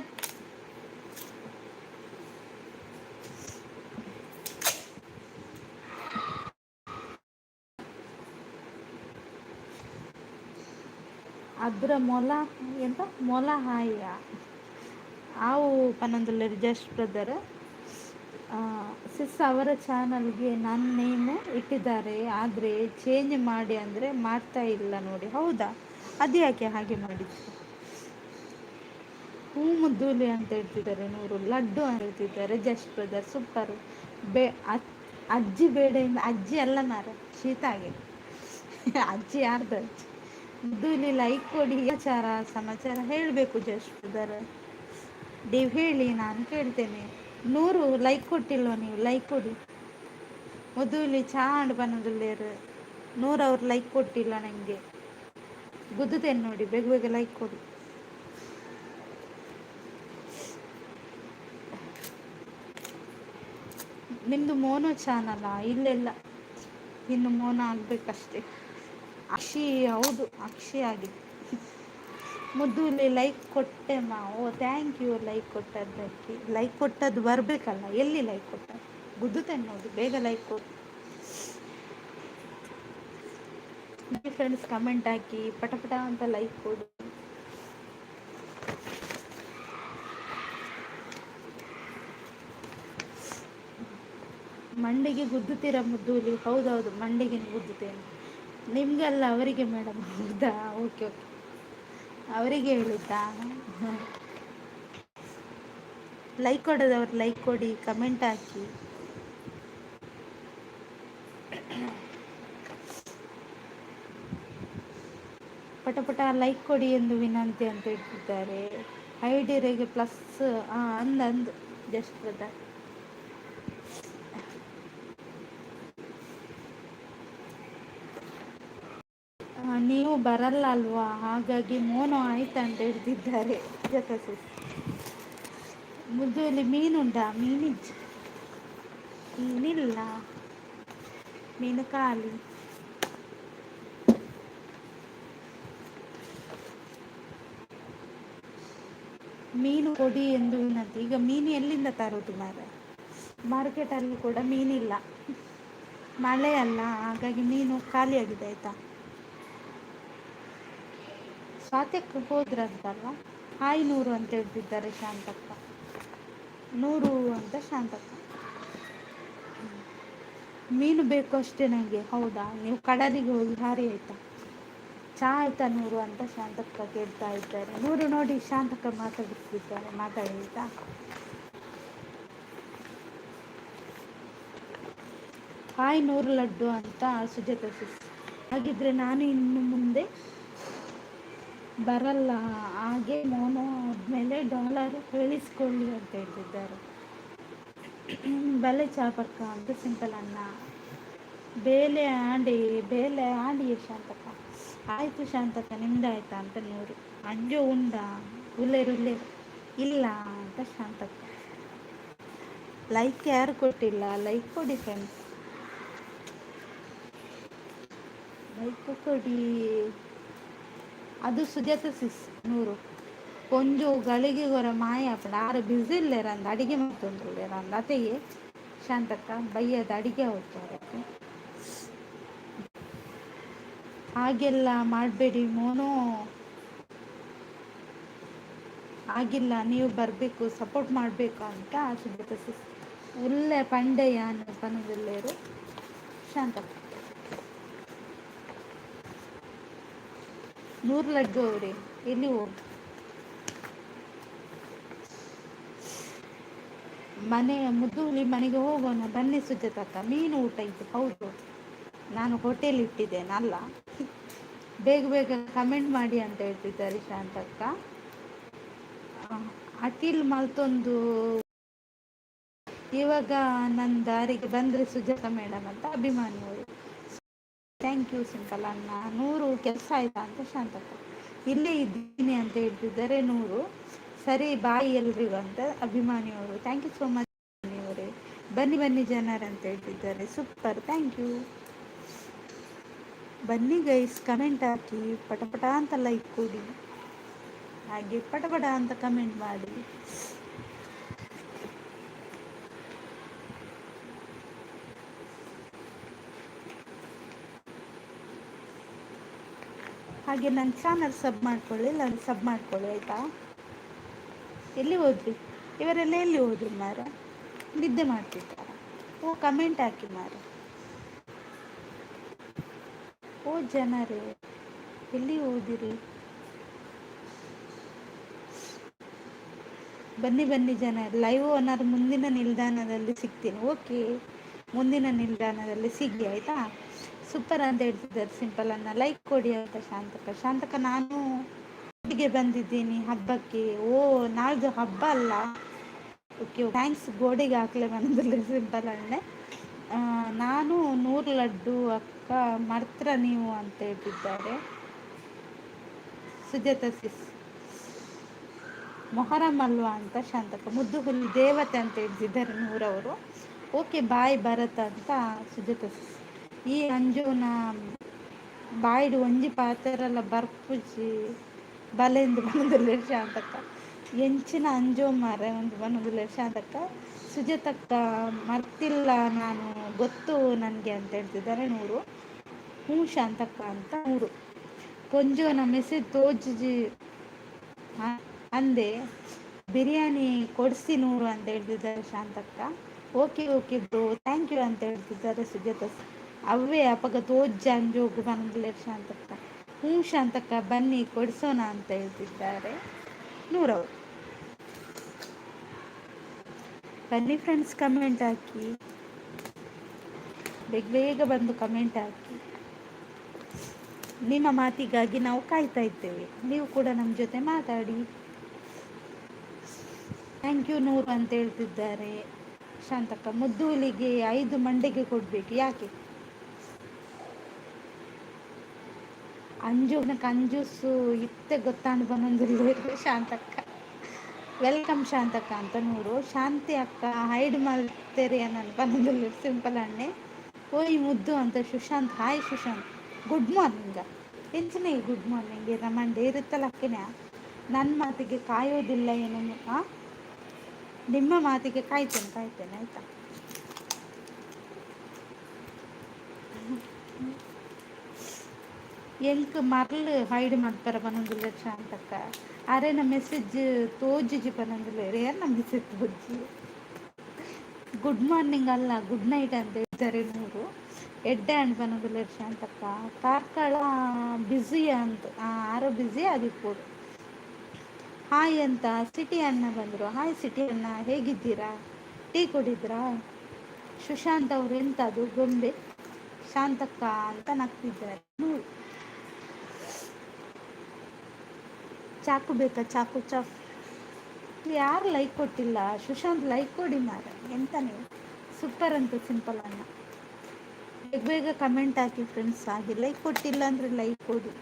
ಅದ್ರ ಮೊಲ ಎಂತ ಮೊಲ ಹಾಯ ಆವು ಪನ್ನೊಂದುಲ್ಲೆರ್ ಜಸ್ಟ್ ಬ್ರದರ್ ಸಿಸ್ ಅವರ ಚಾನಲ್ಗೆ ನನ್ನ ನೇಮು ಇಟ್ಟಿದ್ದಾರೆ ಆದರೆ ಚೇಂಜ್ ಮಾಡಿ ಅಂದರೆ ಮಾಡ್ತಾ ಇಲ್ಲ ನೋಡಿ. ಹೌದಾ, ಅದು ಯಾಕೆ ಹಾಗೆ ಮಾಡಿದ್ದು? ಹೂ ಮುದ್ದೂಲಿ ಅಂತ ಹೇಳ್ತಿದ್ದಾರೆ, ನೂರು ಲಡ್ಡು ಅಂತ ಹೇಳ್ತಿದ್ದಾರೆ ಜಸ್ಟ್ ಬ್ರದರ್ ಸೂಪರು. ಬೇ ಅಜ್ಜಿ ಬೇಡೆಯಿಂದ ಅಜ್ಜಿ ಅಲ್ಲ ಮಾರ ಶೀತ ಆಗಿದೆ. ಅಜ್ಜಿ ಯಾರ್ದು ಅಜ್ಜಿ? ಮುದ್ದೂಲಿ ಲೈಕ್ ಕೊಡಿ. ಸಮಾಚಾರ ಹೇಳಬೇಕು ಜಸ್ಟ್ ಬ್ರದರ್, ನೀವು ಹೇಳಿ ನಾನು ಕೇಳ್ತೇನೆ. ನೂರು ಲೈಕ್ ಕೊಟ್ಟಿಲ್ವ ನೀವು? ಲೈಕ್ ಕೊಡಿ. ಮುದುಲಿ ಚಾಂಡ್ ಬನ್ನೋದಿಲ್ಲೇರು ನೂರು ಅವ್ರು ಲೈಕ್ ಕೊಟ್ಟಿಲ್ಲ ನನಗೆ, ಗುದ್ದುತ್ತೇನೆ ನೋಡಿ. ಬೇಗ ಬೇಗ ಲೈಕ್ ಕೊಡಿ. ನಿಮ್ಮದು ಮೋನೋ ಚಾನಲ್ಲ? ಇಲ್ಲೆಲ್ಲ, ಇನ್ನು ಮೋನೋ ಆಗಬೇಕಷ್ಟೇ. ಅಕ್ಷಿ, ಹೌದು ಅಕ್ಷಿ ಆಗಿದೆ. ಮುದ್ದುಲಿ ಲೈಕ್ ಕೊಟ್ಟೆ ಮಾ. ಓ ಥ್ಯಾಂಕ್ ಯು ಲೈಕ್ ಕೊಟ್ಟದ್ದಕ್ಕೆ. ಲೈಕ್ ಕೊಟ್ಟದ್ದು ಬರಬೇಕಲ್ಲ, ಎಲ್ಲಿ ಲೈಕ್ ಕೊಟ್ಟ? ಗುದ್ದುತ್ತೇನೆ ನೋಡಿ, ಬೇಗ ಲೈಕ್ ಕೊಟ್ಟು. ಫ್ರೆಂಡ್ಸ್ ಕಮೆಂಟ್ ಹಾಕಿ ಪಟಪಟ ಅಂತ ಲೈಕ್ ಕೊಡು. ಮಂಡಿಗೆ ಗುದ್ದುತ್ತೀರ ಮುದ್ದೂಲಿ? ಹೌದೌದು, ಮಂಡಿಗೆ ಗುದ್ದುತ್ತೇನೆ. ನಿಮಗಲ್ಲ, ಅವರಿಗೆ ಮೇಡಮ್. ಹೌದಾ, ಓಕೆ ಓಕೆ, ಅವರಿಗೆ ಹೇಳಿದ್ದಾ? ಲೈಕ್ ಕೊಡೋದವ್ರು ಲೈಕ್ ಕೊಡಿ, ಕಮೆಂಟ್ ಹಾಕಿ. ಪಟಪಟ ಲೈಕ್ ಕೊಡಿ ಎಂದು ವಿನಂತಿ ಅಂತ ಇಟ್ಟಿದ್ದಾರೆ. ಐಡಿರೆಗೆ ಪ್ಲಸ್ ಅಂದು ಜಸ್ಟ್ ಬ್ರದರ್. ನೀವು ಬರಲ್ಲ ಅಲ್ವಾ, ಹಾಗಾಗಿ ಮೋನೋ ಆಯ್ತು ಅಂತ ಹೇಳ್ತಿದ್ದಾರೆ ಜೊತೆ. ಮುದ್ದುಲಿ ಮೀನುಂಟಾ? ಮೀನಿಲ್ಲ, ಮೀನು ಖಾಲಿ. ಮೀನು ಕೊಡಿ ಎಂದು ವಿನಂತಿ. ಈಗ ಮೀನು ಎಲ್ಲಿಂದ ತರೋದು ಮಾರ? ಮಾರ್ಕೆಟಲ್ಲಿ ಕೂಡ ಮೀನಿಲ್ಲ, ಮಳೆ ಅಲ್ಲ, ಹಾಗಾಗಿ ಮೀನು ಖಾಲಿಯಾಗಿದೆ. ಆಯಿತಾ, ಸ್ವಾತ್ಯಕ್ಕೆ ಹೋದ್ರಂತಲ್ಲ. ಹಾಯ್ ನೂರು ಅಂತ ಹೇಳ್ತಿದ್ದಾರೆ ಶಾಂತಕ್ಕ. ನೂರು ಅಂತ ಶಾಂತಕ್ಕ. ಮೀನು ಬೇಕು ಅಷ್ಟೇ ನನಗೆ. ಹೌದಾ, ನೀವು ಕಡಲಿಗೆ ಹೋಗಿ ಹಾರಿ. ಆಯಿತಾ, ಚಾ ಆಯ್ತಾ ನೂರು ಅಂತ ಶಾಂತಕ್ಕ ಕೇಳ್ತಾ ಇದ್ದಾರೆ. ನೂರು ನೋಡಿ, ಶಾಂತಕ್ಕ ಮಾತಾಡಿಸ್ತಿದ್ದಾರೆ, ಮಾತಾಡಿ. ಆಯಿತಾ, ಹಾಯ್ ನೂರು ಲಡ್ಡು ಅಂತ ಸುಜಾತ ಸಿಸ್. ಹಾಗಿದ್ರೆ ನಾನು ಇನ್ನು ಮುಂದೆ ಬರಲ್ಲ, ಹಾಗೆ ಮೋನೋ ಆದಮೇಲೆ ಡಾಲರ್ ಹೇಳಿಸ್ಕೊಳ್ಳಿ ಅಂತ ಹೇಳ್ತಿದ್ದಾರೆ. ಬಲೆ ಚಾಪಕ್ಕ ಅಂತ ಸಿಂಪಲ್ ಅನ್ನ. ಬೇಲೆ ಆಂಡಿ ಶಾಂತಕ್ಕ. ಆಯಿತು ಶಾಂತಕ್ಕ, ನಿಮ್ದಾಯ್ತಾ ಅಂತ ನೂರು. ಅಂಜು ಉಂಡ ಉಲ್ಲೇರು ಇಲ್ಲ ಅಂತ ಶಾಂತಕ್ಕ. ಲೈಕ್ ಯಾರು ಕೊಟ್ಟಿಲ್ಲ? ಲೈಕ್ ಕೊಡಿ ಫ್ರೆಂಡ್ಸ್, ಲೈಕ್ ಕೊಡಿ. ಅದು ಸುಜಾತ ಸಿಸ್ ನೂರು. ಕೊಂಚು ಗಳಿಗೆ ಗೊರ ಮಾಯ ಪಡ ಆರು ಬಿಸಿ ಇಲ್ಲೇರ ಅಂದ ಅಡಿಗೆ ಮಾಡ್ತೊಂದ್ರಲ್ಲೇರ ಅಂದ ಅತೆಗೆ ಶಾಂತಕ್ಕ ಬೈಯದ ಅಡಿಗೆ ಹೋಗ್ತಾರೆ. ಹಾಗೆಲ್ಲ ಮಾಡಬೇಡಿ ಮೋನೋ. ಆಗಿಲ್ಲ, ನೀವು ಬರಬೇಕು, ಸಪೋರ್ಟ್ ಮಾಡಬೇಕು ಅಂತ ಸುಜಾತ ಸಿಸ್. ಉಳ್ಳೆ ಪಂಡೆಯ ಪನದಲ್ಲೇರು ಶಾಂತ ನೂರು ಲಡ್ಡು ಅವ್ರಿ ಎಲ್ಲಿ ಹೋಗಿ ಮನೆ ಮುದ್ದುಲಿ ಮನೆಗೆ ಹೋಗೋಣ ಬನ್ನಿ ಸುಜಾತಕ್ಕ. ಮೀನು ಊಟ ಇತ್ತು, ಹೌದು ನಾನು ಹೋಟೆಲ್ ಇಟ್ಟಿದ್ದೇನಲ್ಲ. ಬೇಗ ಬೇಗ ಕಮೆಂಟ್ ಮಾಡಿ ಅಂತ ಹೇಳ್ತಿದ್ದಾರೆ ಶಾಂತಕ್ಕ. ಅಟಿಲ್ ಮಲ್ತೊಂದು ಇವಾಗ ನನ್ನ ದಾರಿಗೆ ಬಂದರೆ ಸುಜಾತ ಮೇಡಮ್ ಅಂತ ಅಭಿಮಾನಿಯವರು. ಥ್ಯಾಂಕ್ ಯು ಸಿಂಪಲ್ ಅಣ್ಣ. ನೂರು ಕೆಲಸ ಆಯ್ತಾ ಅಂತ ಶಾಂತಕ್ಕ. ಇಲ್ಲೇ ಇದ್ದೀನಿ ಅಂತ ಹೇಳ್ತಿದ್ದಾರೆ ನೂರು. ಸರಿ ಬಾಯಿ ಎಲ್ರಿಗೂ ಅಂತ ಅಭಿಮಾನಿಯವರು. ಥ್ಯಾಂಕ್ ಯು ಸೋ ಮಚ್ ಅವರೇ. ಬನ್ನಿ ಬನ್ನಿ ಜನರು ಅಂತ ಹೇಳ್ತಿದ್ದಾರೆ. Super, thank you. ಬನ್ನಿ ಗೈಸ್, ಕಮೆಂಟ್ ಹಾಕಿ, ಪಟಪಟ ಅಂತ ಲೈಕ್ ಕೊಡಿ, ಹಾಗೆ ಪಟಪಟ ಅಂತ ಕಮೆಂಟ್ ಮಾಡಿ. ಹಾಗೆ ನನ್ನ ಚಾನಲ್ ಸಬ್ ಮಾಡ್ಕೊಳ್ಳಿ, ನಾನು ಸಬ್ ಮಾಡ್ಕೊಳ್ಳಿ ಆಯಿತಾ. ಎಲ್ಲಿ ಹೋದ್ರಿ ಇವರೆಲ್ಲ, ಎಲ್ಲಿ ಹೋದ್ರಿ ಮಾರ? ನಿದ್ದೆ ಮಾಡ್ತಿದ್ದಾರ? ಓ ಕಮೆಂಟ್ ಹಾಕಿ ಮಾರ. ಓ ಜನರೇ ಎಲ್ಲಿ ಹೋದಿರಿ? ಬನ್ನಿ ಬನ್ನಿ ಜನ. ಲೈವ್ ಓನರ್ ಮುಂದಿನ ನಿಲ್ದಾಣದಲ್ಲಿ ಸಿಗ್ತೀನಿ. ಓಕೆ, ಮುಂದಿನ ನಿಲ್ದಾಣದಲ್ಲಿ ಸಿಗಿ ಆಯಿತಾ. ಸೂಪರ್ ಅಂತ ಹೇಳ್ತಿದ್ದಾರೆ ಸಿಂಪಲ್ ಅನ್ನ. ಲೈಕ್ ಕೊಡಿ ಅಂತ ಶಾಂತಕ. ಶಾಂತಕ ನಾನು ಒಟ್ಟಿಗೆ ಬಂದಿದ್ದೀನಿ ಹಬ್ಬಕ್ಕೆ. ಓ ನಾಳ್ದು ಹಬ್ಬ ಅಲ್ಲ. Okay thanks. ಗೋಡೆಗೆ ಹಾಕ್ಲೆ ಬಂದಿಲ್ಲ ಸಿಂಪಲ್ ಅಣ್ಣೆ. ನಾನು 100 ಲಡ್ಡು ಅಕ್ಕ ಮರ್ತ್ರ ನೀವು ಅಂತ ಹೇಳ್ತಿದ್ದಾರೆ ಸುಜಾತ ಸಿಸ್. ಮೊಹರಂ ಅಲ್ವಾ ಅಂತ ಶಾಂತಕ. ಮುದ್ದು ಹುಲ್ ದೇವತೆ ಅಂತ ಹೇಳ್ತಿದ್ದಾರೆ ನೂರವರು. ಓಕೆ ಬಾಯ್ ಭರತ್ ಅಂತ ಸುಜಾತ ಸಿಸ್. ಈ ಅಂಜುನ ಬಾಯ್ಡು ಒಂಜಿ ಪಾತೆರಲ್ಲ ಬರ್ಪುಜಿ ಬಲೆಂದು ಬಂದಿಲ್ಲ ಶಾಂತಕ್ಕ. ಎಂಚಿನ ಅಂಜೋ ಮಾರ ಒಂದು ಬಂದಿಲ್ಲ ಶಾಂತಕ್ಕ. ಸುಜಾತಕ್ಕ ಮರ್ತಿಲ್ಲ ನಾನು, ಗೊತ್ತು ನನಗೆ ಅಂತ ಹೇಳ್ತಿದ್ದಾರೆ ನೂರು. ಹ್ಞೂ ಶಾಂತಕ್ಕ ಅಂತ ನೂರು. ಪೊಂಜೋನ ಮೆಸೇಜ್ ತೋಜಿ ಅಂದೆ ಬಿರಿಯಾನಿ ಕೊಡಿಸಿ ನೂರು ಅಂತ ಹೇಳ್ತಿದ್ದಾರೆ ಶಾಂತಕ್ಕ. Okay okay bro thank you ಅಂತ ಹೇಳ್ತಿದ್ದಾರೆ ಸುಜಾತ. ಅವೇ ಅಪಗ ತೋಜ್ ಅಂಜೋಗು ಬಂದಿಲ್ಲ ಶಾಂತಕ್ಕ. ಹ್ಞೂ ಶಾಂತಕ್ಕ ಬನ್ನಿ ಕೊಡಿಸೋಣ ಅಂತ ಹೇಳ್ತಿದ್ದಾರೆ ನೂರವರು. ಬನ್ನಿ ಫ್ರೆಂಡ್ಸ್, ಕಮೆಂಟ್ ಹಾಕಿ, ಬೇಗ ಬೇಗ ಬಂದು ಕಮೆಂಟ್ ಹಾಕಿ. ನಿಮ್ಮ ಮಾತಿಗಾಗಿ ನಾವು ಕಾಯ್ತಾ ಇದ್ದೇವೆ, ನೀವು ಕೂಡ ನಮ್ಮ ಜೊತೆ ಮಾತಾಡಿ. ಥ್ಯಾಂಕ್ ಯು ನೂರು ಅಂತ ಹೇಳ್ತಿದ್ದಾರೆ ಶಾಂತಕ್ಕ. ಮುದ್ದೂಲಿಗೆ 5 ಮಂಡೆಗೆ ಕೊಡಬೇಕು. ಯಾಕೆ ಅಂಜುನ ಕಂಜೂಸು ಇತ್ತೆ ಗೊತ್ತಾಂಡು ಬಂದಿಲ್ಲ ಶಾಂತಕ್ಕ. ವೆಲ್ಕಮ್ ಶಾಂತಕ್ಕ ಅಂತ ನೂರು. ಶಾಂತಿ ಅಕ್ಕ ಹೈಡ್ ಮಾಡ್ತೇರಿ ಅನ್ನೋ ಬಂದಿಲ್ಲ ಸಿಂಪಲ್ ಅಣ್ಣೆ. ಓಯ್ ಮುದ್ದು ಅಂತ Sushant. Hi Sushant, good morning. ಎಂಚಿನ ಗುಡ್ ಮಾರ್ನಿಂಗ್ ಮಂಡೆ ಇರುತ್ತಲ್ಲ ಅಕ್ಕನ. ನನ್ನ ಮಾತಿಗೆ ಕಾಯೋದಿಲ್ಲ ಏನು? ನಿಮ್ಮ ಮಾತಿಗೆ ಕಾಯ್ತೇನೆ ಆಯಿತಾ. ಎಂಕ್ ಮರಳು ಹೈಡ್ ಮಾಡ್ತಾರೆ ಬಂದಿಲ್ಲ ಶಾಂತಕ್ಕ. ಅರೆ ನಮ್ಮ ಮೆಸೇಜ್ ತೋಜಿಜಿ ಬಂದಿಲ್ಲ ಯಾರು ನಮ್ಮ ಮೆಸೇಜ್ ತೋಜಿ. ಗುಡ್ ಮಾರ್ನಿಂಗ್ ಅಲ್ಲ ಗುಡ್ ನೈಟ್ ಅಂತ ಹೇಳ್ತಾರೆ ನೂರು. ಎಡ್ಡೆ ಹಣ್ಣು ಬಂದಿಲ್ಲ ಶಾಂತಕ್ಕ. ಕಾರ್ಕಳ ಬ್ಯುಸಿ ಅಂತ ಆರೋ ಬ್ಯುಸಿ ಆಗಿರ್ಬೋದು. ಹಾಯ್ ಅಂತ ಸಿಟಿ ಅಣ್ಣ ಬಂದರು. ಹಾಯ್ ಸಿಟಿ ಅಣ್ಣ, ಹೇಗಿದ್ದೀರಾ? ಟೀ ಕುಡಿದ್ರಾ? ಸುಶಾಂತ್ ಅವರು ಎಂಥದ್ದು ಗೊಂಬೆ ಶಾಂತಕ್ಕ ಅಂತ ನಗ್ತಿದ್ದಾರೆ. ಚಾಕು ಬೇಕಾ? ಚಾಕು ಯಾರು ಲೈಕ್ ಕೊಟ್ಟಿಲ್ಲ? ಸುಶಾಂತ್ ಲೈಕ್ ಕೊಡಿ ಮಾರ. ಎಂತ ನೀವು ಸೂಪರ್ ಅಂತ ಸಿಂಪಲ್ ಅಣ್ಣ. ಬೇಗ ಬೇಗ ಕಮೆಂಟ್ ಹಾಕಿ ಫ್ರೆಂಡ್ಸ್. ಹಾಗೆ ಲೈಕ್ ಕೊಟ್ಟಿಲ್ಲ ಅಂದರೆ ಲೈಕ್ ಕೊಡಿ.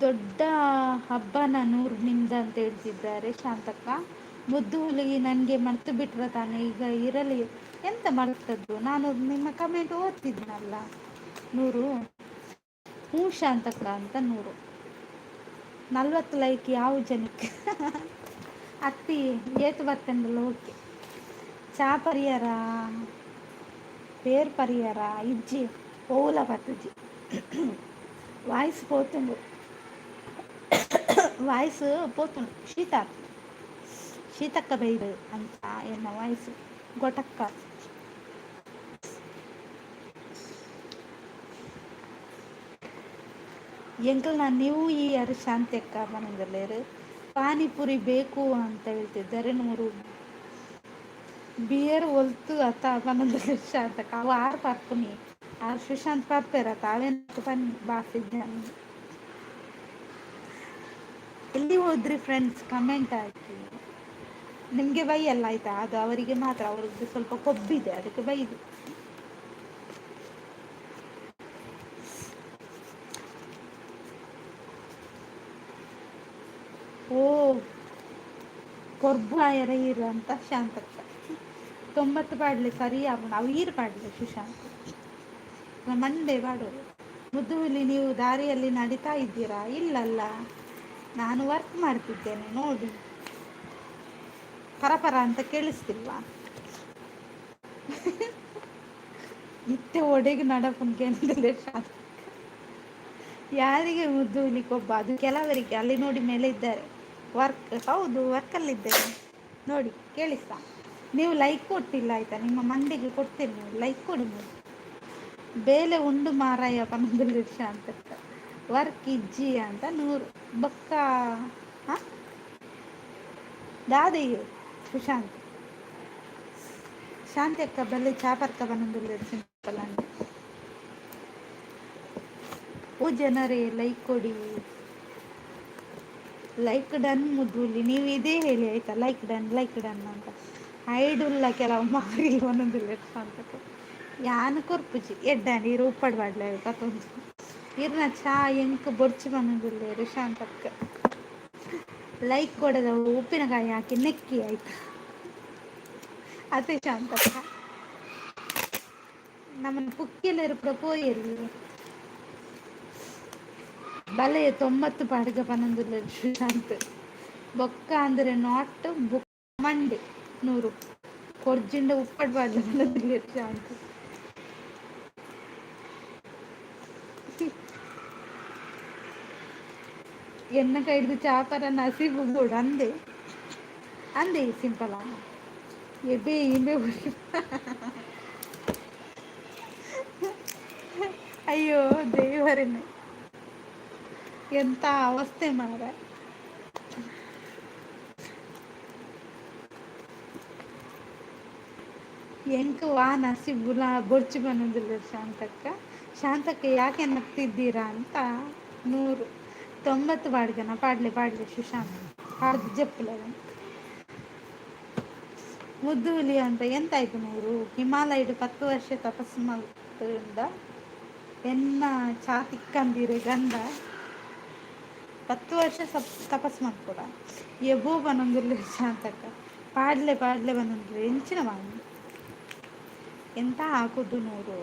ದೊಡ್ಡ ಹಬ್ಬನ ನೂರು ನಿಮ್ದು ಅಂತ ಹೇಳ್ತಿದ್ದಾರೆ ಶಾಂತಕ್ಕ. ಮುದ್ದು ಹುಲಿಗೆ ನನಗೆ ಮರ್ತು ಬಿಟ್ರೆ ತಾನೇ, ಈಗ ಇರಲಿ ಎಂತ ಮರ್ತದ್ದು? ನಾನು ನಿಮ್ಮ ಕಮೆಂಟ್ ಓದ್ತಿದ್ನಲ್ಲ ನೂರು. ಹ್ಞೂ ಶಾಂತಕ್ಕ ಅಂತ ನೂರು. 40 ಲೈಕ್ ಯಾವ ಜನಕ್ಕೆ? ಅತ್ತಿ ಏತು ಬರ್ತಂಡಲ್ಲ. ಓಕೆ ಚಾ ಪರಿಹಾರ ಪೇರ್ ಪರಿಹಾರ ಇಜ್ಜಿ ಓಲ ಬತ್ತಜ್ಜಿ వాయిస్ పోతుంది, వాయిస్ పోతుంది. సీతక్క బయలు అంత ఎన్న వాయిస్ గొటక్క. ಎಂಕಲ್ ನಾನು ನ್ಯೂ ಇಯರ್ ಶಾಂತಿ ಅಕ್ಕ ಬಂದಿರಲೇರು ಪಾನಿಪುರಿ ಬೇಕು ಅಂತ ಹೇಳ್ತಿದ್ದಾರೆ. 100 ಬಿಯರ್ ಒಲ್ತು ಅತ್ತ ಬಂದಿರಲಿ ಶಾಂತಕ್ಕ ಅವು ಆರು ಪಾರ್ಪುನಿ ಆರು ಸುಶಾಂತ್ ಪಾರ್ಪೇರತ್ತ ಅವೇನು ಬನ್ನಿ ಬಾಸಿದ್ದೆ. ಎಲ್ಲಿ ಹೋದ್ರಿ ಫ್ರೆಂಡ್ಸ್ ಕಮೆಂಟ್ ಹಾಕಿ. ನಿಮಗೆ ಬೈಯಲ್ಲ ಆಯ್ತಾ, ಅದು ಅವರಿಗೆ ಮಾತ್ರ, ಅವ್ರಿಗೆ ಸ್ವಲ್ಪ ಕೊಬ್ಬಿದೆ ಅದಕ್ಕೆ ಬೈದು. ಓ ಕೊರ್ಬು ಆಯರ ಈರು ಅಂತ ಶಾಂತಕ್ಕ 90 ಪಾಡ್ಲಿ ಸರಿ ಆಗೋಣ ಅವು ಈರು ಪಾಡ್ಲಿ ಸುಶಾಂತ್ ಮಂಡೆ ಪಾಡೋರು. ಮುದ್ದು ಹುಲಿ ನೀವು ದಾರಿಯಲ್ಲಿ ನಡೀತಾ ಇದ್ದೀರಾ? ಇಲ್ಲಲ್ಲ, ನಾನು ವರ್ಕ್ ಮಾಡ್ತಿದ್ದೇನೆ ನೋಡಿ. ಪರಪರ ಅಂತ ಕೇಳಿಸ್ತಿಲ್ವಾ? ಇತ್ತೆ ಒಡೆಗೆ ನಡಪುನ್ಗೆ ಶಾಂತ. ಯಾರಿಗೆ ಮುದ್ದು ಹುಲಿ ಕೊಬ್ಬ? ಅದು ಕೆಲವರಿಗೆ. ಅಲ್ಲಿ ನೋಡಿ ಮೇಲೆ ಇದ್ದಾರೆ, ವರ್ಕ್. ಹೌದು ವರ್ಕಲ್ಲಿದ್ದೇನೆ ನೋಡಿ, ಕೇಳಿಸ್ತಾ? ನೀವು ಲೈಕ್ ಕೊಟ್ಟಿಲ್ಲ ಆಯ್ತಾ, ನಿಮ್ಮ ಮಂದಿಗೆ ಕೊಡ್ತೇನೆ, ನೀವು ಲೈಕ್ ಕೊಡಿ. ನೀವು ಬೇಲೆ ಉಂಡು ಮಾರಾಯ ಪನ್ನೊಂದು ಅಂತ ವರ್ಕ್ ಇಜ್ಜಿ ಅಂತ 100 ಬೊಕ್ಕ. ಹಾಂ ದಾದೆಯು ಸುಶಾಂತ್ ಶಾಂತಿ ಅಕ್ಕ ಬಲ್ಲೆ ಚಾಪರ್ಕ ಬಂದಿಲ್ಲ ಸಿಂಪಲ್ ಅಂತ. ಓ ಜನರೇ ಲೈಕ್ ಕೊಡಿ, ಲೈಕ್ ಡನ್. ಮುದ್ದುಲಿ ನೀವು ಇದೇ ಹೇಳಿ ಆಯ್ತಾ, ಲೈಕ್ ಡನ್ ಅಂತ. ಐಡುಲ್ಲ ಕೆಲವು ಮಾರಿ ಒಂದೊಂದಿಲ್ಲ ಅಂತ ಯಾನು ಕೊರ್ಪುಜಿ ಎಡ್ಡ ನೀರು ಉಪ್ಪಡ್ಬಾಡ್ಲ ಕತ್ತೊಂದು ಇರ್ನ ಚಾ ಎಂಕ್ ಬೊರ್ಚಿ ಬಂದಿಲ್ಲ ಶಾಂತಕ್ಕ. ಲೈಕ್ ಕೊಡೋದು ಉಪ್ಪಿನಕಾಯಿ ಹಾಕಿ ನೆಕ್ಕಿ ಆಯ್ತಾ, ಅದೇ ಶಾಂತಕ್ಕ. ನಮ್ಮನ್ನು ಪುಕ್ಕಿಯಲ್ಲಿರು ಪೋಯಲ್ಲಿ ಬಲೆ 90 ಪಾಡಿಗೆ ಪನ್ನೊಂದಿಲ್ಲ ಶಾಂತ್. ಬೊಕ್ಕ ಅಂದರೆ ನಾಟ್ ಬುಕ್ ಮಂಡಿ 100 ಕೊರ್ಜಿಂಡ ಉಪ್ಪಡ್ಬಾಡ್ಲ ಪನ್ನೊಂದಿಲ್ಲ ಶಾಂತ್. ಎನ್ನ ಕೈದು ಚಾಪರ ನಸೀಬು ಕೂಡ ಅಂದೆ ಅಂದೆ ಸಿಂಪಲ್ ಎಬೆ ಇಬೆ. ಅಯ್ಯೋ ದೇವರನ್ನೇ, ಎಂತ ಅವಸ್ಥೆ ಮಾರ. ಎಂಕ ವಾ ನಸೀಬುಲ ಬೊರ್ಚಿ ಬಂದಿಲ್ಲ ಶಾಂತಕ್ಕ. ಶಾಂತಕ್ಕ ಯಾಕೆ ನಗ್ತಿದ್ದೀರಾ ಅಂತ 100 90 ಪಾಡ್ಗನ ಪಾಡ್ಲೆ ಸುಶಾಂತ್ ಹಾಡ್ದು ಜಪ್ಪಲ. ಮುದ್ದು ಹುಲಿ ಅಂತ ಎಂತಾಯ್ತು 100 ಹಿಮಾಲಯಡು 10 ವರ್ಷ ತಪಸ್ಸು ಮಾಡಿದ ಎನ್ನ ಚಾತಿಕ್ಕಂದಿರೆ ಗಂಧ 10 ವರ್ಷ ತಪಸ್ಸು ಮಾಡ್ಕೊಡ ಎಬೋ ಬಂದೊಂದಿಲ್ಲ ಶಾಂತಕ್ಕ. ಪಾಡ್ಲೆ ಬಂದೊಂದಿಲ್ಲ ಎಂಚಿನ ಮಾಡಿ ಎಂತ ಹಾಕುದು 100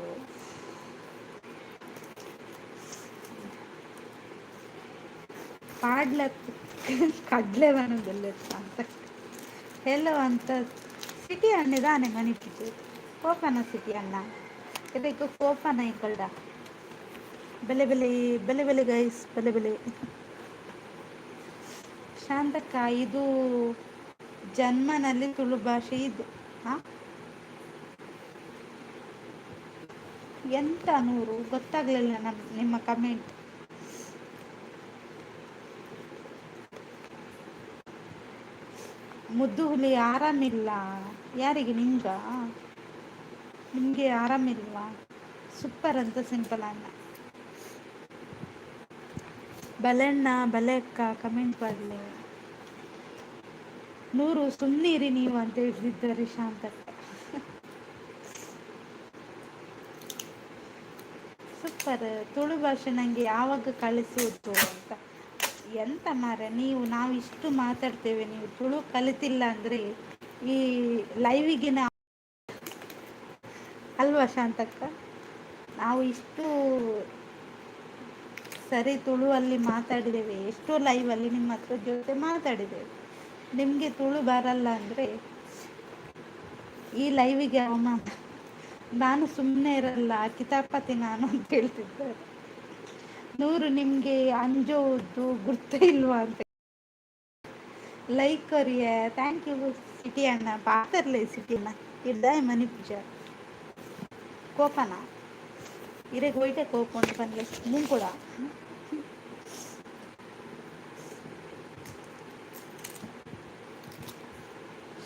ಪಾಡ್ಲೆ ಕಡ್ಲೆ ಬಂದೊಂದಿಲ್ಲ ಶಾಂತಕ್ಕ. ಎಲ್ಲೋ ಅಂತ ಸಿಟಿ ಅನ್ನಿದಾನೆ ಮನಿಪಿಟ್ಟು ಕೋಪನ ಸಿಟಿ ಅನ್ನ ಇದಕ್ಕೆ ಕೋಪನ ಇಕ್ಕಲ್ಡ ಬೆಲೆ ಗೈಸ್ ಬೆಲೆ. ಶಾಂತಕ್ಕ ಇದು ಜನ್ಮನಲ್ಲಿ ತುಳು ಭಾಷೆ ಇದು. ಹಾಂ ಎಂತ 100 ಗೊತ್ತಾಗ್ಲಿಲ್ಲ ನಿಮ್ಮ ಕಮೆಂಟ್. ಮುದ್ದು ಹುಲಿ ಆರಾಮಿಲ್ಲ. ಯಾರಿಗೆ? ನಿಮಗೆ ಆರಾಮಿಲ್ವಾ? ಸೂಪರ್ ಅಂತ ಸಿಂಪಲ್ ಅಣ್ಣ. ಬಲೆಣ್ಣ ಬಲೆಕ್ಕ ಕಮೆಂಟ್ ಮಾಡಲಿ 100 ಸುಮ್ಮನಿರಿ ನೀವು ಅಂತ ಹೇಳಿದ್ದಾರೆ ಶಾಂತಕ್ಕ. ಸೂಪರ್. ತುಳು ಭಾಷೆ ನನಗೆ ಯಾವಾಗ ಕಳಿಸುವುದು ಅಂತ. ಎಂತ ಮಾರ ನೀವು, ನಾವು ಇಷ್ಟು ಮಾತಾಡ್ತೇವೆ, ನೀವು ತುಳು ಕಲಿತಿಲ್ಲ ಅಂದರೆ ಈ ಲೈವಿಗೆ ಅಲ್ವಾ ಶಾಂತಕ್ಕ? ನಾವು ಇಷ್ಟು ಸರಿ ತುಳುವಲ್ಲಿ ಮಾತಾಡಿದ್ದೇವೆ, ಎಷ್ಟೋ ಲೈವಲ್ಲಿ ನಿಮ್ಮ ಹತ್ರ ಜೊತೆ ಮಾತಾಡಿದ್ದೇವೆ. ನಿಮಗೆ ತುಳು ಬರಲ್ಲ ಅಂದರೆ ಈ ಲೈವಿಗೆ ನಾನು ಸುಮ್ಮನೆ ಇರಲ್ಲ ಕಿತಾಪತಿ ನಾನು ಅಂತ ಹೇಳ್ತಿದ್ದಾರೆ. ನೂರು ನಿಮಗೆ ಅಂಜೋದು ಗುರ್ತ ಇಲ್ವಾ ಅಂತ ಲೈಕ್ ಕರಿಯ ಥ್ಯಾಂಕ್ ಯು ಸಿಟಿ ಅಣ್ಣ ಪಾತರ್ಲೆ ಸಿಟಿನ ಇಡ್ದಾಯ ಮನಿ ಪೂಜಾ ಕೋಪನ ಇರೆಗೆ ಹೋಯ್ತೆ ಕೋಪಂಡು ಬಂದ್ಲೆ ನೀನು ಕೂಡ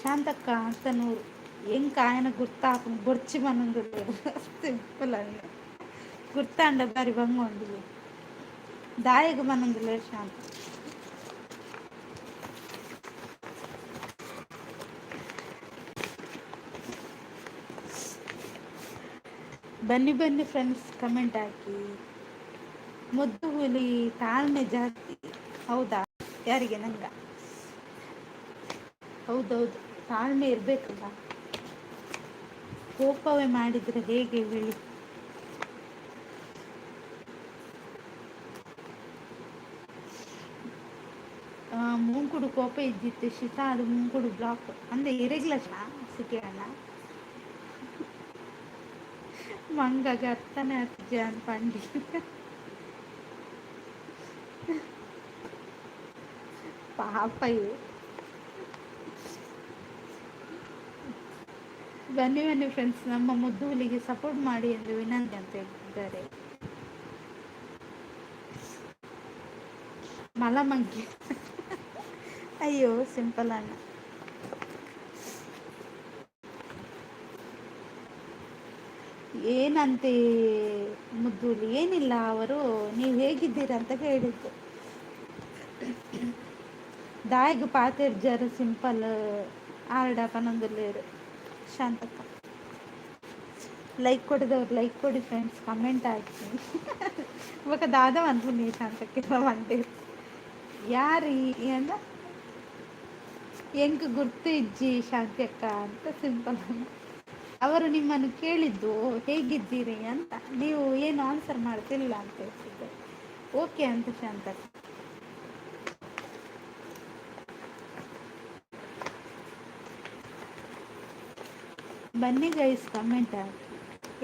ಶಾಂತಕ್ಕ ಅಂತನೂರು ಹೆಂಗೆ ఆయన గుర్తాకు బొర్చి మనందు సింపుల్ అండి గుర్తాండ బారి బంగ ఉంది దాయకు మనందు లేదు శాంత ಬನ್ನಿ ಬನ್ನಿ ಫ್ರೆಂಡ್ಸ್ ಕಮೆಂಟ್ ಹಾಕಿ ಮುದ್ದು ಹುಲಿ ತಾಳ್ಮೆ ಜಾಸ್ತಿ ಹೌದಾ ಯಾರಿಗೆ ನಂಗ ಹೌದೌದು ತಾಳ್ಮೆ ಇರಬೇಕಲ್ಲ ಕೋಪವೇ ಮಾಡಿದರೆ ಹೇಗೆ ಹೇಳಿ ಮುಂಕುಡು ಕೋಪ ಇದ್ದಿತ್ತು ಶಿತ ಅದು ಮುಂಕುಡು ಬ್ಲಾಕ್ ಅಂದರೆ ಇರೆಗ್ಯುಲರ್ ಸಿಟಿ ಅಣ್ಣ ಮಂಗಾಗ ಅರ್ಥನೇ ಅಜ್ಜ ಅಂತ ಪಂಡಿ ಪಾಪ ಇವು ಬನ್ನಿ ಬನ್ನಿ ಫ್ರೆಂಡ್ಸ್ ನಮ್ಮ ಮುದ್ದು ಹುಲಿಗೆ ಸಪೋರ್ಟ್ ಮಾಡಿ ಎಂದು ವಿನಂತಿ ಅಂತ ಹೇಳ್ತಿದ್ದಾರೆ ಮಲಮಂಗಿ ಅಯ್ಯೋ ಸಿಂಪಲ್ ಅಣ್ಣ ಏನಂತೆ ಮುದ್ದುಲಿ ಏನಿಲ್ಲ ಅವರು ನೀವು ಹೇಗಿದ್ದೀರಾ ಅಂತ ಹೇಳಿದ್ದು ದಾಯಿಗೆ ಪಾತಿರ್ಜಾರು simple order ಪನೊಂದುಲ್ಲೇರು Shantakka like ಕೊಡಿದವ್ರು like ಕೊಡಿ ಫ್ರೆಂಡ್ಸ್ ಕಮೆಂಟ್ ಹಾಕಿ ಇವಾಗ ದಾದ ಅನ್ಸುನಿ ಶಾಂತಕ್ಕೆ ಅಂತೆ ಯಾರು ಅಂದ ಹೆಂಗೆ ಗುರ್ತು ಇಜ್ಜಿ ಶಾಂತಿ ಅಕ್ಕ ಅಂತ ಸಿಂಪಲ್ ಅವರು ನಿಮ್ಮನ್ನು ಕೇಳಿದ್ದು ಹೇಗಿದ್ದೀರಿ ಅಂತ ನೀವು ಏನು ಆನ್ಸರ್ ಮಾಡ್ತಿಲ್ಲ ಅಂತ ಹೇಳ್ತಿದ್ದೆ ಓಕೆ ಅಂತ ಶಾಂತಕ್ಕ ಬನ್ನಿ ಗೈಸ್ ಕಮೆಂಟ್ ಹಾಕಿ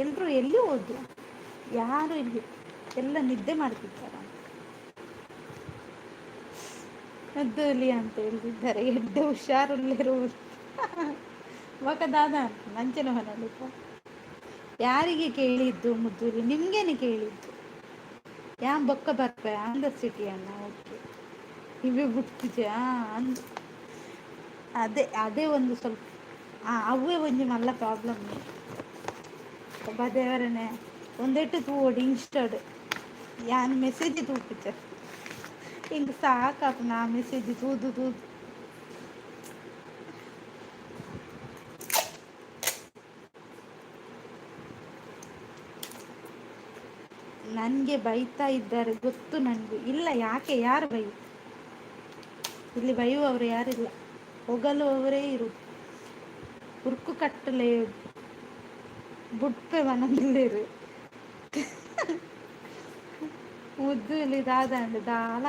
ಎಲ್ಲರೂ ಎಲ್ಲಿ ಹೋದ್ರು ಯಾರು ಇಲ್ಲಿ ಎಲ್ಲ ನಿದ್ದೆ ಮಾಡ್ತಿದ್ದಾರ ಮದ್ದೂಲಿ ಅಂತ ಹೇಳ್ತಿದ್ದಾರೆ ಎಡ್ಡೆ ಹುಷಾರಲ್ಲಿರುವುದು ಮಗದಾದ ನಂಚನ ಮನೆಯಲ್ಲಿಪ್ಪ ಯಾರಿಗೆ ಕೇಳಿದ್ದು ಮುದ್ದೂಲಿ ನಿಮ್ಗೇನೆ ಕೇಳಿದ್ದು ಯಾ ಬೊಕ್ಕ ಬರ್ಪೆ ಅಂದ ಸಿಟಿ ಅಣ್ಣ ಓಕೆ ಇವೇ ಬಿಡ್ತಿದ್ಯ ಅಂದ ಅದೇ ಒಂದು ಸ್ವಲ್ಪ ಅವೇ ಒಂದು ಮಲ್ಲ ಪ್ರಾಬ್ಲಮ್ ಬದೇವರನೆ ಒಂದೆಟ್ಟು ತೂಡಿ ಇನ್ಸ್ಟಡ್ ಯಾನ್ ಮೆಸೇಜ್ ತೂಪಿച്ച ಹಿಂಗೆ ಸಾಕಪ್ಪ ನಾ ಮೆಸೇಜ್ ತೂದು ನನಗೆ ಬೈತಾ ಇದ್ದಾರೆ ಗೊತ್ತು ನನಗೆ ಇಲ್ಲ ಯಾಕೆ ಯಾರು ಇಲ್ಲಿ ಬೈಯುವವರು ಯಾರಿಲ್ಲ ಹೋಗಲು ಅವರೇ ಇರುವುದು ಉರ್ಕು ಕಟ್ಟಲೆ ಬುಡ್ಪೆ ಮನಂದಿರು ಮುದ್ದು ಇಲ್ಲಿ ದಾದಂಡು ದಾಲ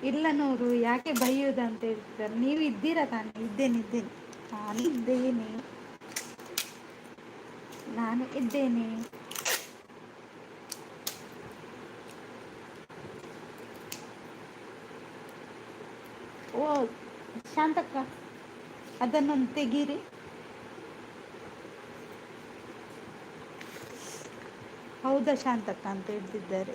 ಇಲ್ಲ ನೂರು ಯಾಕೆ ಬೈಯೋದಂತ ಹೇಳ್ತಿದ್ದಾರೆ ನೀವು ಇದ್ದೀರಾ ತಾನೆ ಇದ್ದೇನೆ ನಾನು ಇದ್ದೇನೆ ಓ ಶಾಂತಕ್ಕ ಅದನ್ನೊಂದು ತೆಗೀರಿ ಹೌದಾ ಶಾಂತಕ್ಕ ಅಂತ ಹೇಳ್ತಿದ್ದಾರೆ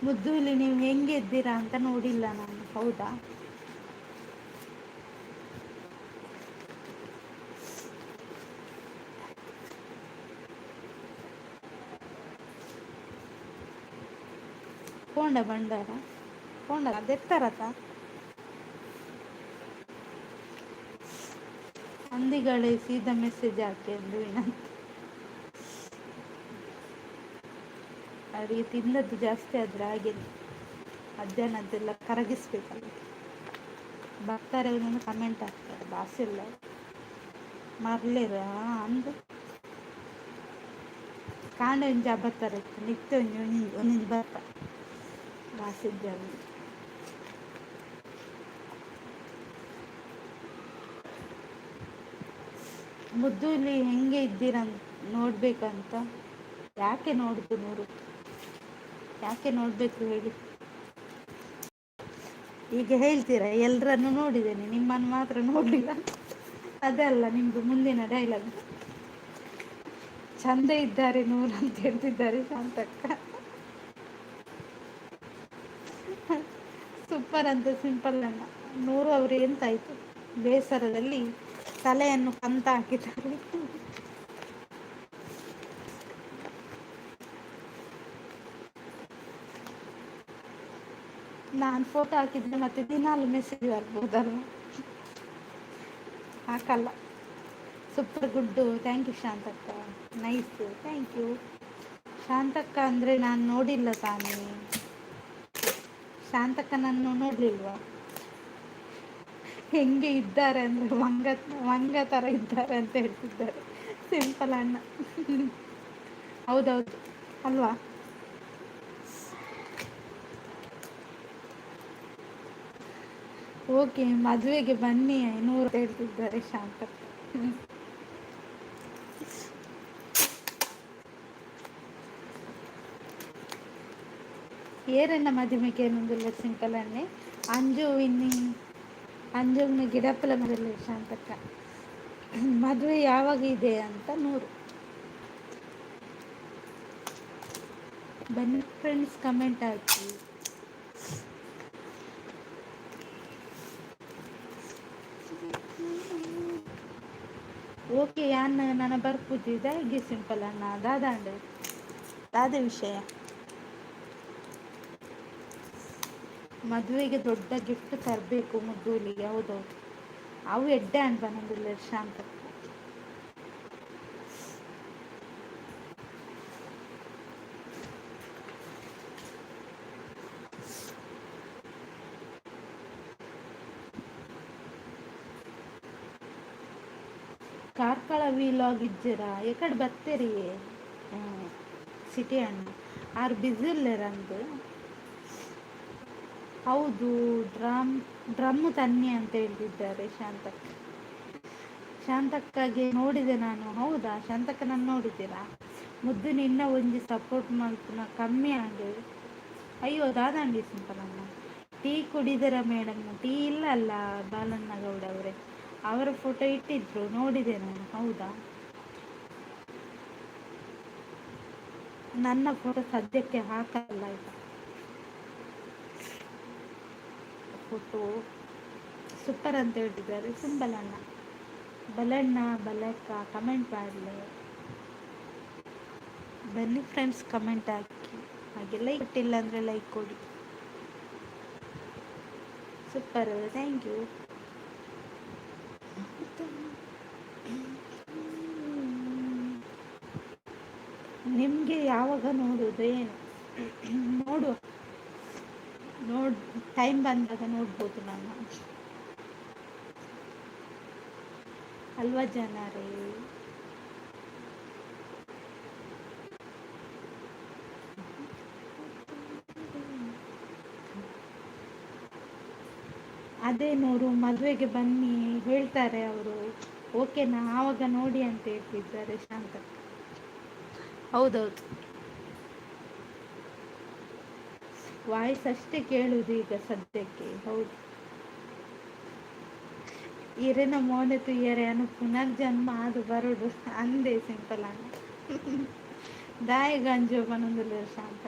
ಮುದ್ದು ಇಲ್ಲಿ ನೀವು ಹೆಂಗೆ ಇದ್ದೀರಾ ಅಂತ ನೋಡಿಲ್ಲ ನಾನು ಹೌದಾ ಕೋಂಡ ಬಂಡಾರ ಕೋಂಡ ಅದೆತ್ತಾರತ ಹಂದಿಗಳೇ ಸೀದಾ ಮೆಸೇಜ್ ಹಾಕಿ ಎಂದು ವಿನಂತಿ ಅವರಿಗೆ ತಿಂದದ್ದು ಜಾಸ್ತಿ ಆದರೆ ಹಾಗೆ ಮಧ್ಯಾಹ್ನದ್ದೆಲ್ಲ ಕರಗಿಸ್ಬೇಕಲ್ಲ ಬರ್ತಾರೆ ಒಂದೊಂದು ಕಮೆಂಟ್ ಹಾಕ್ತಾರೆ ಬಾಸಿಲ್ಲ ಮರ್ಲೇರ ಅಂದು ಕಾಂಡ ಒಂಜಿ ಬರ್ತಾರೆ ನಿತ್ಯ ಒಂದೊಂದು ಬರ್ತಾರೆ ಬಾಸಿದ್ದ ಮುದ್ದುಲಿ ಹೆಂಗೆ ಇದ್ದೀರ ನೋಡ್ಬೇಕಂತ. ಯಾಕೆ ನೋಡುದು ನೂರು, ಯಾಕೆ ನೋಡಬೇಕು ಹೇಳಿ. ಈಗ ಹೇಳ್ತೀರಾ ಎಲ್ಲರನ್ನು ನೋಡಿದ್ದೇನೆ ನಿಮ್ಮನ್ನು ಮಾತ್ರ ನೋಡಲಿಲ್ಲ. ಅದಲ್ಲ ನಿಮ್ಮದು ಮುಂದಿನ ಡೈಲಾಗ್. ಚಂದ ಇದ್ದಾರೆ ನೂರು ಅಂತ ಹೇಳ್ತಿದ್ದಾರೆ ಶಾಂತಕ್ಕ. ಸೂಪರ್ ಅಂತ ಸಿಂಪಲ್ ಅಣ್ಣ. ನೂರು ಅವರು ಎಂತಾಯಿತು ಬೇಸರದಲ್ಲಿ ತಲೆಯನ್ನು ಕಂತ ಹಾಕಿದ್ದಾರೆ. ನಾನು ಫೋಟೋ ಹಾಕಿದ್ರೆ ಮತ್ತೆ ದಿನಾಲು ಮೆಸೇಜ್ ಬರ್ಬೋದಲ್ಲ. ಹಾಕಲ್ಲ. ಸೂಪರ್ ಗುಡ್ಡು, ಥ್ಯಾಂಕ್ ಯು ಶಾಂತಕ್ಕ. ನೈಸ್, ಥ್ಯಾಂಕ್ ಯು ಶಾಂತಕ್ಕ. ಅಂದರೆ ನಾನು ನೋಡಿಲ್ಲ ತಾನೇ. ಶಾಂತಕ್ಕ ನನ್ನ ನೋಡಲಿಲ್ವಾ. ಹೆಂಗೆ ಇದ್ದಾರೆ ಅಂದರೆ ಮಂಗ ಥರ ಇದ್ದಾರೆ ಅಂತ ಹೇಳ್ತಿದ್ದಾರೆ ಸಿಂಪಲ್ ಅಣ್ಣ. ಹೌದೌದು ಅಲ್ವಾ. ಓಕೆ, ಮದುವೆಗೆ ಬನ್ನಿ ನೂರು ಹೇಳ್ತಿದ್ದಾರೆ ಶಾಂತಕ್ಕ. ಏರನ್ನ ಮದುವೆಗೆ ಏನೊಂದಿಲ್ಲ ಸಿಂಪಲ್ ಅನ್ನೆ. ಅಂಜು ಇನ್ನಿ ಅಂಜುನ ಗಿಡಪ್ಪಲ ಮದುವೆ ಶಾಂತಕ್ಕ. ಮದುವೆ ಯಾವಾಗ ಇದೆ ಅಂತ ನೂರು. ಬನ್ನಿ ಫ್ರೆಂಡ್ಸ್, ಕಮೆಂಟ್ ಹಾಕಿ. ಓಕೆ ಯಾನ್ ನನ್ನ ಬರ್ಪುಜಿದ ಹೀಗೆ ಸಿಂಪಲ್ ಅಣ್ಣ. ದಾದ ವಿಷಯ. ಮದುವೆಗೆ ದೊಡ್ಡ ಗಿಫ್ಟ್ ತರಬೇಕು ಮುದ್ದೂಲಿಗೆ. ಹೌದೌದು, ಅವು ಎಡ್ಡೆ ಅಣ್ಣ ಬಂದಿಲ್ಲ ಶಾಂತ. ಕಾರ್ಕಳ ವಿಲಾಗ್ ಇದ್ದೀರಾ ಎಕಡೆ ಬರ್ತೀರಿ ಸಿಟಿ ಅಣ್ಣ. ಆರು ಬ್ಯುಸಿ ಇಲ್ಲರಂದು. ಹೌದು, ಡ್ರಮ್ಮು ತನ್ನಿ ಅಂತ ಹೇಳ್ತಿದ್ದಾರೆ ಶಾಂತಕ್ಕ. ಶಾಂತಕ್ಕಾಗೆ ನೋಡಿದೆ ನಾನು. ಹೌದಾ ಶಾಂತಕ್ಕ, ನಾನು ನೋಡಿದ್ದೀರಾ ಮುದ್ದು ನಿನ್ನ ಒಂಜಿ ಸಪೋರ್ಟ್ ಮಲ್ಪನ ಕಮ್ಮಿ ಆಗಿ. ಅಯ್ಯೋ ದಾದಂಡಿ ಸಿಂಪಲ್ ಅಣ್ಣ. ಟೀ ಕುಡಿದರ ಮೇಡಮ್. ಟೀ ಇಲ್ಲ ಅಲ್ಲ ಬಾಲಣ್ಣ ಗೌಡ ಅವರೇ. ಅವರ ಫೋಟೋ ಇಟ್ಟಿದ್ರು, ನೋಡಿದೆ ನಾನು. ಹೌದಾ, ನನ್ನ ಫೋಟೋ ಸದ್ಯಕ್ಕೆ ಹಾಕಲ್ಲ ಆಯ್ತಾ. ಫೋಟೋ ಸೂಪರ್ ಅಂತ ಹೇಳ್ತಿದ್ದಾರೆ ಸಿಂಬಲ್ ಅಣ್ಣ. ಬಲಣ್ಣ ಬಲಕ್ಕ ಕಮೆಂಟ್ ಮಾಡಲಿ. ಬನ್ನಿ ಫ್ರೆಂಡ್ಸ್, ಕಮೆಂಟ್ ಹಾಕಿ. ಹಾಗೆ ಲೈಕ್ ಕೊಟ್ಟಿಲ್ಲ ಅಂದರೆ ಲೈಕ್ ಕೊಡಿ. Super, thank you. ನಿಮಗೆ ಯಾವಾಗ ನೋಡೋದು ಏನು ನೋಡುವ. ಟೈಮ್ ಬಂದಾಗ ನೋಡ್ಬೋದು ನಾನು, ಅಲ್ವಾ ಜನರೇ. ಅದೇ ನೋಡು, ಮದುವೆಗೆ ಬನ್ನಿ ಹೇಳ್ತಾರೆ ಅವರು. ಓಕೆನಾ, ಆವಾಗ ನೋಡಿ ಅಂತ ಹೇಳ್ತಿದ್ದಾರೆ ಶಾಂತ. ಹೌದೌದು, ವಾಯ್ಸ್ ಅಷ್ಟೇ ಕೇಳುವುದು ಈಗ ಸದ್ಯಕ್ಕೆ. ಹೌದು, ಇರೆನ ಮೋನೆ ತುಯ್ಯರೆ ಅನು ಪುನರ್ಜನ್ಮ ಅದು ಬರುಡು ಅಂದೇ ಸಿಂಪಲ್ ಅಣ್ಣ. ದಾಯ ಗಂಜು ಬನ್ನೊಂದುಲ್ಲೆ ಶಾಂತ.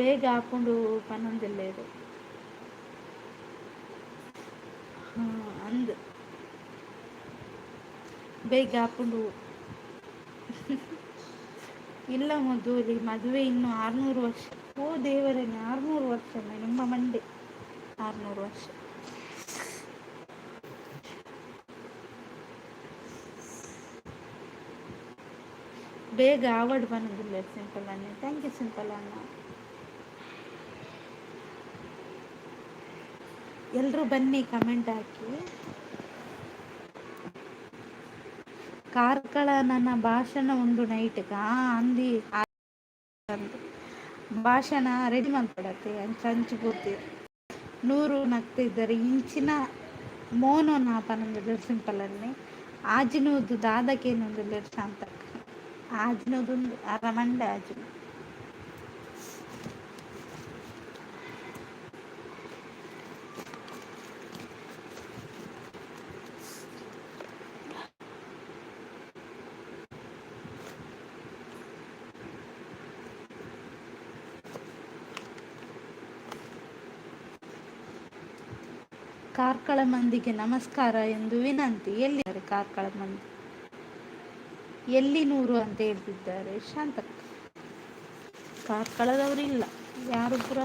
ಬೇಗ ಹಾಕೊಂಡು ಪನ್ನೊಂದಿಲ್ಲ ಇದು. ಅಂದು ಬೇಗ ಹಾಕೊಂಡು. ಇಲ್ಲ ಮದುವೆ ಮದುವೆ ಇನ್ನು 600 ವರ್ಷ. ಓ ದೇವರೇನೆ, 600 ವರ್ಷ ನಿಮ್ಮ ಮಂಡೆ. 600 ವರ್ಷ. ಬೇಗ ಅವಾರ್ಡ್ ಬಂದಿಲ್ಲ ಸಿಂಪಲ್ ಅಣ್ಣ. ಥ್ಯಾಂಕ್ ಯು ಸಿಂಪಲ್ ಅಣ್ಣ. ಎಲ್ಲರೂ ಬನ್ನಿ, ಕಮೆಂಟ್ ಹಾಕಿ. ಕಾರ್ಕಳ ನನ್ನ ಭಾಷಣ ಒಂದು ನೈಟ್ಗ ಅಂದಿ ಭಾಷಣ ರೆಡಿ ಮಾಡ್ಕೊಡತ್ತೆ ಹಂಚಿ ನೂರು ನಗ್ತಿದ್ದಾರೆ ಇಂಚಿನ ಮೋನೋ ನಾಪನೊಂದು ಸಿಂಪಲ್ ಅನ್ನಿ ಆಜಿನೋದು ದಾದಕೇನೊಂದು ಶಾಂತಕ್ಕ ಆಜಿನೋದೊಂದು ಅರಮಂಡೆ ಆಜಿನ ಕಾರ್ಕಳ ಮಂದಿಗೆ ನಮಸ್ಕಾರ ಎಂದು ವಿನಂತಿ. ಎಲ್ಲಿದ್ದಾರೆ ಕಾರ್ಕಳ ಮಂದಿ? ಎಲ್ಲಿ ನೂರು ಅಂತ ಹೇಳ್ತಿದ್ದಾರೆ ಶಾಂತಕ್ಕ. ಕಾರ್ಕಳದವರು ಇಲ್ಲ, ಯಾರು ಪುರ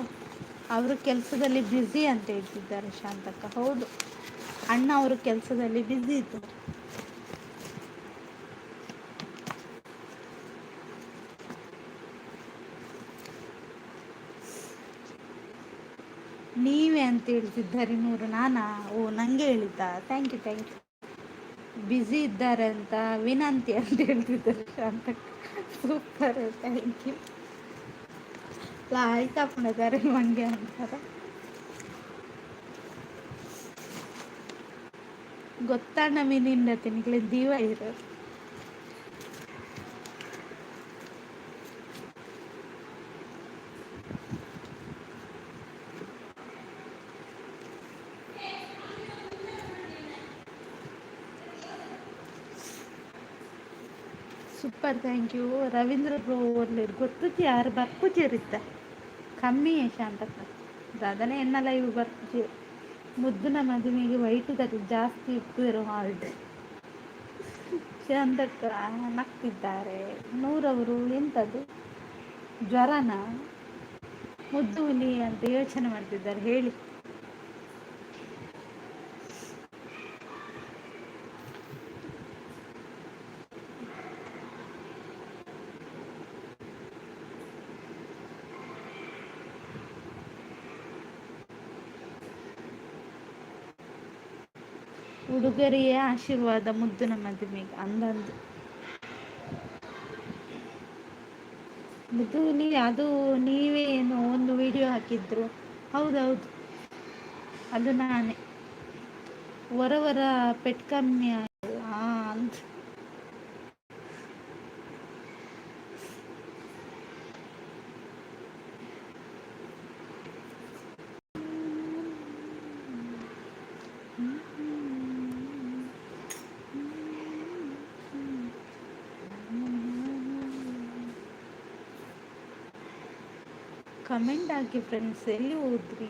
ಅವರು ಕೆಲಸದಲ್ಲಿ ಬ್ಯುಸಿ ಅಂತ ಹೇಳ್ತಿದ್ದಾರೆ ಶಾಂತಕ್ಕ. ಹೌದು, ಅಣ್ಣ ಅವರು ಕೆಲಸದಲ್ಲಿ ಬ್ಯುಸಿ ಇದ್ದಾರೆ. ನೀವೇ ಅಂತ ಹೇಳ್ತಿದ್ದಾರೆ ನೂರು. ನಾನಾ? ಓ, ನಂಗೆ ಹೇಳಿದ್ದ. Thank you thank you. Busy ಇದ್ದಾರೆ ಅಂತ ವಿನಂತಿ ಅಂತ ಹೇಳ್ತಿದ್ದಾರೆ ಶಾಂತಕ್ಕ. Super, thank you. ಆಯ್ತಪ್ಪನಿದ್ದಾರೆ ಮಂಗೆ ಅಂತಾರೆ. ಗೊತ್ತಣ್ಣ ಮೀನಿಂದ ತಿನ್ನಿಕ್ಲೆ ದೀವ ಇರೋದು. Super, thank you. Ravindra bro ಒಳ್ಳೆಯರು ಗೊತ್ತುತ್ತಿ ಯಾರು ಬರ್ಪುಜಿರಿತ್ತ ಕಮ್ಮಿ ಶಾಂತಕ್ಕ. ಅದನ್ನೇ ಎನ್ನಲ್ಲ ಇವು ಬರ್ಪುಜಿ ಮುದ್ದಿನ ಮದುವೆಗೆ ವೈಟುದಲ್ಲಿ ಜಾಸ್ತಿ ಇತ್ತು ಇರೋ ಹಾಲ್ಟ್ ಶಾಂತಕ್ಕ ನಗ್ತಿದ್ದಾರೆ. ನೂರವರು ಎಂಥದ್ದು ಜ್ವರನ ಮುದ್ದು ಹುಲಿ ಅಂತ ಯೋಚನೆ ಮಾಡ್ತಿದ್ದಾರೆ. ಹೇಳಿ. ಉಡುಗೊರೆಯೇ ಆಶೀರ್ವಾದ ಮುದ್ದಿನ ಮದುವೆಗೆ ಅಂದಂದು ಮುದುಲಿ. ಅದು ನೀವೇ ಏನು ಒಂದು ವಿಡಿಯೋ ಹಾಕಿದ್ರು. ಹೌದೌದು, ಅದು ನಾನೇ. ಹೊರ ಪೆಟ್ ಕಮ್ಮಿ ಅಂತ ಕಮೆಂಟ್ ಹಾಕಿ ಫ್ರೆಂಡ್ಸ್. ಎಲ್ಲಿ ಹೋದ್ರಿ?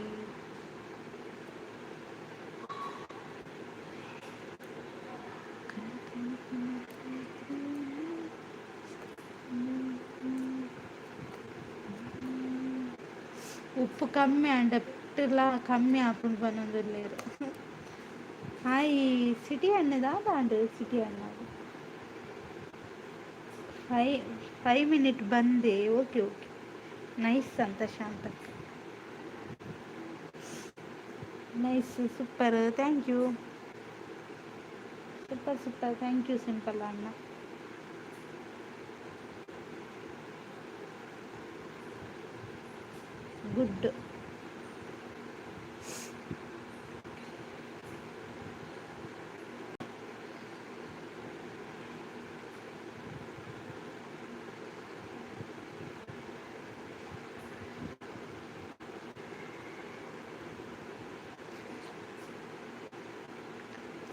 ಉಪ್ಪು ಕಮ್ಮಿ ಅಂಡಲ್ಲ ಕಮ್ಮಿ ಹಾಕೊಂಡು ಬಂದೊಂದಿಲ್ಲೇರು. ಹಾಯ್ ಸಿಟಿ ಹಣ್ಣದಾಂಡು ಸಿಟಿ ಹಣ್ಣದು 5 ಮಿನಿಟ್ ಬಂದೆ. ಓಕೆ ಓಕೆ, ನೈಸ್ ಅಂತ ಶಾಂತಕ್ಕ. Nice, super, thank you. Super super, thank you simple ಅಣ್ಣ. ಗುಡ್.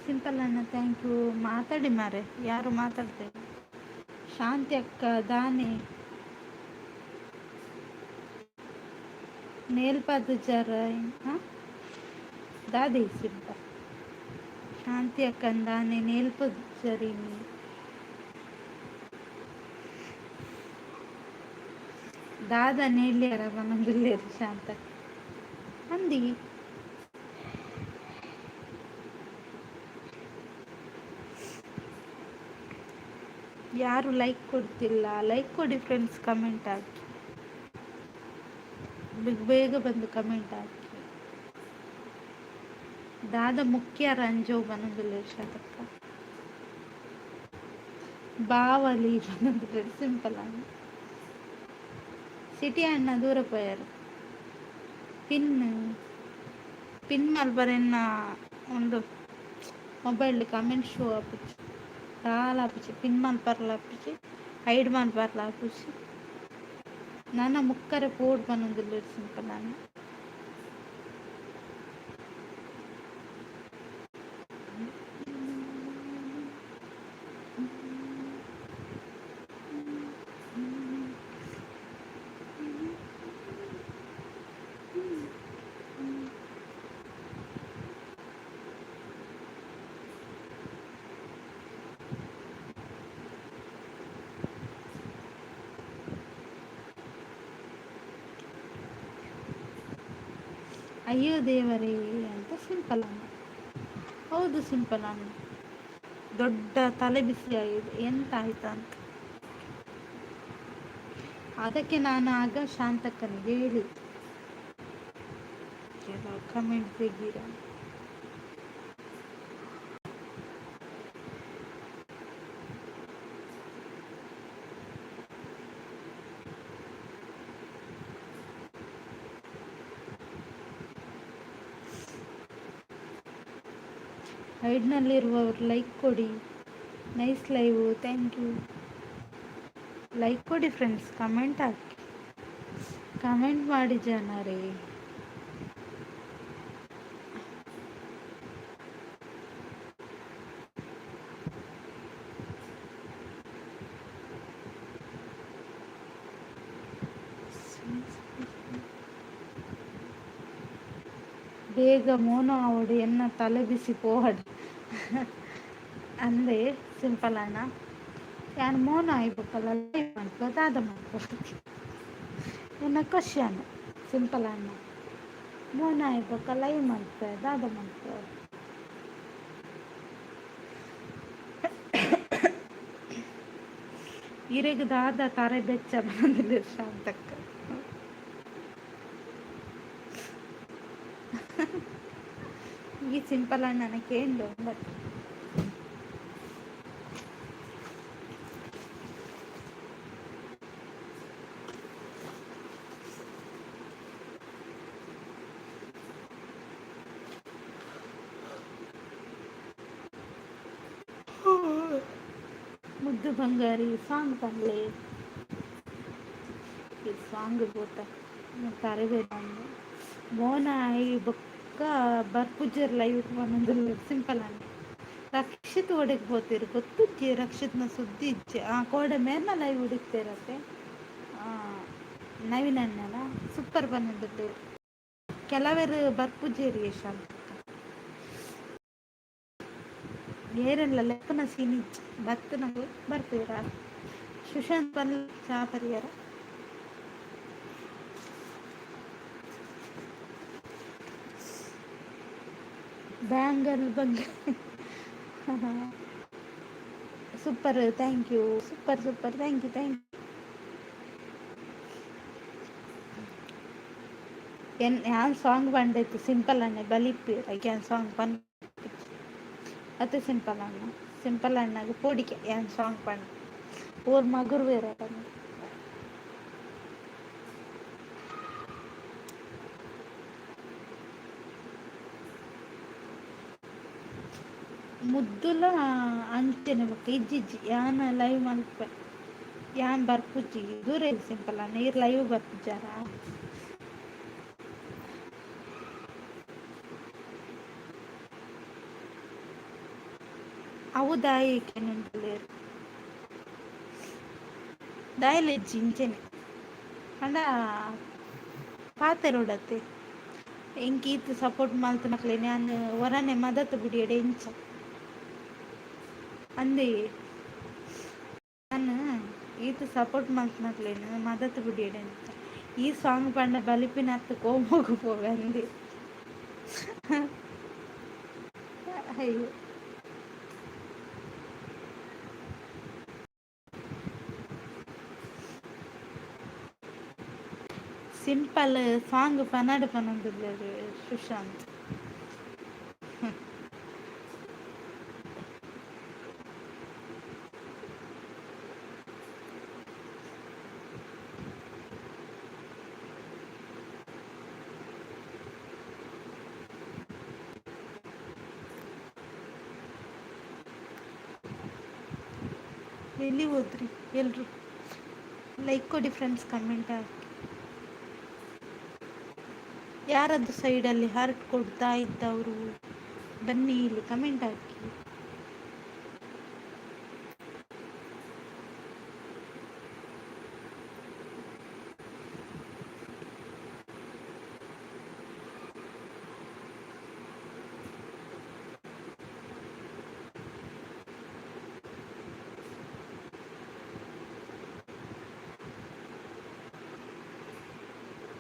ಸಿಂಪಲ್ ಅಣ್ಣ, ಥ್ಯಾಂಕ್ ಯು. ಮಾತಾಡಿ ಮಾರೆ, ಯಾರು ಮಾತಾಡ್ತೇವೆ? ಶಾಂತಿ ಅಕ್ಕ ದಾನೆ ನೇಲ್ಪಾದ ಜರ ದಾದೆ ಸಿಂಪಲ್. ಶಾಂತಿ ಅಕ್ಕನ ದಾನೆ ನೇಲ್ಪದ ಜರಿನಿ ದಾದ ನೇಲ್ಯಾರ ಮನೊಂದಿಲ್ಲೇರು ಶಾಂತ ಅಂದಿ. ಯಾರು ಲೈಕ್ ಕೊಡ್ತಿಲ್ಲ? ಲೈಕ್ ಕೊಡಿ ಫ್ರೆಂಡ್ಸ್, ಕಮೆಂಟ್ ಹಾಕಿ. ಬೇಗ ಬಂದು ಕಮೆಂಟ್ ಹಾಕಿ. ದಾದ ಮುಖ್ಯ ರಂಜೋ ಬಂದಿಲ್ಲ ಶಾತಕ್ಕ. ಬಾವಲಿ ಬಂದಿಲ್ಲ ಸಿಂಪಲ್ ಆಗಿ. ಸಿಟಿ ಅಣ್ಣ ದೂರ పోయారు. పిన్ పిన్ మల్బరెన్న ಒಂದು ಮೊಬೈಲ್ ಕಮೆಂಟ್ ಶೋ ಆಪಿಚ್ಚು ದಾಲ ಆಪಿಚ್ಚು ಪಿನ್ ಮಲ್ಪರ್ಲ ಆಪಿಚ್ಚು ಹೈಡ್ ಮಲ್ಪರ್ಲ ಆಪಿಚ್ಚು ನನ್ನ ಮುಕ್ಕರೆ ಪೋಡ್ ಬಂದಿಲ್ಲ ಸಿಂಪಲ್ ನಾನು ಅಯ್ಯೋ ದೇವರೇ ಅಂತ ಸಿಂಪಲ್ ಅಣ್ಣ. ಹೌದು ಸಿಂಪಲ್ ಅಣ್ಣ, ದೊಡ್ಡ ತಲೆ ಬಿಸಿ ಆಗಿದೆ ಎಂತ ಆಯ್ತಾ ಅಂತ. ಅದಕ್ಕೆ ನಾನು ಆಗ ಶಾಂತಕ್ಕನಿಗೆ ಹೇಳಿದ್ದೆ ಕಮೆಂಟ್ ತೆಗೀರ. ಹೈಡ್ನಲ್ಲಿರುವವರು ಲೈಕ್ ಕೊಡಿ. Nice live, thank you. Like ಕೊಡಿ ಫ್ರೆಂಡ್ಸ್, ಕಮೆಂಟ್ ಹಾಕಿ, ಕಮೆಂಟ್ ಮಾಡಿ ಜನರೇ. ಬೇಗ ಮೋನು ಆವಡು ಎನ್ನ ತಲೆ ಬಿಸಿ ಪೋಹಡು ಅಂದೆ ಸಿಂಪಲ್ ಅಣ್ಣ. ಯಾನು ಮೋನು ಆಯ್ಬೇಕಲ್ಲ ಲೈವ್ ಮಾಡ್ಕೋ ದಾದ ಮಾಡ್ಕೋ ಎನ್ನ ಕ್ವಶನ್ ಸಿಂಪಲ್ ಅಣ್ಣ. ಮೋನು ಆಯ್ಬೇಕ ಲೈವ್ ಮಾಡ್ಕೋ ದಾದ ಮಾಡ್ಕೋ. ಇರೆಗ್ ದಾದ ತಾರೆ ಬೆಚ್ಚ ಬಂದಿಲ್ಲ ಶಾಂತಕ್ಕ. ಈ ಸಿಂಪಲ್ ಅಣ್ಣನ ಕೇಳು ಬಟ್ ಮುದ್ದು ಬಂಗಾರಿ ಸಾಂಗ್ ತಂದ್ಲೆ ಈ ಸಾಂಗ್ ಗೋತ ತರಬೇಡ ಮೋನ ಈ ಬೊಕ್ಕ ಬರ್ಪುಜರ್ ಲೈವ್ ಒಂದೊಂದು ಸಿಂಪಲ್ ಅಣ್ಣ. ರಕ್ಷಿತ್ ಒಡೆಗೆ ಹೋಗ್ತೀರಿ ಗೊತ್ತಿಜ್ಜಿ ರಕ್ಷಿತ್ನ ಸುದ್ದಿ ಇಜ್ಜಿ ಆ ಕೋಡೆ ಮೇರ್ನ ಲೈವ್ ಹುಡುಕ್ತಿರತ್ತೆ. ನವೀನ್ ಅಣ್ಣನ ಸೂಪರ್ ಬಂದಿದ್ದು ಕೆಲವರು ಬರ್ಪುಜೇರಿ ಶಾಂತ ಏರೆಲ್ಲ ಲೆಕ್ಕನ ಸೀನಿ ಬತ್ತು ನಮಗೆ ಬರ್ತೀರ. ಸುಶಾಂತ್ ಬಂದು ಚಾ ಪರಿಹಾರ ಬ್ಯಾಂಗಲ್ ಬಗ್ಗೆ super thank you super super thank you thank you. ಯಾನ್ ಸಾಂಗ್ ಬಂದಿತ್ತು ಸಿಂಪಲ್ ಅಣ್ಣ ಬಲಿಪ್ಪಿ ಯಾನ್ ಸಾಂಗ್ ಬಂದು ಅದು ಸಿಂಪಲ್ ಅಣ್ಣ. ಸಿಂಪಲ್ ಅಣ್ಣಗೆ ಪೋಡಿಕೆ ಯಾನ್ ಸಾಂಗ್ ಬಂದು ಓರ್ ಮಗುರು ಬೇರೆ ಮುದ್ದುಲ ಅಂಚೆನೆ ಬಕ್ಕ ಇಜ್ಜಿಜ್ಜಿ ಯಾನ್ ಲೈವ್ ಮಲ್ಪ ಯಾನ್ ಬರ್ಪುಜ್ಜಿ ದೂರ ಇಲ್ಲ ಸಿಂಪಲ್ ಅಣ್ಣ ನೀರು ಲೈವ್ ಬರ್ಪುಜ್ಜಾರ. ಅವು ದಾಯಿಕೆ ನೆನಪಲೇರು ದಾಯಿಲೆಜ್ಜಿ ಇಂಚೆನೆ ಅಂಡ ಪಾತೆರೋಡತ್ತೆ ಎಂಕಿ ಈತ್ ಸಪೋರ್ಟ್ ಮಾಲ್ತು ನಕ್ಲೆ ನಾನು ಹೊರನೆ ಮದತ್ ಬಿಡಿಯಡೆ ಇಂಚ ಅಂದೆ ನಾನು ಈತ ಸಪೋರ್ಟ್ ಮಾಡ್ತಿನಕ್ಲೇನು ಮದತ್ ಬಿಡಿಯಡೆ ಅಂತ ಈ ಸಾಂಗ್ ಪಂಡ ಬಲಿಪಿನ ಹತ್ತು ಕೋಮೋಗು ಪೋವೆ ಅಂದೆ. ಅಯ್ಯೋ ಸಿಂಪಲ್ ಸಾಂಗ್ ಪನ್ನಡ ಪನ್ನೊಂದಿಲ್ಲ ಸುಶಾಂತ್. ಎಲ್ಲಿ ಹೋದ್ರಿ ಎಲ್ರು? ಲೈಕ್ ಕೊಡಿ ಫ್ರೆಂಡ್ಸ್, ಕಮೆಂಟ್ ಹಾಕಿ. ಯಾರದ್ದು ಸೈಡಲ್ಲಿ ಹಾರ್ಟ್ ಕೊಡ್ತಾ ಇದ್ದವರು ಬನ್ನಿ ಇಲ್ಲಿ ಕಮೆಂಟ್ ಹಾಕಿ.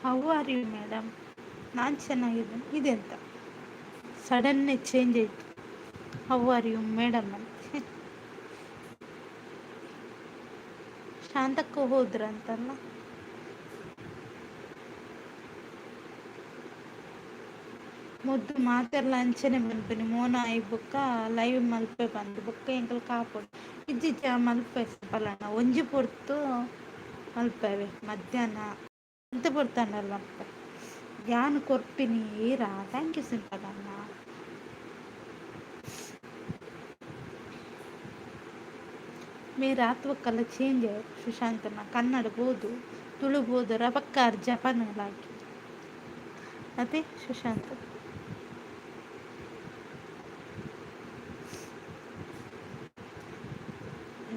How are you madam? ನಾನು ಚೆನ್ನಾಗಿದ್ದೇನೆ. ಇದೆಂತ ಸಡನ್ನೇ ಚೇಂಜ್ ಆಯಿತು. ಹೌ ಆರ್ ಯು ಮೇಡಮ್ ಅಂತ. ಶಾಂತಕ್ಕೂ ಹೋದ್ರಂತಲ್ಲ. ಮುದ್ದು ಮಾತೆಲ್ಲ ಅಂಚನೆ ಮಲ್ಪೆನೆ ಮೋನ ಈ ಬೊಕ್ಕ ಲೈವ್ ಮಲ್ಪೆ ಬಂದು ಬೊಕ್ಕ ಎಂಕಲ್ ಕಾಪೊಡು ಇಜ್ಜಿಜ್ಜ ಮಲ್ಪೆ ಪಲನ ಒಂಜಿ ಪೊರ್ತು ಮಲ್ಪೆವೆ ಮಧ್ಯಾಹ್ನ ಎಂತ ಪೊರ್ತಂಡಲ್ಲ ಮಲ್ಪೆ ಯಾನು ಕೊರ್ಪಿನಿ ಈರಾ. ಥ್ಯಾಂಕ್ ಯು ಸಿಂಪಲಣ್ಣ. ಮೇ ರಾತ್ ಒಕ್ಕಲ್ಲ ಚೇಂಜ್ ಸುಶಾಂತನ ಕನ್ನಡ ಬೋದು ತುಳು ಬೋದು ರಬಕ್ಕಾರ್ ಜಪಾನಲಾಗಿ ಅದೇ ಸುಶಾಂತ್.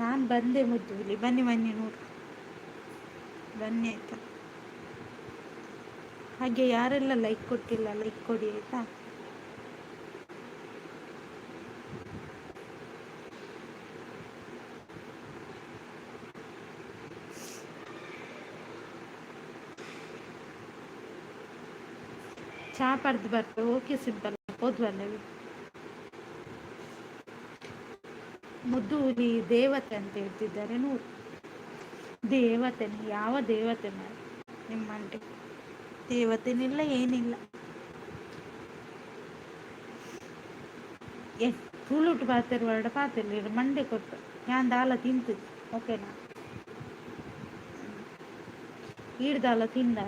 ನಾನು ಬಂದೆ ಮುದ್ದು ಇಲ್ಲಿ ಬನ್ನಿ ಬನ್ನಿ ನೋಡು ಬನ್ನಿ ಆಯಿತಾ. ಹಾಗೆ ಯಾರೆಲ್ಲ ಲೈಕ್ ಕೊಟ್ಟಿಲ್ಲ ಲೈಕ್ ಕೊಡಿ ಆಯಿತಾ. ಚಾ ಪಡ್ದು ಬರ್ತವೆ. ಓಕೆ ಸಿಂಪಲ್ ಓದ್ವಲ್ಲವಿ. ಮುದ್ದು ಹುಲಿ ದೇವತೆ ಅಂತ ಹೇಳ್ತಿದ್ದಾರೆ ನೂರು. ದೇವತೆನೆ ಯಾವ ದೇವತೆ ಮಾಡಿ ನಿಮ್ಮಂಟೆ ದೇವತೆನಿಲ್ಲ ಏನಿಲ್ಲ. ಏ ತುಳುಟು ಪಾತಿರುವಾಡ ಪಾತಿರ್ಲಿಲ್ಲ ಮಂಡೆ ಕೊಟ್ಟು ನಾನು ದಾಲ ತಿಂತಿದ್ದೆ. ಓಕೆನಾ? ಈಡ್ದಾಲ ತಿಂದ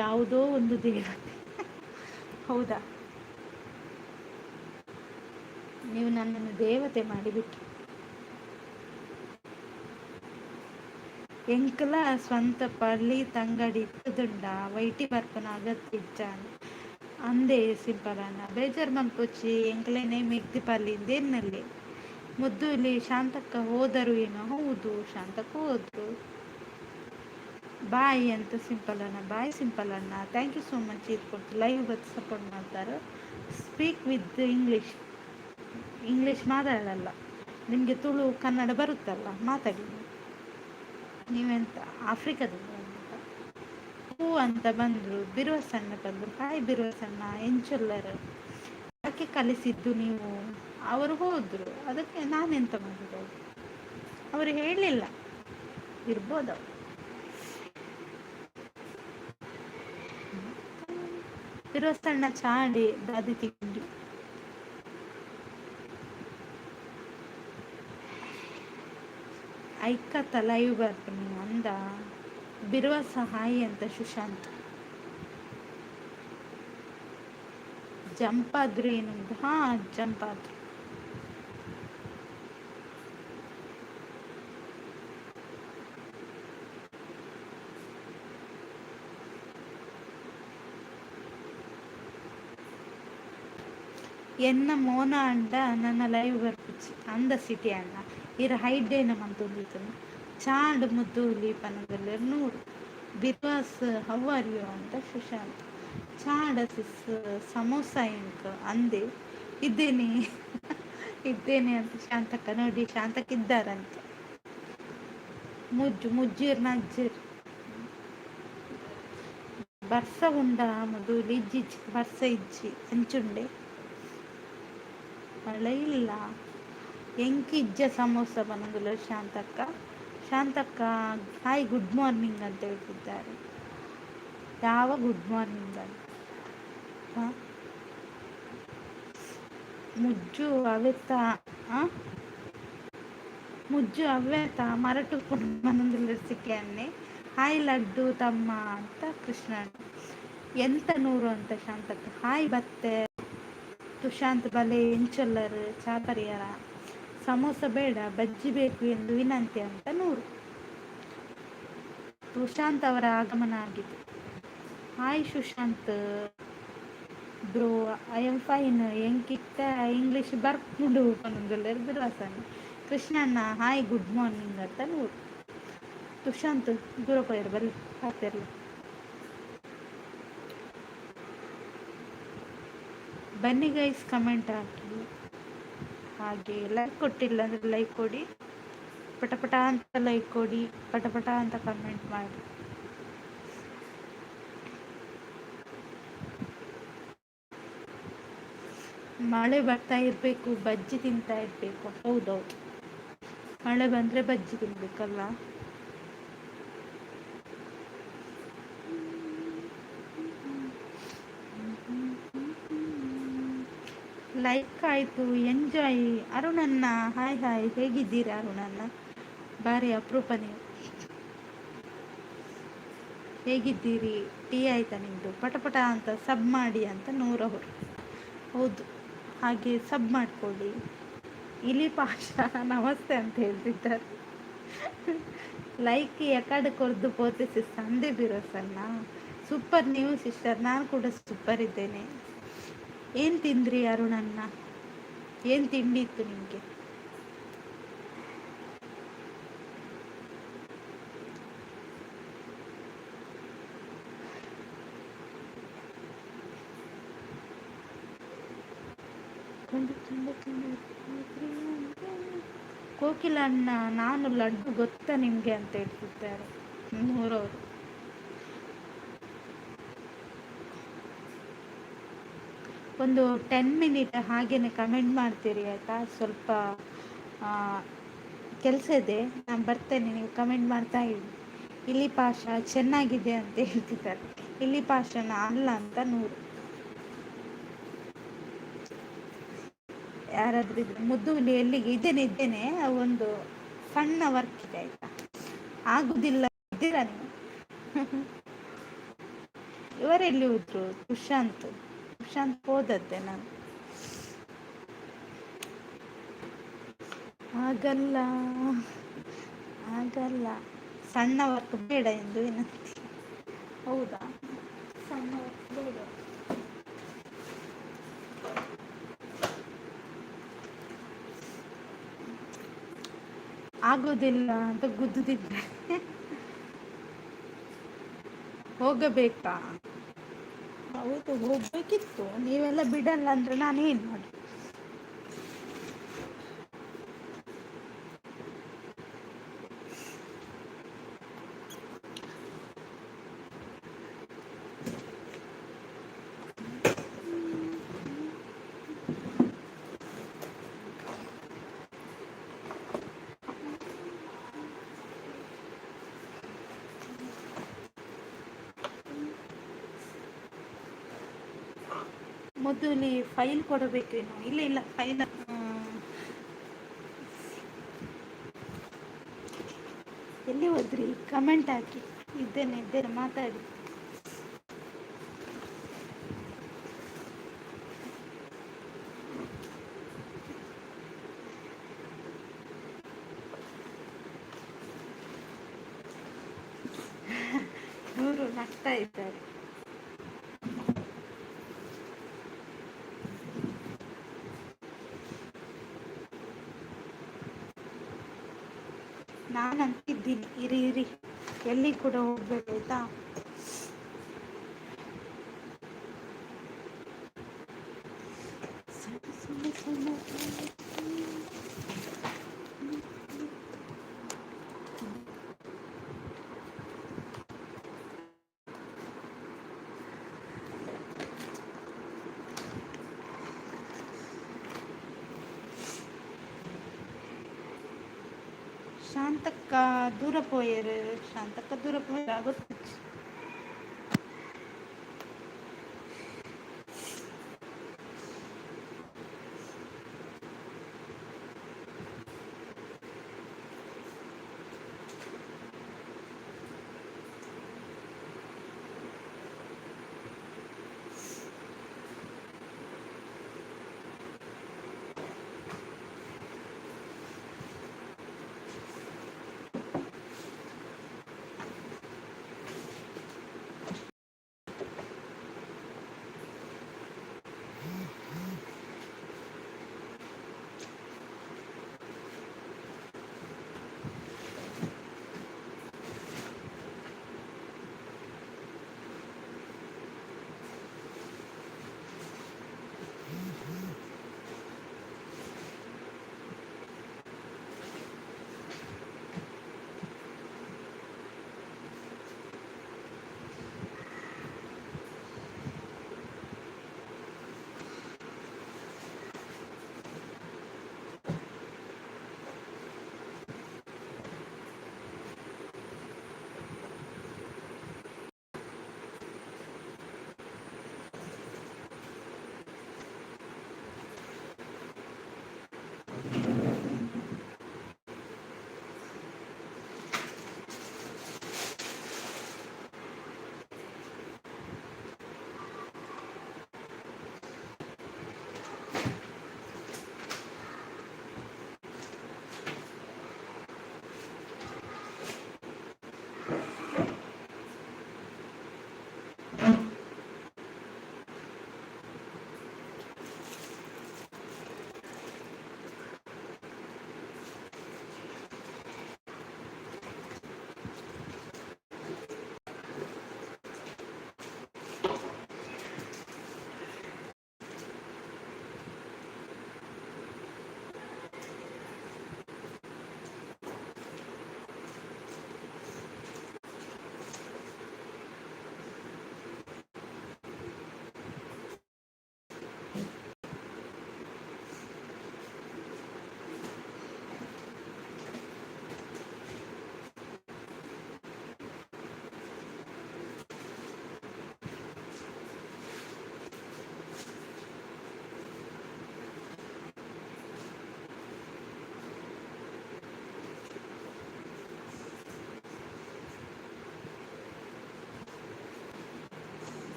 ಯಾವುದೋ ಒಂದು ದೇವತೆ. ಹೌದಾ? ನೀವು ನನ್ನನ್ನು ದೇವತೆ ಮಾಡಿಬಿಟ್ರು. ಎಂಕಲ ಸ್ವಂತ ಪಳ್ಳಿ ತಂಗಡಿ ಇತ್ತದುಂಡ ವೈಟಿ ಬರ್ಪನ ಅಗತ್ಯ ಇಜ್ಜಾನ ಅಂದೇ ಸಿಂಪಲಣ್ಣ ಬೇಜಾರು ಮಲ್ಪೊಚ್ಚಿ ಎಂಕಲೇನೆ ಮೆಗ್ದಿ ಪಲ್ಲಿಂದೇನಲ್ಲಿ ಮುದ್ದು ಇಲ್ಲಿ ಶಾಂತಕ್ಕ ಹೋದರು ಏನೋ. ಹೌದು ಶಾಂತಕ್ಕ ಹೋದ್ರು. ಬಾಯ್ ಅಂತ ಸಿಂಪಲಣ್ಣ. ಬಾಯ್ ಸಿಂಪಲಣ್ಣ. Thank you so much. ಇದು ಕೊಟ್ಟು ಲೈವ್ ಬತ್ತು ಸಪೋರ್ಟ್ ಮಾಡ್ತಾರೆ. Speak with English. ಇಂಗ್ಲೀಷ್ ಮಾತಾಡಲ್ಲ ನಿಮಗೆ ತುಳು ಕನ್ನಡ ಬರುತ್ತಲ್ಲ ಮಾತಾಡಿ. ನೀವೆಂತ ಆಫ್ರಿಕಾದಿಂದ ಅಂತ ಹೂ ಅಂತ ಬಂದರು. ಬಿರುವಸಣ್ಣ ಬಂದರು. ಹಾಯ್ ಬಿರುವಸಣ್ಣ ಎಂಚುಲ್ಲರು ಯಾಕೆ ಕಲಿಸಿದ್ದು ನೀವು? ಅವರು ಹೋದರು ಅದಕ್ಕೆ ನಾನೆಂತ ಮಾಡಿದ್ದು? ಅವರು ಹೇಳಲಿಲ್ಲ. ಇರ್ಬೋದು ಬಿರುವಸಣ್ಣ ಚಾಡಿ ದಾದಿ ತಿಂಡಿ. ಐಕತ್ತ ಲೈವ್ ಬರ್ತೀನಿ ಅಂದ ಬಿರುವ ಸಹಾಯಿ ಅಂತ ಸುಶಾಂತ್. ಜಂಪ್ ಆದ್ರು ಏನು? ಹಾಂ ಜಂಪ್ ಆದ್ರು. ಎನ್ನ ಮೋನ ಅಂಡ ನನ್ನ ಲೈವ್ ಬರ್ಪಿಚ್ಚಿ ಅಂದ ಸಿಟಿ ಅಣ್ಣ ಇರ ಹೈಡೇನ ಮಂತೊಂದಿತ್ತು ಚಾಂಡ್ ಮುದ್ದು ಲೀಪನದಲ್ಲಿ ನೂರು. ಬಿರ್ವಾಸ್ ಹೌ ಆರ್ ಯು ಅಂತ ಸುಶಾಂತ್. ಚಾಂಡ ಸಿಸ್ ಸಮೋಸ ಎಂಕ್ ಅಂದೆ ಇದ್ದೇನೆ ಇದ್ದೇನೆ ಅಂತ ಶಾಂತಕ್ಕ. ನೋಡಿ ಶಾಂತಕ್ಕ ಇದ್ದಾರಂತೆ. ಮುಜ್ಜೀರ್ ನಜ್ಜೀರ್ ಬರ್ಸ ಉಂಡ ಮದುವೆ ಇಜ್ಜಿ ಬರ್ಸ ಇಜ್ಜಿ ಅಂಚುಂಡೆ ಮಳೆ ಇಲ್ಲ. ಎಂಕಿ ಇಜ್ಜ ಸಮೋಸ ಬಂದಲ್ಲ Shantakka. Shantakka hi good morning ಅಂತ ಹೇಳ್ತಿದ್ದಾರೆ. ಯಾವ ಗುಡ್ ಮಾರ್ನಿಂಗ್ ಅಂತ? ಮುಜ್ಜು ಅವೆತ್ತ ಮುಜ್ಜು ಅವ್ಯತ ಮರಟು ಮನಂದಿಲ್ಲ ಸಿಕ್ಕೆ ಅನ್ನೆ. ಹಾಯ್ ಲಡ್ಡು ತಮ್ಮ ಅಂತ ಕೃಷ್ಣ. ಎಂತ ನೂರು ಅಂತ ಶಾಂತಕ್ಕ. ಹಾಯ್ ಬತ್ತೆ ತುಷಾಂತ್ ಬಲೆ ಇಂಚೊಲ್ಲರ್ ಚಾಪರಿಯರ ಸಮೋಸ ಬೇಡ ಬಜ್ಜಿ ಬೇಕು ಎಂದು ವಿನಂತಿ ಅಂತ 100. ಸುಶಾಂತ್ ಅವರ ಆಗಮನ ಆಗಿದೆ. Hi Sushant bro, I am fine. ಎಂಕಿತ್ತ ಇಂಗ್ಲೀಷ್ ಬರ್ಕೊಂಡು ಪನೊಂದುಲ್ಲೆರ್ ಬಿರ್ವಾಸನ್. ಕೃಷ್ಣಣ್ಣ ಹಾಯ್ ಗುಡ್ ಮಾರ್ನಿಂಗ್ ಅಂತ 100. ಸುಶಾಂತ್ ದೂರ ಪೋಯರು ಬಲ್ಲಿ ಹಾಕ್ತಿರ್ಲಿ. ಬನ್ನಿ ಗೈಸ್, ಕಮೆಂಟ್ ಹಾಕಿ. ಹಾಗೆ ಲೈಕ್ ಕೊಟ್ಟಿಲ್ಲ ಅಂದರೆ ಲೈಕ್ ಕೊಡಿ, ಪಟಪಟ ಅಂತ ಲೈಕ್ ಕೊಡಿ, ಪಟಪಟ ಅಂತ ಕಮೆಂಟ್ ಮಾಡಿ. ಮಳೆ ಬರ್ತಾ ಇರಬೇಕು, ಬಜ್ಜಿ ತಿಂತಾ ಇರಬೇಕು. ಹೌದೌದು, ಮಳೆ ಬಂದರೆ ಬಜ್ಜಿ ತಿನ್ಬೇಕಲ್ಲ. ಲೈಕ್ ಆಯಿತು, ಎಂಜಾಯ್. ಅರುಣಣ್ಣ ಹಾಯ್ ಹಾಯ್, ಹೇಗಿದ್ದೀರಾ ಅರುಣಣ್ಣ? ಭಾರಿ ಅಪರೂಪ ನೀವು. ಹೇಗಿದ್ದೀರಿ? ಟೀ ಆಯಿತಾ ನಿಮ್ಮದು? ಪಟಪಟ ಅಂತ ಸಬ್ ಮಾಡಿ ಅಂತ 100 ಅವರು. ಹೌದು, ಹಾಗೆ ಸಬ್ ಮಾಡಿಕೊಳ್ಳಿ. ಇಲಿ ಪಾಷ ನಮಸ್ತೆ ಅಂತ ಹೇಳ್ತಿದ್ದಾರೆ. ಲೈಕ್ ಎಕಡೆ ಕೊರ್ದು ಪೋತೆ ಸಿಸ್ಟರ್ ಅಂದೇ ಬಿರೋಸನ್ನ. ಸೂಪರ್ ನೀವು ಸಿಸ್ಟರ್, ನಾನು ಕೂಡ ಸೂಪರ್ ಇದ್ದೇನೆ. ಏನು ತಿಂದ್ರಿ ಅರುಣನ್ನ? ಏನು ತಿಂಡಿ ಇತ್ತು ನಿಮಗೆ? ಕೋಕಿಲ ಅಣ್ಣ ನಾನು ಲಡ್ಡು ಗೊತ್ತಾ ನಿಮಗೆ ಅಂತ ಹೇಳ್ತಿದ್ದಾರೆ 100 ಅವರು. ಒಂದು 10 ಮಿನಿಟ್ ಹಾಗೇನೆ ಕಮೆಂಟ್ ಮಾಡ್ತೀರಿ ಆಯಿತಾ? ಸ್ವಲ್ಪ ಕೆಲಸ ಇದೆ, ನಾನು ಬರ್ತೇನೆ, ನೀವು ಕಮೆಂಟ್ ಮಾಡ್ತಾ ಇರಿ. ಇಲಿ ಪಾಷ ಚೆನ್ನಾಗಿದೆ ಅಂತ ಹೇಳ್ತಿದ್ದಾರೆ. ಇಲಿ ಪಾಷನ ಅಲ್ಲ ಅಂತ 100. ಯಾರಾದ್ರೂ ಇದ್ರೆ ಮುದ್ದುಲಿ ಎಲ್ಲಿಗೆ ಇದ್ದೇನೆ, ಒಂದು ಸಣ್ಣ ವರ್ಕ್ ಇದೆ ಆಯ್ತಾ, ಆಗುದಿಲ್ಲ ಇದ್ದೀರಾ ನೀವು? ಇವರೆಲ್ಲಿ ಹೋದ್ರು? ಸುಶಾಂತ್ ಹೋದದ್ದೆ ನಾನು. ಆಗಲ್ಲ ಸಣ್ಣ ವರ್ಕ್ ಬೇಡ ಎಂದು ವಿನಂತಿ. ಹೌದಾ, ಸಣ್ಣ ವರ್ಕ್ ಬೇಡ. ಆಗೋದಿಲ್ಲ ಅಂತ ಗುದ್ದುತ್ತಿದ್ದೆ. ಹೋಗಬೇಕಾ? ಹೌದು, ಹೋಗ್ಬೇಕಿತ್ತು. ನೀವೆಲ್ಲ ಬಿಡಲ್ಲ ಅಂದ್ರೆ ನಾನು ಏನು ಮಾಡಿ? ಮೊದಲಿ ಫೈಲ್ ಕೊಡಬೇಕೇನು? ಇಲ್ಲ ಫೈಲ್ ಎಲ್ಲಿ ಹೋದ್ರಿ? ಕಮೆಂಟ್ ಹಾಕಿ. ಇದ್ದೇನೆ ಮಾತಾಡಿ. ಇವರು ನಗ್ತಾ ಇದ್ದಾರೆ. ನಾನು ಅಂತಿದ್ದೀನಿ, ಇರಿ ಎಲ್ಲಿ ಕೂಡ ಹೋಗ್ಬೇಕು ಆಯ್ತಾ? ಶಾಂತಕ್ಕ ದೂರ ಪೋಯರು ಆಗುತ್ತೆ.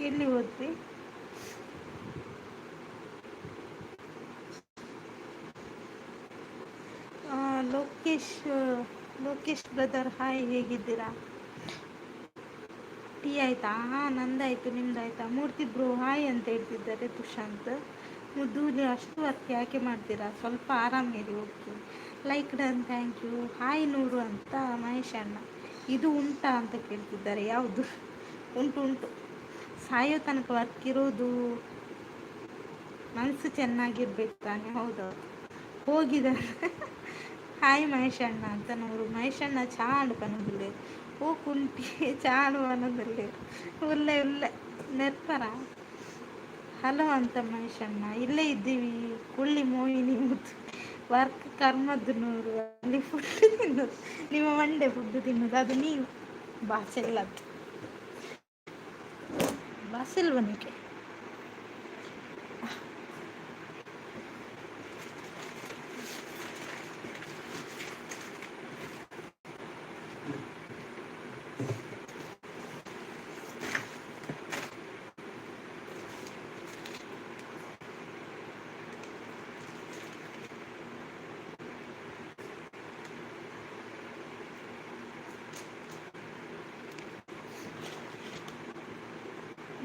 ಎಲ್ಲಿ ಹೋದ್ರಿ? ಲೋಕೇಶ್ ಲೋಕೇಶ್ ಬ್ರದರ್ ಹಾಯ್, ಹೇಗಿದ್ದೀರಾ? ಟೀ ಆಯಿತಾ? ಹಾಂ, ನಂದಾಯಿತು. ನಿಮ್ದಾಯ್ತಾ? ಮೂರ್ತಿ ಬ್ರೋ ಹಾಯ್ ಅಂತ ಹೇಳ್ತಿದ್ದಾರೆ. ತುಷಾಂತ್ ಮುದ್ದೂಲಿ ಅಷ್ಟು ವರ್ಕ್ ಯಾಕೆ ಮಾಡ್ತೀರಾ? ಸ್ವಲ್ಪ ಆರಾಮೇರಿ. Okay, like done, thank you. Hi ನೂರು ಅಂತ ಮಹೇಶ್ ಅಣ್ಣ. ಇದು ಉಂಟಾ ಅಂತ ಕೇಳ್ತಿದ್ದಾರೆ. ಯಾವುದು? ಉಂಟು ಉಂಟು. ಸಾಯೋ ತನಕ ವರ್ಕ್ ಇರೋದು. ಮನಸ್ಸು ಚೆನ್ನಾಗಿರ್ಬೇಕು ತಾನೆ. ಹೌದೌದು, ಹೋಗಿದ್ದಾರೆ. ಹಾಯ್ ಮಹೇಶ್ ಅಣ್ಣ ಅಂತ ನೋಡು. ಮಹೇಶ್ ಅಣ್ಣ ಚಾಡು ಕನಗುಲ್ಲೆ ಓ ಕುಂಟಿ ಚಾಡು ಅನ್ನೋದಲ್ಲಿ ಉಲ್ಲೆ ಉಲ್ಲೆ ನೆರ್ಪರ. ಹಲೋ ಅಂತ ಮಹೇಶ್ ಅಣ್ಣ. ಇಲ್ಲೇ ಇದ್ದೀವಿ. ಕುಳ್ಳಿ ಮೋಹಿನಿ ಮುದ್ದು ವರ್ಕ್ ಕರ್ಮದ್ದು ನೂರು. ಅಲ್ಲಿ ಫುಡ್ ತಿನ್ನೋದು, ನಿಮ್ಮ ಮಂಡೆ ಫುಡ್ ತಿನ್ನೋದು, ಅದು ನೀವು. ಬಾಸೆಲ್ಲದ್ದು ಬಾಸಿಲ್ವನಿಗೆ.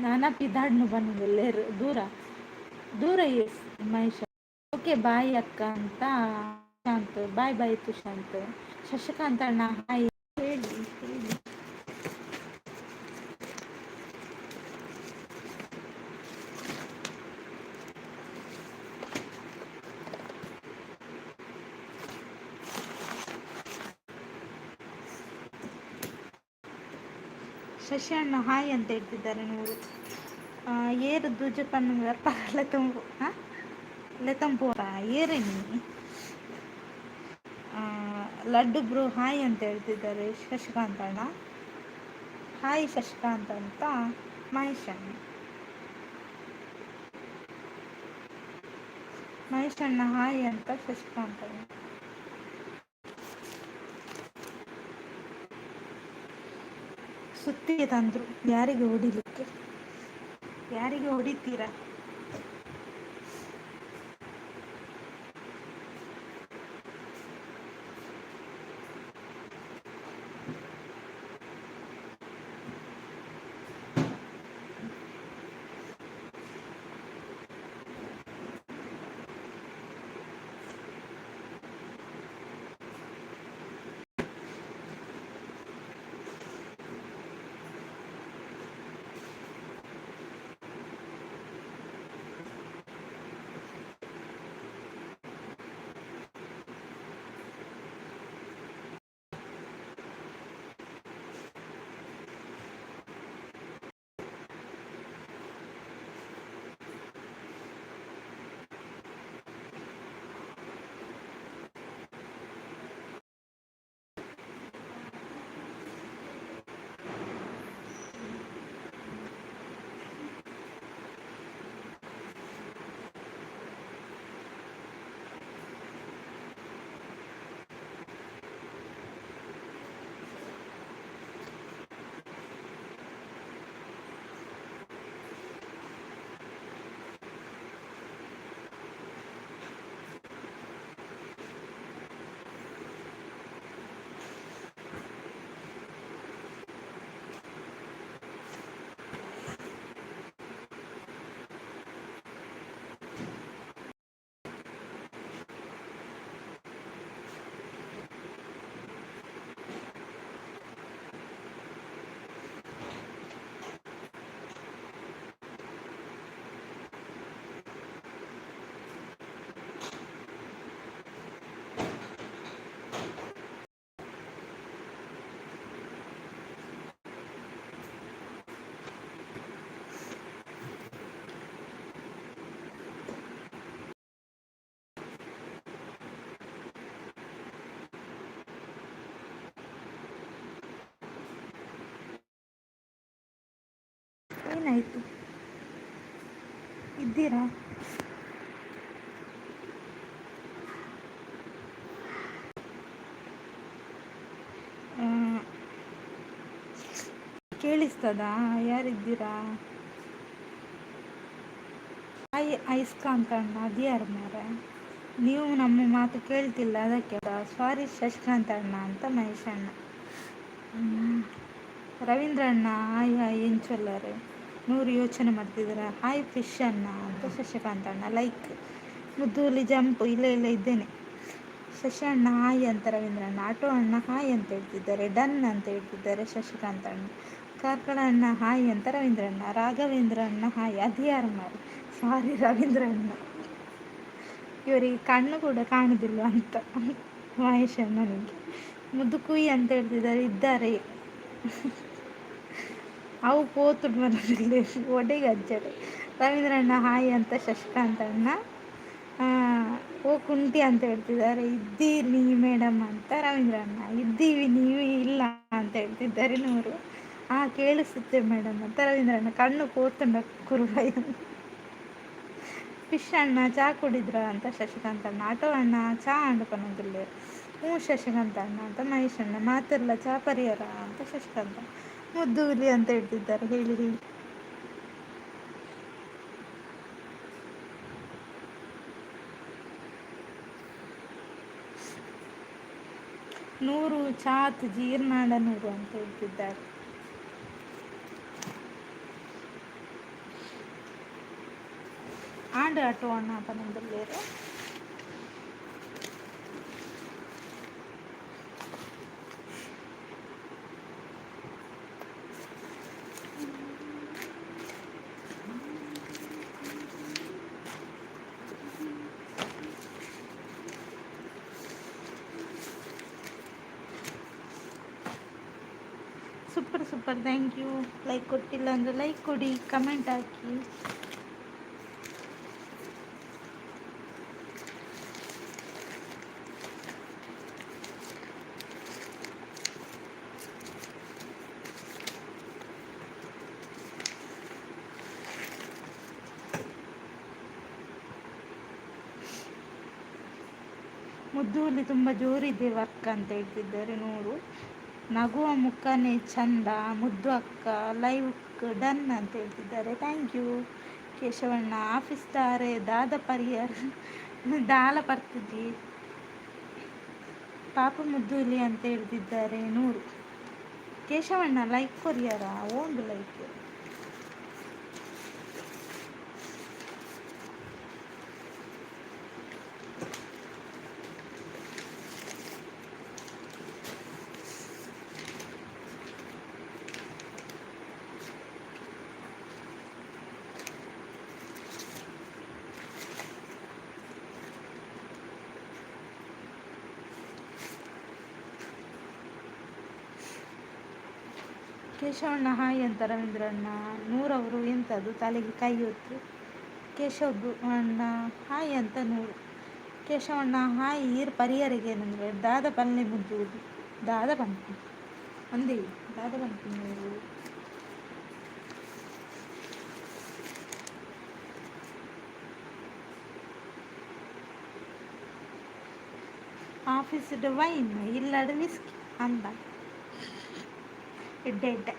ನಾನಾ ಪಿದಾಡ್ನು ಬಂದಿಲ್ಲೇರು ದೂರ ದೂರ ಎಸ್ ಮಹೇಶ. ಓಕೆ ಬಾಯ್ ಅಕ್ಕ ಅಂತ ತುಷಾಂತ್. ಬಾಯ್ ಬಾಯ್ ತುಷಾಂತ್. ಶಶಿಕಾಂತ್ ಅಣ್ಣ ಹಾಯ್. ಹೇಳಿ ಹೇಳಿ. ಶಶಿ ಅಣ್ಣ ಹಾಯ್ ಅಂತ ಹೇಳ್ತಿದ್ದಾರೆ ನೂರು. ಏರು ದೂಜ ಪಣ್ಣು ಲೆತಂಬು ಲೆತಂಪೋರ ಏರೇನಿ. ಲಡ್ಡು ಬ್ರೋ ಹಾಯ್ ಅಂತ ಹೇಳ್ತಿದ್ದಾರೆ ಶಶಿಕಾಂತ್ ಅಣ್ಣ. ಹಾಯ್ ಶಶಿಕಾಂತ್ ಅಂತ ಮಹೇಶ್ ಅಣ್ಣ. ಮಹೇಶ್ ಅಣ್ಣ ಹಾಯ್ ಅಂತ ಶಶಿಕಾಂತ್ ಅಣ್ಣ. ಸುತ್ತಿಗೆ ತಂದರು. ಯಾರಿಗೆ ಹೊಡಿಲಿಕ್ಕೆ? ಯಾರಿಗೆ ಹೊಡಿತೀರಾ? ಏನಾಯಿತು? ಇದ್ದೀರಾ? ಕೇಳಿಸ್ತದಾ? ಯಾರಿದ್ದೀರಾ? ಐಸ್ಕಾಂತ ಅಣ್ಣ ಅದು ಯಾರು ಮಾರ? ನೀವು ನಮ್ಮ ಮಾತು ಕೇಳ್ತಿಲ್ಲ ಅದಕ್ಕೆ ಸಾರಿ ಶಶಿಕಾಂತ್ ಅಣ್ಣ ಅಂತ ಮಹೇಶ್ ಅಣ್ಣ. ರವೀಂದ್ರ ಅಣ್ಣ ಹಾಯ್ ಹಾಯ್ ಎಂಚೊಲ್ಲರೆ ನೂರು ಯೋಚನೆ ಮಾಡ್ತಿದ್ದೀರಾ. ಹಾಯ್ ಫಿಶ್ ಅಣ್ಣ ಅಂತ ಶಶಿಕಾಂತ್ ಅಣ್ಣ ಲೈಕ್ ಮುದ್ದೂಲಿ ಜಂಪ್ ಇಲ್ಲೇ ಇಲ್ಲೇ ಇದ್ದೇನೆ. ಶಶಿ ಅಣ್ಣ ಹಾಯ್ ಅಂತ ರವೀಂದ್ರ ಅಣ್ಣ. ಆಟೋ ಅಣ್ಣ ಹಾಯ್ ಅಂತ ಹೇಳ್ತಿದ್ದಾರೆ. ಡನ್ ಅಂತ ಹೇಳ್ತಿದ್ದಾರೆ ಶಶಿಕಾಂತ್ ಅಣ್ಣ. ಕಾರ್ಕಳ ಅಣ್ಣ ಹಾಯ್ ಅಂತ ರವೀಂದ್ರ ಅಣ್ಣ. ರಾಘವೇಂದ್ರ ಅಣ್ಣ ಹಾಯ್. ಅದು ಯಾರು ಮಾರಿ? ಸಾರಿ ರವೀಂದ್ರ ಅಣ್ಣ, ಇವರಿಗೆ ಕಣ್ಣು ಕೂಡ ಕಾಣುದಿಲ್ಲ ಅಂತ ಮಹೇಶ್ ಅಣ್ಣನಿಗೆ. ಮುದ್ದು ಕುಯ್ ಅಂತ ಹೇಳ್ತಿದ್ದಾರೆ. ಇದ್ದಾರೆ ಅವು ಪೋತುಡು ಮನದಲ್ಲಿ ಒಡೆಗೆ ಅಜ್ಜಡೆ. ರವೀಂದ್ರ ಅಣ್ಣ ಹಾಯ್ ಅಂತ ಶಶಿಕಾಂತ್ ಅಣ್ಣ. ಓ ಕುಂಟಿ ಅಂತ ಹೇಳ್ತಿದ್ದಾರೆ. ಇದ್ದೀರಿ ಮೇಡಮ್ ಅಂತ ರವೀಂದ್ರ ಅಣ್ಣ. ಇದ್ದೀವಿ ನೀವು ಇಲ್ಲ ಅಂತ ಹೇಳ್ತಿದ್ದಾರೆ ನೂರು. ಕೇಳಿಸುತ್ತೆ ಮೇಡಮ್ ಅಂತ ರವೀಂದ್ರ ಅಣ್ಣ. ಕಣ್ಣು ಪೋತುಂಡ ಕುರುಬಾಯಿ. ಫಿಶ್ ಅಣ್ಣ ಚಹಾ ಕುಡಿದ್ರ ಅಂತ ಶಶಿಕಾಂತ್ ಅಣ್ಣ. ಆಟೋ ಅಣ್ಣ ಚಹಾ ಅಂಡ್ಕೊಳೋದಿಲ್ಲ. ಹ್ಞೂ ಶಶಿಕಾಂತ್ ಅಣ್ಣ ಅಂತ ಮಹೇಶ್ ಅಣ್ಣ. ಮಾತಿರಲ್ಲ ಚಹಾ ಪರಿಹಾರ ಅಂತ ಶಶಿಕಾಂತ್ ಅಣ್ಣ. ಮುದ್ದು ಹುಲಿ ಅಂತ ಹೇಳ್ತಿದ್ದಾರೆ. ಹೇಳಿ ಹೇಳಿ. ನೂರು ಚಾತ್ ಜೀರ್ನಾಡ ನೂರು ಅಂತ ಹೇಳ್ತಿದ್ದಾರೆ. ಆಡು ಆಟೋ ಅಣ್ಣ ಪನಂದಲ್ಲೇರು. Super super, thank you. Like ಕೊಟ್ಟಿಲ್ಲ ಅಂದರೆ ಲೈಕ್ ಕೊಡಿ, ಕಮೆಂಟ್ ಹಾಕಿ. ಮುದ್ದೂಲಿ ತುಂಬ ಜೋರಿದೆ ವರ್ಕ್ ಅಂತ ಹೇಳ್ತಿದ್ದಾರೆ ನೂರು. ನಗುವ ಮುಖನೇ ಚಂದ ಮುದ್ದು ಅಕ್ಕ ಲೈವ್ ಡನ್ ಅಂತ ಹೇಳ್ತಿದ್ದಾರೆ. Thank you ಕೇಶವಣ್ಣ. ಆಫೀಸ್ ತಾರೆ ದಾದ ಪರಿಯರ್ ದಾಲ ಬರ್ತಿದ್ದಿ ಪಾಪ ಮುದ್ದೂಲಿ ಅಂತ ಹೇಳ್ತಿದ್ದಾರೆ ನೂರು. ಕೇಶವಣ್ಣ ಲೈಕ್ ಕೊರಿಯರ ಒಂದು ಲೈಕ್. ಕೇಶವಣ್ಣ ಹಾಯ್ ಅಂತ ರವೀಂದ್ರಣ್ಣ. ನೂರವರು ಎಂಥದ್ದು ತಲೆಗೆ ಕೈ ಹೊತ್ತು. ಕೇಶವ್ ಅಣ್ಣ ಹಾಯ್ ಅಂತ ನೂರು. ಕೇಶವಣ್ಣ ಹಾಯ್ ಈರ್ ಪರಿಹರಿಗೆ ಏನಂದರೆ ದಾದ ಪಲ್ಲೆ ಮುದ್ದು ದಾದ ಬಂತು ಅಂದೇ ದಾದ ಬಂತು ನೂರು. ಆಫೀಸ್ಡ್ ವೈನ್ ಇಲ್ಲಡ ವಿಸ್ಕಿ ಅಂದ ಇಡ್ಡೆ ಇಡ್ಡೆ.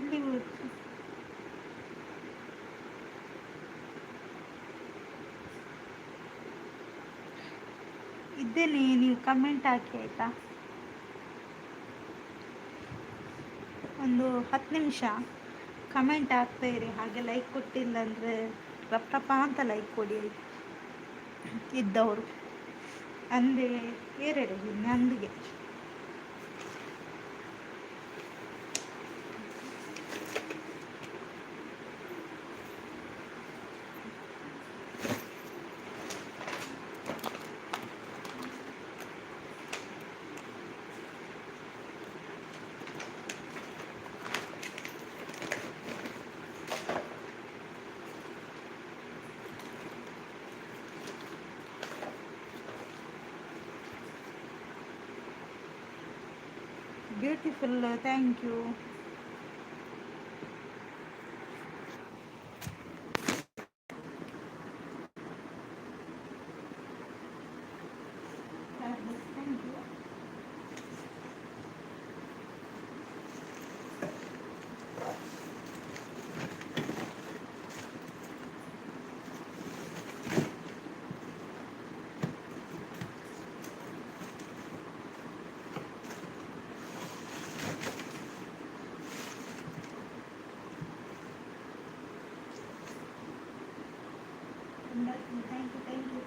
ಇಲ್ಲಿ ಇದ್ದೇನೆ, ನೀವು ಕಮೆಂಟ್ ಹಾಕಿ ಆಯಿತಾ. ಒಂದು 10 ನಿಮಿಷ ಕಮೆಂಟ್ ಹಾಕ್ತಾ ಇರಿ. ಹಾಗೆ ಲೈಕ್ ಕೊಟ್ಟಿಲ್ಲ ಅಂದರೆ ರಪ್ಪ ಅಂತ ಲೈಕ್ ಕೊಡಿ ಇದ್ದವರು. ಅಂದೆ ಏರೇಡು ನಂದಿಗೆ beautiful, thank you. Thank you, thank you.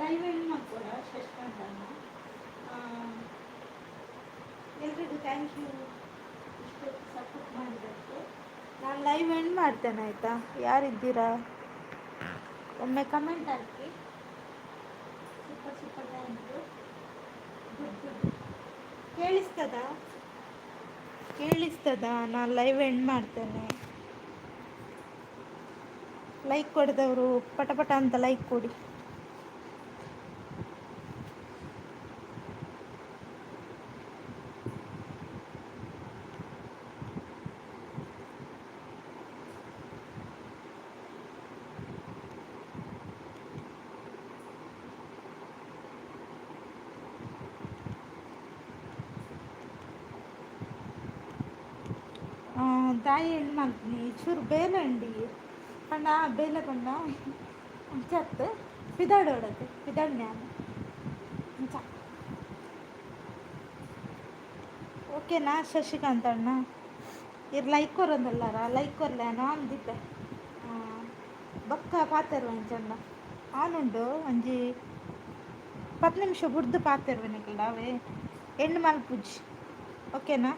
Live end ಮಾಡ್ಬೋದಾ ಶಶಿಕಾಂತಣ್ಣ? ಎಲ್ರಿಗೂ ಥ್ಯಾಂಕ್ ಯು ಇಷ್ಟು ಸಪೋರ್ಟ್ ಮಾಡಿದ್ದಕ್ಕೆ. ನಾನು ಲೈವ್ ಎಂಡ್ ಮಾಡ್ತೇನೆ ಆಯಿತಾ? ಯಾರಿದ್ದೀರಾ ಒಮ್ಮೆ ಕಮೆಂಟ್ ಹಾಕಿ. Super super, thank you. Good good. ಕೇಳಿಸ್ತದಾ? ಕೇಳಿಸ್ತದಾ? ನಾನು ಲೈವ್ ಎಂಡ್ ಮಾಡ್ತೇನೆ. ಲೈಕ್ ಕೊಡಿದವರು ಪಟ ಪಟ ಅಂತ ಲೈಕ್ ಕೊಡಿ. దాయి ఎండ్ ಮಾಡ್ತೀನಿ ಚೂರು ಬೇಲೆ ಅಂಡಿ ಪಂಡ ಬೇಲೆ ಪಂಡ ಚತ್ ಪಿದಾಡ್ ಹೊಡತೆ ಪಿದಾಡ್ ನ್ಯಾನ ಚ ಓಕೆನಾ ಶಶಿಕಾಂತ್ ಅಣ್ಣ? ಇರ್ ಲೈಕ್ ಕೊರಂದಲ್ಲಾರ ಲೈಕ್ ಕೊರ್ಲೇನೋ ಅಂದಿದ್ದೆ. ಬಕ್ಕ ಪಾತೆರ್ವ ಅಂಚಣ್ಣ ಆನುಂಡು ಒಂಜಿ 10 ನಿಮಿಷ ಬುಡ್ದು ಪಾತೆರ್ವೆನಕಲ್ಲಾವೆ ಎಂಡ್ ಮಲ್ಪುಜಿ. ಓಕೆನಾ?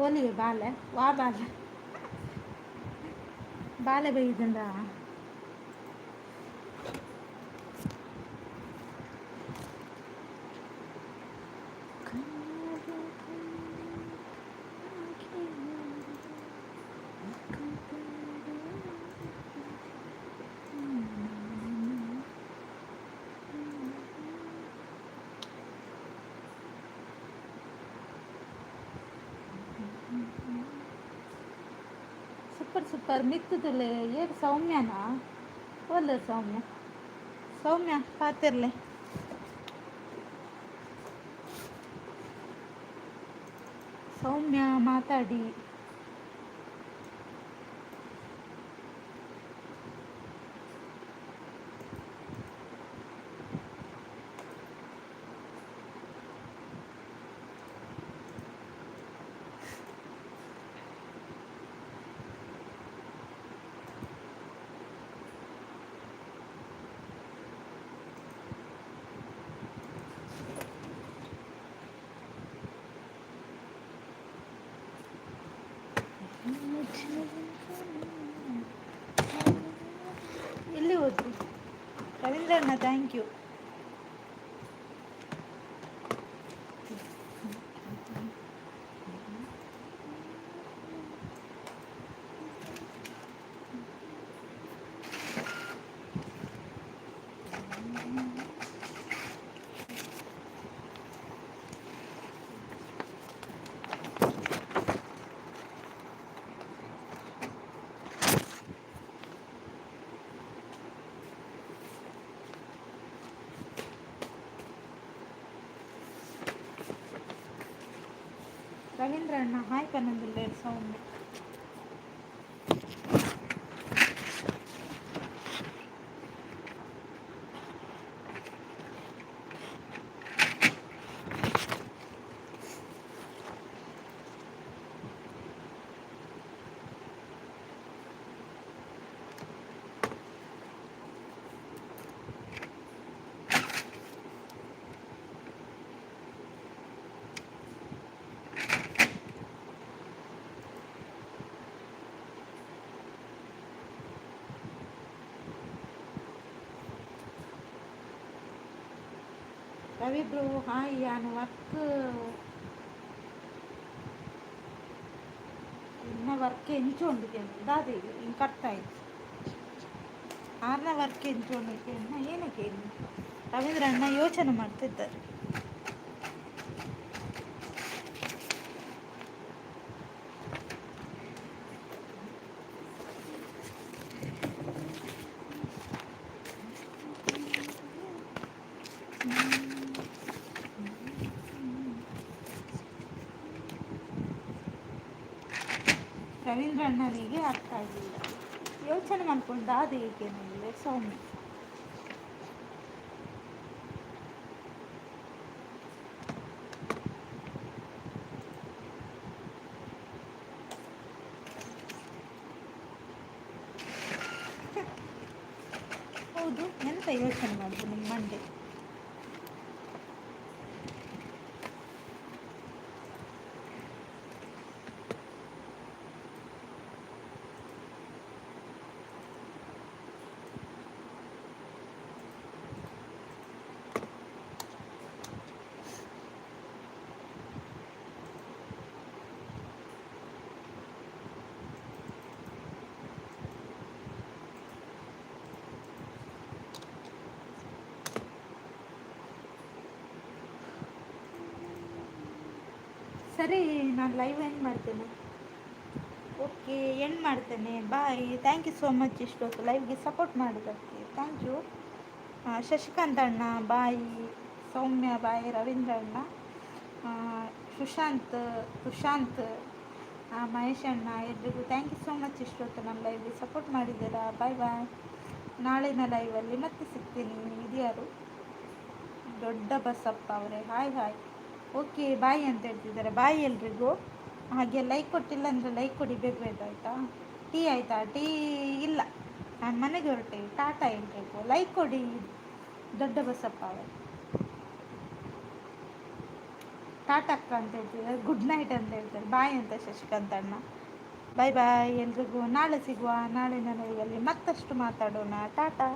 ಓಲಿವೆ ಬಾಲೆ ವಾ ಬಾಲೆ ಬಾಲೆ ಬೈದಂಡ ಸೂಪರ್ ಸೂಪರ್ ಮಿತ್ತದಲ್ಲೇ ಏನು ಸೌಮ್ಯನಾ ಒಳ್ಳೆ ಸೌಮ್ಯ ಸೌಮ್ಯ ಪಾತಿರ್ಲೆ ಸೌಮ್ಯ ಮಾತಾಡಿ ಎಲ್ಲಿ ಹೋದ್ರಿ ರವೀಂದ್ರಣ್ಣ ಥ್ಯಾಂಕ್ ಯು ರವೀಂದ್ರಣ್ಣ ಹಾಯ್ ಪನ್ನೊಂದಿಲ್ಲ ಸೌಮ್ಯ ರವಿ ಬ್ರೋ ಹಾಯ್ ನಾನು ವರ್ಕ್ ಇನ್ನ ವರ್ಕ್ ಎಂಚೊಂಡಿದೆ ದಾದೆ ಹಿಂಗೆ ಕಟ್ಟಾಯ್ತು ಆರನೇ ವರ್ಕ್ ಎಂಚೊಂಡಿದ್ದೆ ಇನ್ನ ಏನಕ್ಕೆ ರವೀಂದ್ರ ಅಣ್ಣ ಯೋಚನೆ ಮಾಡ್ತಿದ್ದಾರೆ ರವೀಂದ್ರ ಅಣ್ಣನಿಗೆ ಅರ್ಥ ಆಗಲಿಲ್ಲ ಯೋಚನೆ ಮಾಡ್ಕೊಂಡು ಅದು ಏಕೆ ನನಗೆ ಸೌಮ್ಯ ಹೌದು ಎಂತ ಯೋಚನೆ ಮಾಡಿದ್ರು ನಿಮ್ಮ ಮಂಡೆ ಸರಿ ನಾನು ಲೈವ್ ಎಂಡ್ ಮಾಡ್ತೇನೆ ಓಕೆ ಎಂಡ್ ಮಾಡ್ತೇನೆ bye thank you so much ಇಷ್ಟೊತ್ತು ಲೈವ್ಗೆ ಸಪೋರ್ಟ್ ಮಾಡೋದಕ್ಕೆ ಥ್ಯಾಂಕ್ ಯು ಶಶಿಕಾಂತ್ ಅಣ್ಣ ಬಾಯ್ ಸೌಮ್ಯ ಬಾಯ್ ರವೀಂದ್ರ ಅಣ್ಣ ಸುಶಾಂತ್ ಮಹೇಶ್ ಅಣ್ಣ ಎಲ್ರಿಗೂ ಥ್ಯಾಂಕ್ ಯು ಸೋ ಮಚ್ ಇಷ್ಟೊತ್ತು ನಮ್ಮ ಲೈವ್ಗೆ ಸಪೋರ್ಟ್ ಮಾಡಿದ್ದೀರಾ ಬಾಯ್ ಬಾಯ್ ನಾಳಿನ ಲೈವಲ್ಲಿ ಮತ್ತೆ ಸಿಗ್ತೀನಿ ಇದ್ಯಾರು ದೊಡ್ಡ ಬಸಪ್ಪ ಅವರೇ ಹಾಯ್ ಹಾಯ್ ಓಕೆ ಬಾಯ್ ಅಂತ ಹೇಳ್ತಿದ್ದಾರೆ ಬಾಯ್ ಎಲ್ರಿಗೂ ಹಾಗೆ ಲೈಕ್ ಕೊಟ್ಟಿಲ್ಲ ಅಂದರೆ ಲೈಕ್ ಕೊಡಿ ಬೇಕುಬೇಕಾಯ್ತಾ ಟೀ ಆಯಿತಾ ಟೀ ಇಲ್ಲ ನಾನು ಮನೆಗೆ ಹೊರಟೆ ಟಾಟಾ ಎಲ್ರಿಗೂ ಲೈಕ್ ಕೊಡಿ ದೊಡ್ಡ ಬಸಪ್ಪ ಅವರು ಟಾಟಕ್ಕ ಅಂತ ಹೇಳ್ತಿದ್ದಾರೆ, ಗುಡ್ ನೈಟ್ ಅಂತ ಹೇಳ್ತಾರೆ, ಬಾಯ್ ಅಂತ ಶಶಿಕಾಂತ್ ಅಣ್ಣ. ಬಾಯ್ ಬಾಯ್ ಎಲ್ರಿಗೂ. ನಾಳೆ ಸಿಗುವ, ನಾಳಿನ ಲೈವಲ್ಲಿ ಮತ್ತಷ್ಟು ಮಾತಾಡೋಣ. ಟಾಟಾ.